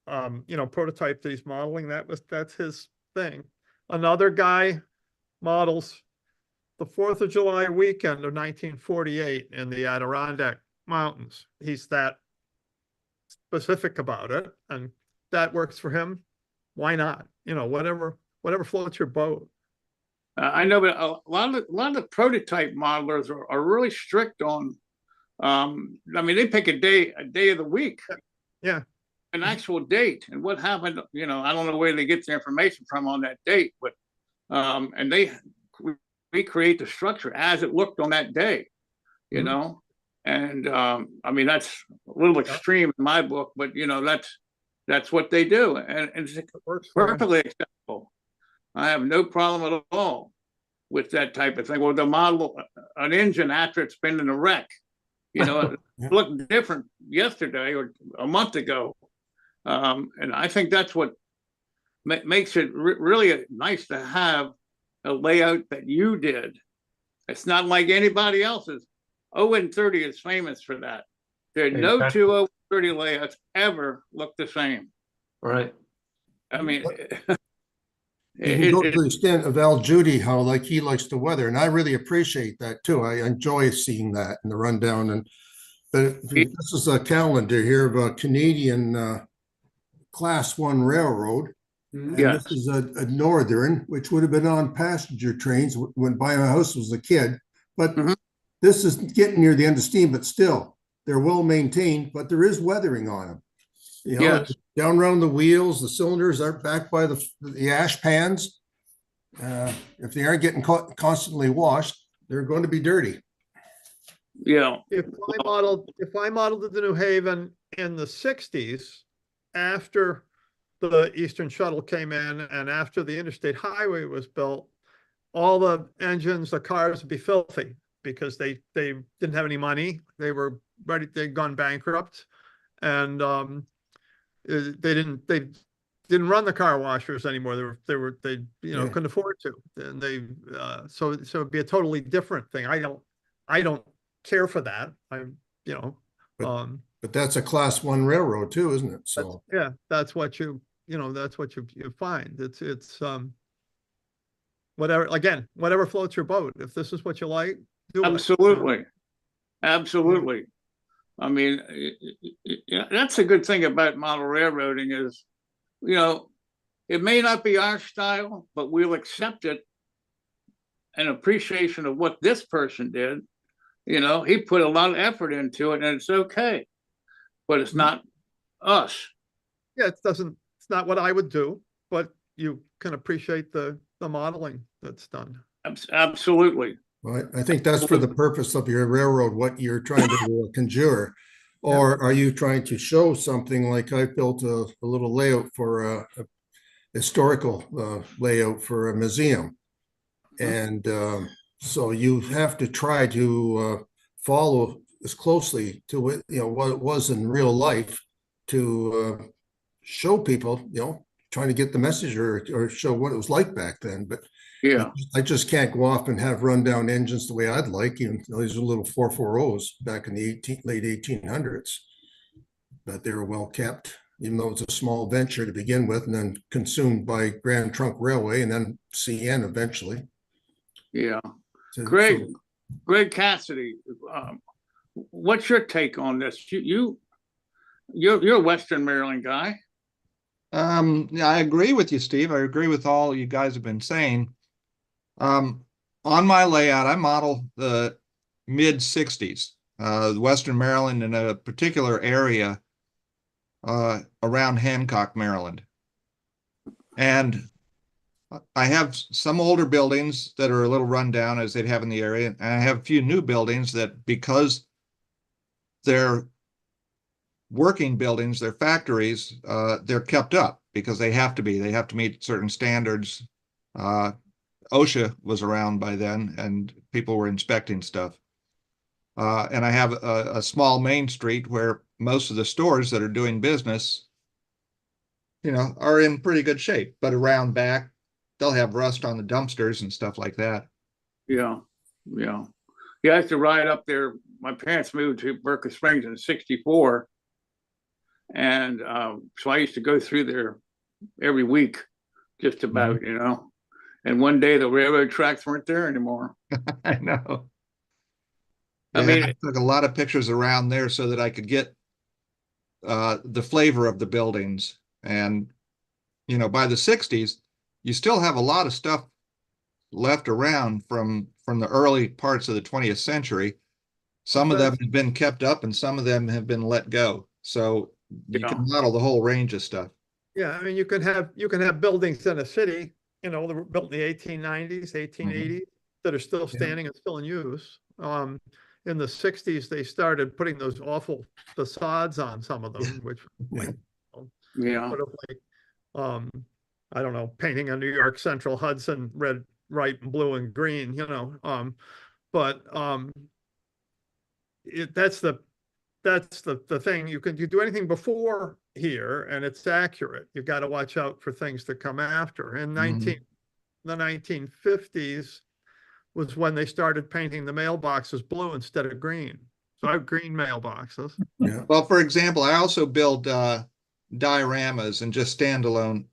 you know, prototype that he's modeling. That's his thing. Another guy models the 4th of July weekend of 1948 in the Adirondack Mountains. He's that specific about it, and that works for him. Why not? You know, whatever floats your boat. I know, but a lot of the prototype modelers are really strict on. I mean, they pick a day of the week. Yeah. An actual date and what happened. You know, I don't know where they get the information from on that date, but and they recreate the structure as it looked on that day, you know? And I mean, that's a little extreme in my book, but you know, that's what they do. And it's perfectly acceptable. I have no problem at all with that type of thing. Well, the model, an engine after it's been in a wreck, you know, it looked different yesterday or a month ago. And I think that's what makes it really nice to have a layout that you did. It's not like anybody else's. 0-30 is famous for that. There are no two 0-30 layouts ever look the same. Right. I mean, You can go to the extent of Al Judy, how like he likes the weather, and I really appreciate that too. I enjoy seeing that in the rundown. And but this is a calendar here of a Canadian Class 1 railroad. And yes. this is a Northern, which would have been on passenger trains when by my house was a kid. But this is getting near the end of steam, but still, they're well maintained, but there is weathering on them. You know, Yes. down around the wheels, the cylinders are back by the ash pans. If they aren't getting constantly washed, they're going to be dirty. Yeah. If I modeled the New Haven in the 60s, after the Eastern Shuttle came in and after the interstate highway was built, all the engines, the cars would be filthy because they didn't have any money. They were ready, they'd gone bankrupt, and they didn't run the car washers anymore. They couldn't afford to, and so it'd be a totally different thing. I don't care for that. But that's a Class 1 railroad too, isn't it? So that's what you find. It's whatever floats your boat. If this is what you like, do absolutely. Absolutely. I mean, that's a good thing about model railroading is, you know, it may not be our style, but we'll accept it, an appreciation of what this person did. You know, he put a lot of effort into it, and it's okay, but it's not us. Yeah, it's not what I would do, but you can appreciate the modeling that's done. Absolutely. Well, I think that's for the purpose of your railroad, what you're trying to conjure. Or are you trying to show something like I built a little layout for a historical layout for a museum? And so you have to try to follow as closely to it, you know, what it was in real life to show people, you know, trying to get the message or show what it was like back then. But yeah, I just can't go off and have rundown engines the way I'd like. You know, these are little 440s back in the late 1800s, but they were well kept, even though it's a small venture to begin with, and then consumed by Grand Trunk Railway and then CN eventually. Yeah. Greg Cassidy, what's your take on this? You're a Western Maryland guy. Yeah, I agree with you, Steve. I agree with all you guys have been saying. On my layout, I model the mid 60s, Western Maryland in a particular area around Hancock, Maryland. And I have some older buildings that are a little run down as they'd have in the area. And I have a few new buildings that, because they're working buildings, they're factories, they're kept up because they have to be. They have to meet certain standards. OSHA was around by then and people were inspecting stuff. And I have a small main street where most of the stores that are doing business, you know, are in pretty good shape, but around back, they'll have rust on the dumpsters and stuff like that. Yeah. Yeah. Yeah. I used to ride up there. My parents moved to Berkeley Springs in '64. And so I used to go through there every week, just about, you know. And one day the railroad tracks weren't there anymore. I know. I mean, I took a lot of pictures around there so that I could get the flavor of the buildings. And, you know, by the 60s, you still have a lot of stuff left around from the early parts of the 20th century. Some of them have been kept up and some of them have been let go. So you can model the whole range of stuff. Yeah, I mean, you can have buildings in a city, you know, that were built in the 1890s, 1880s, that are still standing and still in use. In the 60s, they started putting those awful facades on some of them, which Yeah. sort of like, I don't know, painting a New York Central Hudson red, white, and blue and green, you know. That's the thing. You do anything before here and it's accurate. You've got to watch out for things that come after. In the 1950s was when they started painting the mailboxes blue instead of green. So I have green mailboxes. Yeah. Well, for example, I also build dioramas and just standalone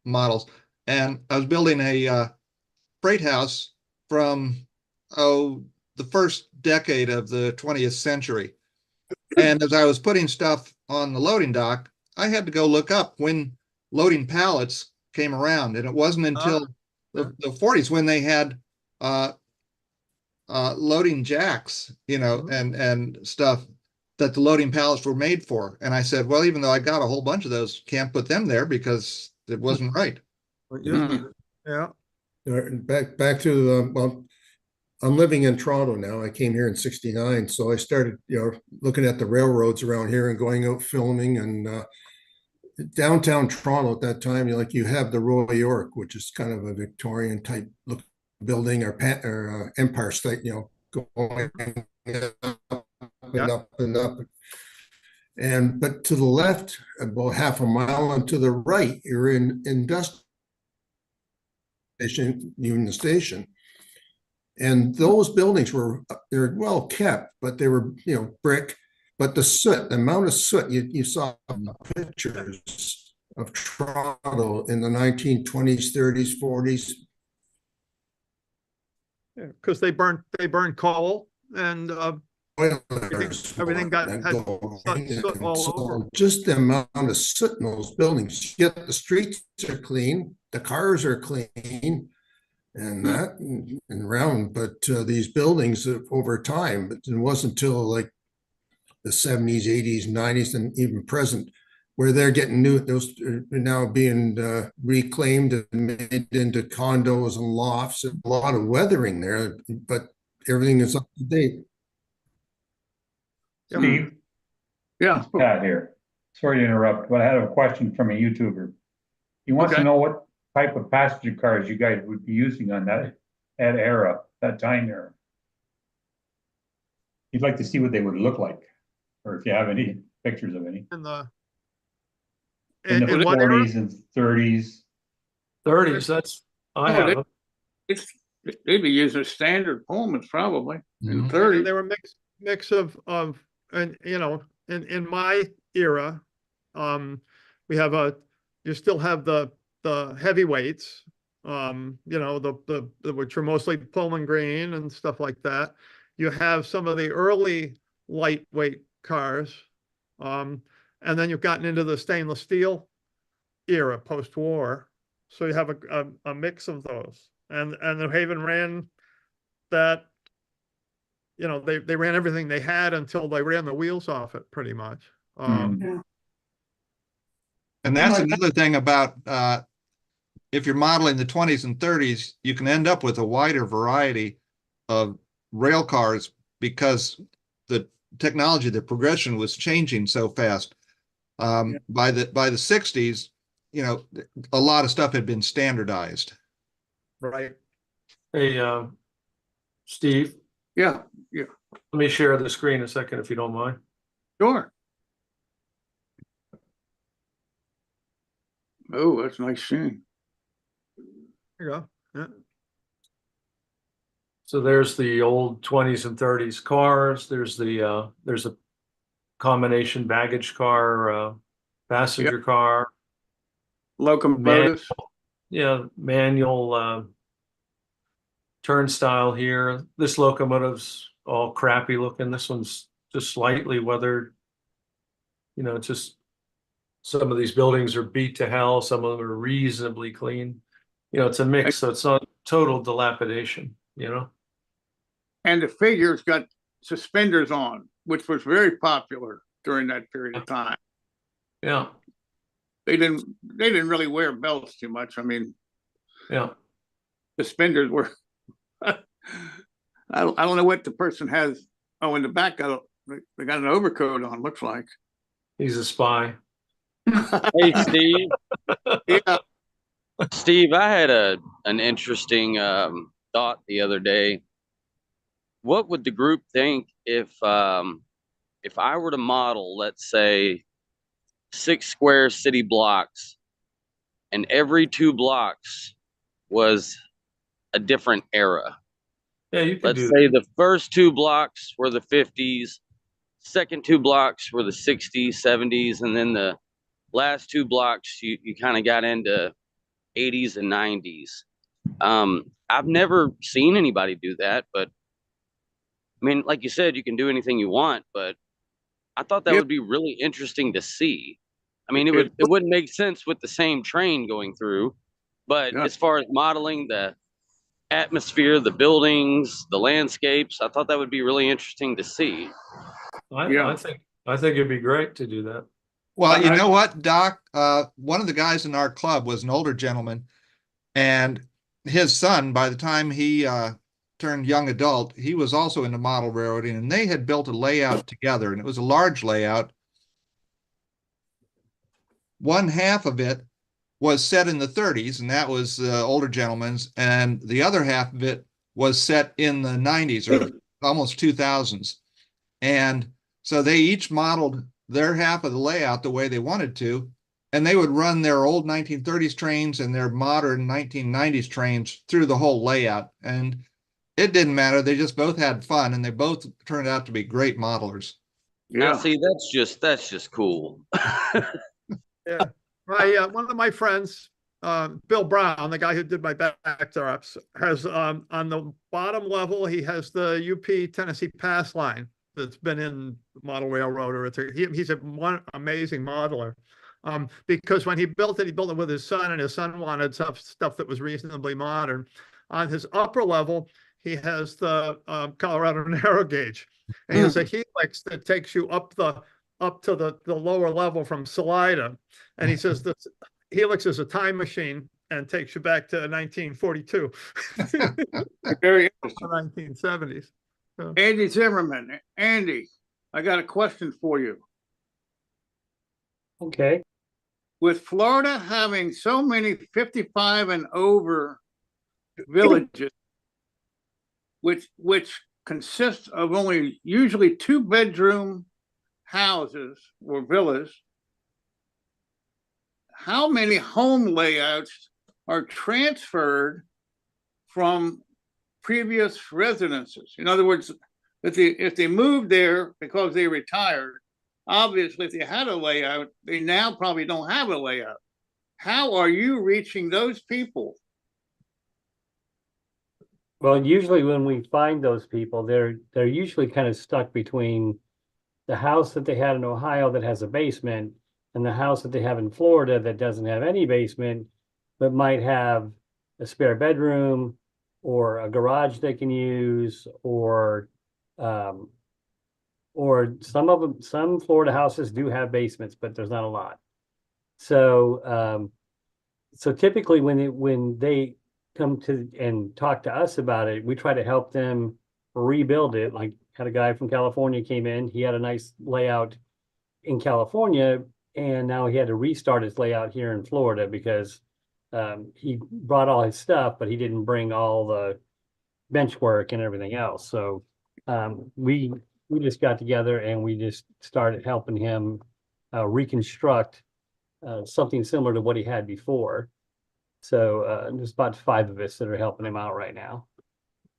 models. And I was building a freight house from, the first decade of the 20th century. And as I was putting stuff on the loading dock, I had to go look up when loading pallets came around. And it wasn't until the 40s when they had loading jacks, you know, and stuff that the loading pallets were made for. And I said, well, even though I got a whole bunch of those, can't put them there because it wasn't right. Yeah. Back to the, well, I'm living in Toronto now. I came here in '69, so I started, looking at the railroads around here and going out filming. And downtown Toronto at that time, you have the Royal York, which is kind of a Victorian type look building, or Empire State, going up and up and up. But to the left, about half a mile, and to the right, you're in industrial station, Union Station. And those buildings they're well kept, but they were, brick. But the soot, the amount of soot, you saw pictures of Toronto in the 1920s, 30s, 40s. Yeah, because they burned coal and everything had soot all over. Just the amount of soot in those buildings. Yet the streets are clean, the cars are clean, and that and round. But these buildings over time, it wasn't until like the 70s, 80s, 90s, and even present, where they're getting those are now being reclaimed and made into condos and lofts. A lot of weathering there, but everything is up to date. Steve? Yeah. It's Pat here. Sorry to interrupt, but I had a question from a YouTuber. He wants to know what type of passenger cars you guys would be using on that era, that time era. He'd like to see what they would look like, or if you have any pictures of any. In the In the 40s and 30s. 30s, that's, I have. They'd be using standard Pullmans probably in the 30s. They were mix of and in my era, we have you still have the heavyweights, the which are mostly Pullman green and stuff like that. You have some of the early lightweight cars, and then you've gotten into the stainless steel era post-war. So you have a mix of those, and New Haven ran that. They ran everything they had until they ran the wheels off it, pretty much. And that's another thing about if you're modeling the 20s and 30s, you can end up with a wider variety of rail cars because the technology, the progression was changing so fast. By the 60s, a lot of stuff had been standardized. Right. Hey, Steve. Yeah. Let me share the screen a second, if you don't mind. Sure. Oh, that's a nice scene. There you go. Yeah. So there's the old 20s and 30s cars. There's a combination baggage car, passenger car, locomotives. Manual turnstile here. This locomotive's all crappy looking. This one's just slightly weathered. Just some of these buildings are beat to hell. Some of them are reasonably clean. It's a mix, so it's not total dilapidation, And the figures got suspenders on, which was very popular during that period of time. Yeah. They didn't really wear belts too much. I mean, yeah, suspenders were I don't know what the person has. Oh, in the back, they got an overcoat on, looks like. He's a spy. Hey, Steve. Yeah. Steve, I had an interesting thought the other day. What would the group think if I were to model, let's say, 6 square city blocks, and every 2 blocks was a different era? Yeah, you can Let's do say that. the first 2 blocks were the 50s, second 2 blocks were the 60s, 70s, and then the last 2 blocks you kind of got into 80s and 90s. I've never seen anybody do that, but I mean, like you said, you can do anything you want, but I thought that would be really interesting to see. I mean, it wouldn't make sense with the same train going through, but as far as modeling the atmosphere, the buildings, the landscapes, I thought that would be really interesting to see. I think it'd be great to do that. Well, you know what, Doc? One of the guys in our club was an older gentleman, and his son, by the time he turned young adult, he was also into model railroading, and they had built a layout together, and it was a large layout. One half of it was set in the 30s, and that was the older gentleman's, and the other half of it was set in the 90s or almost 2000s. And so they each modeled their half of the layout the way they wanted to, and they would run their old 1930s trains and their modern 1990s trains through the whole layout. And it didn't matter. They just both had fun, and they both turned out to be great modelers. Now, see, that's just cool. Yeah, one of my friends, Bill Brown, the guy who did my backdrops, has on the bottom level, he has the UP Tennessee Pass line that's been in model railroader. He's one amazing modeler. Because when he built it with his son, and his son wanted stuff that was reasonably modern. On his upper level, he has the Colorado narrow gauge, and he has a helix that takes you up to the lower level from Salida. And he says the helix is a time machine and takes you back to 1942. Very interesting. 1970s. So. Andy Zimmerman. Andy, I got a question for you. Okay. With Florida having so many 55 and over villages, which consists of only usually 2-bedroom houses or villas, how many home layouts are transferred from previous residences? In other words, if they moved there because they retired, obviously if they had a layout, they now probably don't have a layout. How are you reaching those people? Well, usually when we find those people, they're usually kind of stuck between the house that they had in Ohio that has a basement and the house that they have in Florida that doesn't have any basement, but might have a spare bedroom or a garage they can use, or some Florida houses do have basements, but there's not a lot. So so typically when they come to and talk to us about it, we try to help them rebuild it. Like, had a guy from California came in, he had a nice layout in California, and now he had to restart his layout here in Florida because he brought all his stuff, but he didn't bring all the bench work and everything else. So we just got together and we just started helping him reconstruct something similar to what he had before. So there's about 5 of us that are helping him out right now.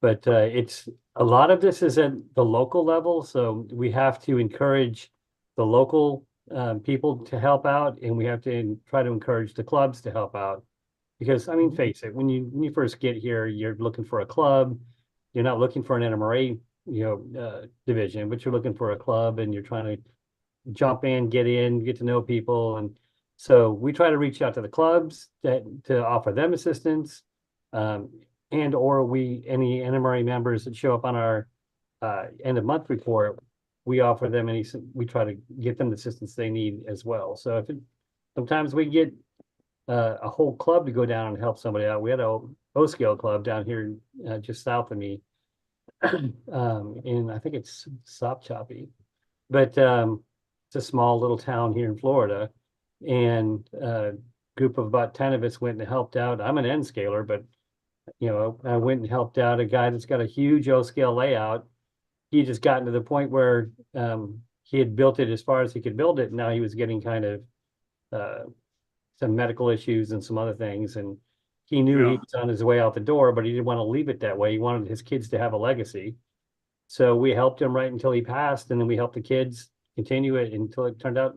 But it's a lot of this is at the local level. So we have to encourage the local people to help out, and we have to try to encourage the clubs to help out. Because, I mean, face it, when you first get here, you're looking for a club. You're not looking for an NMRA, division, but you're looking for a club, and you're trying to jump in, get to know people. And so we try to reach out to the clubs to offer them assistance, and or any NMRA members that show up on our end of month report, we offer them we try to get them the assistance they need as well. So sometimes we get a whole club to go down and help somebody out. We had a O-Scale Club down here just south of me. And I think it's Sopchoppy, but it's a small little town here in Florida, and a group of about 10 of us went and helped out. I'm an N scaler, but I went and helped out a guy that's got a huge O-scale layout. He just gotten to the point where he had built it as far as he could build it, and now he was getting kind of some medical issues and some other things, and he knew he was on his way out the door, but he didn't want to leave it that way. He wanted his kids to have a legacy. So we helped him right until he passed, and then we helped the kids continue it until it turned out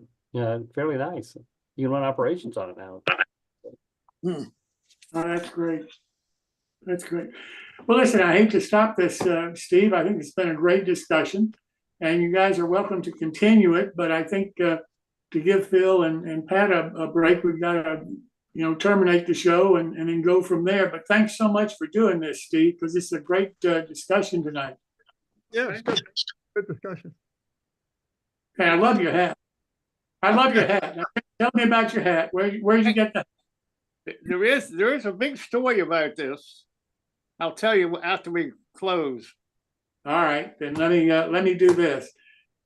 fairly nice. You can run operations on it now. Oh, that's great. That's great. Well, listen, I hate to stop this, Steve. I think it's been a great discussion, and you guys are welcome to continue it. But I think to give Phil and Pat a break, we've got to terminate the show and then go from there. But thanks so much for doing this, Steve, because it's a great discussion tonight. Yeah, it's good. Good discussion. Hey, I love your hat. I love your hat. Now, tell me about your hat. Where'd you get that? There is a big story about this. I'll tell you after we close. All right, then let me do this.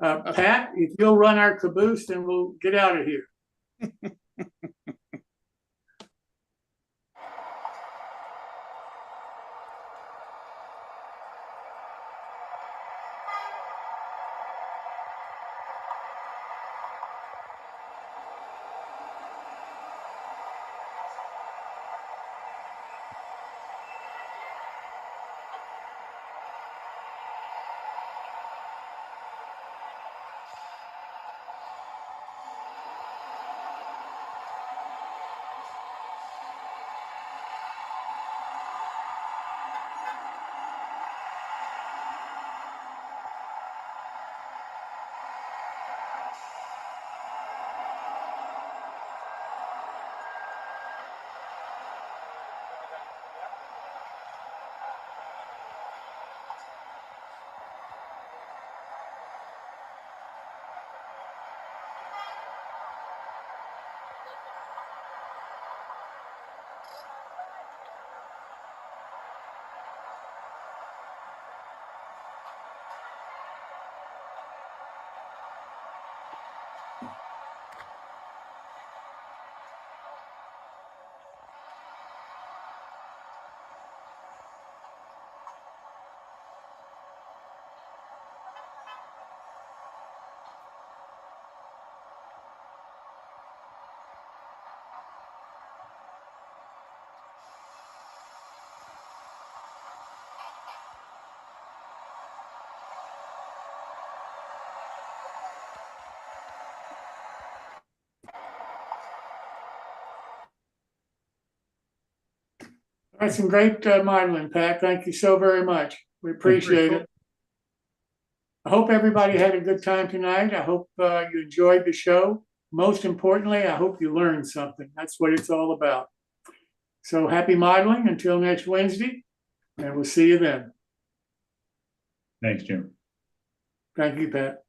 Pat, if you'll run our caboose, then we'll get out of here. That's some great modeling, Pat. Thank you so very much. We appreciate it. I hope everybody had a good time tonight. I hope you enjoyed the show. Most importantly, I hope you learned something. That's what it's all about. So happy modeling until next Wednesday, and we'll see you then. Thanks, Jim. Thank you, Pat.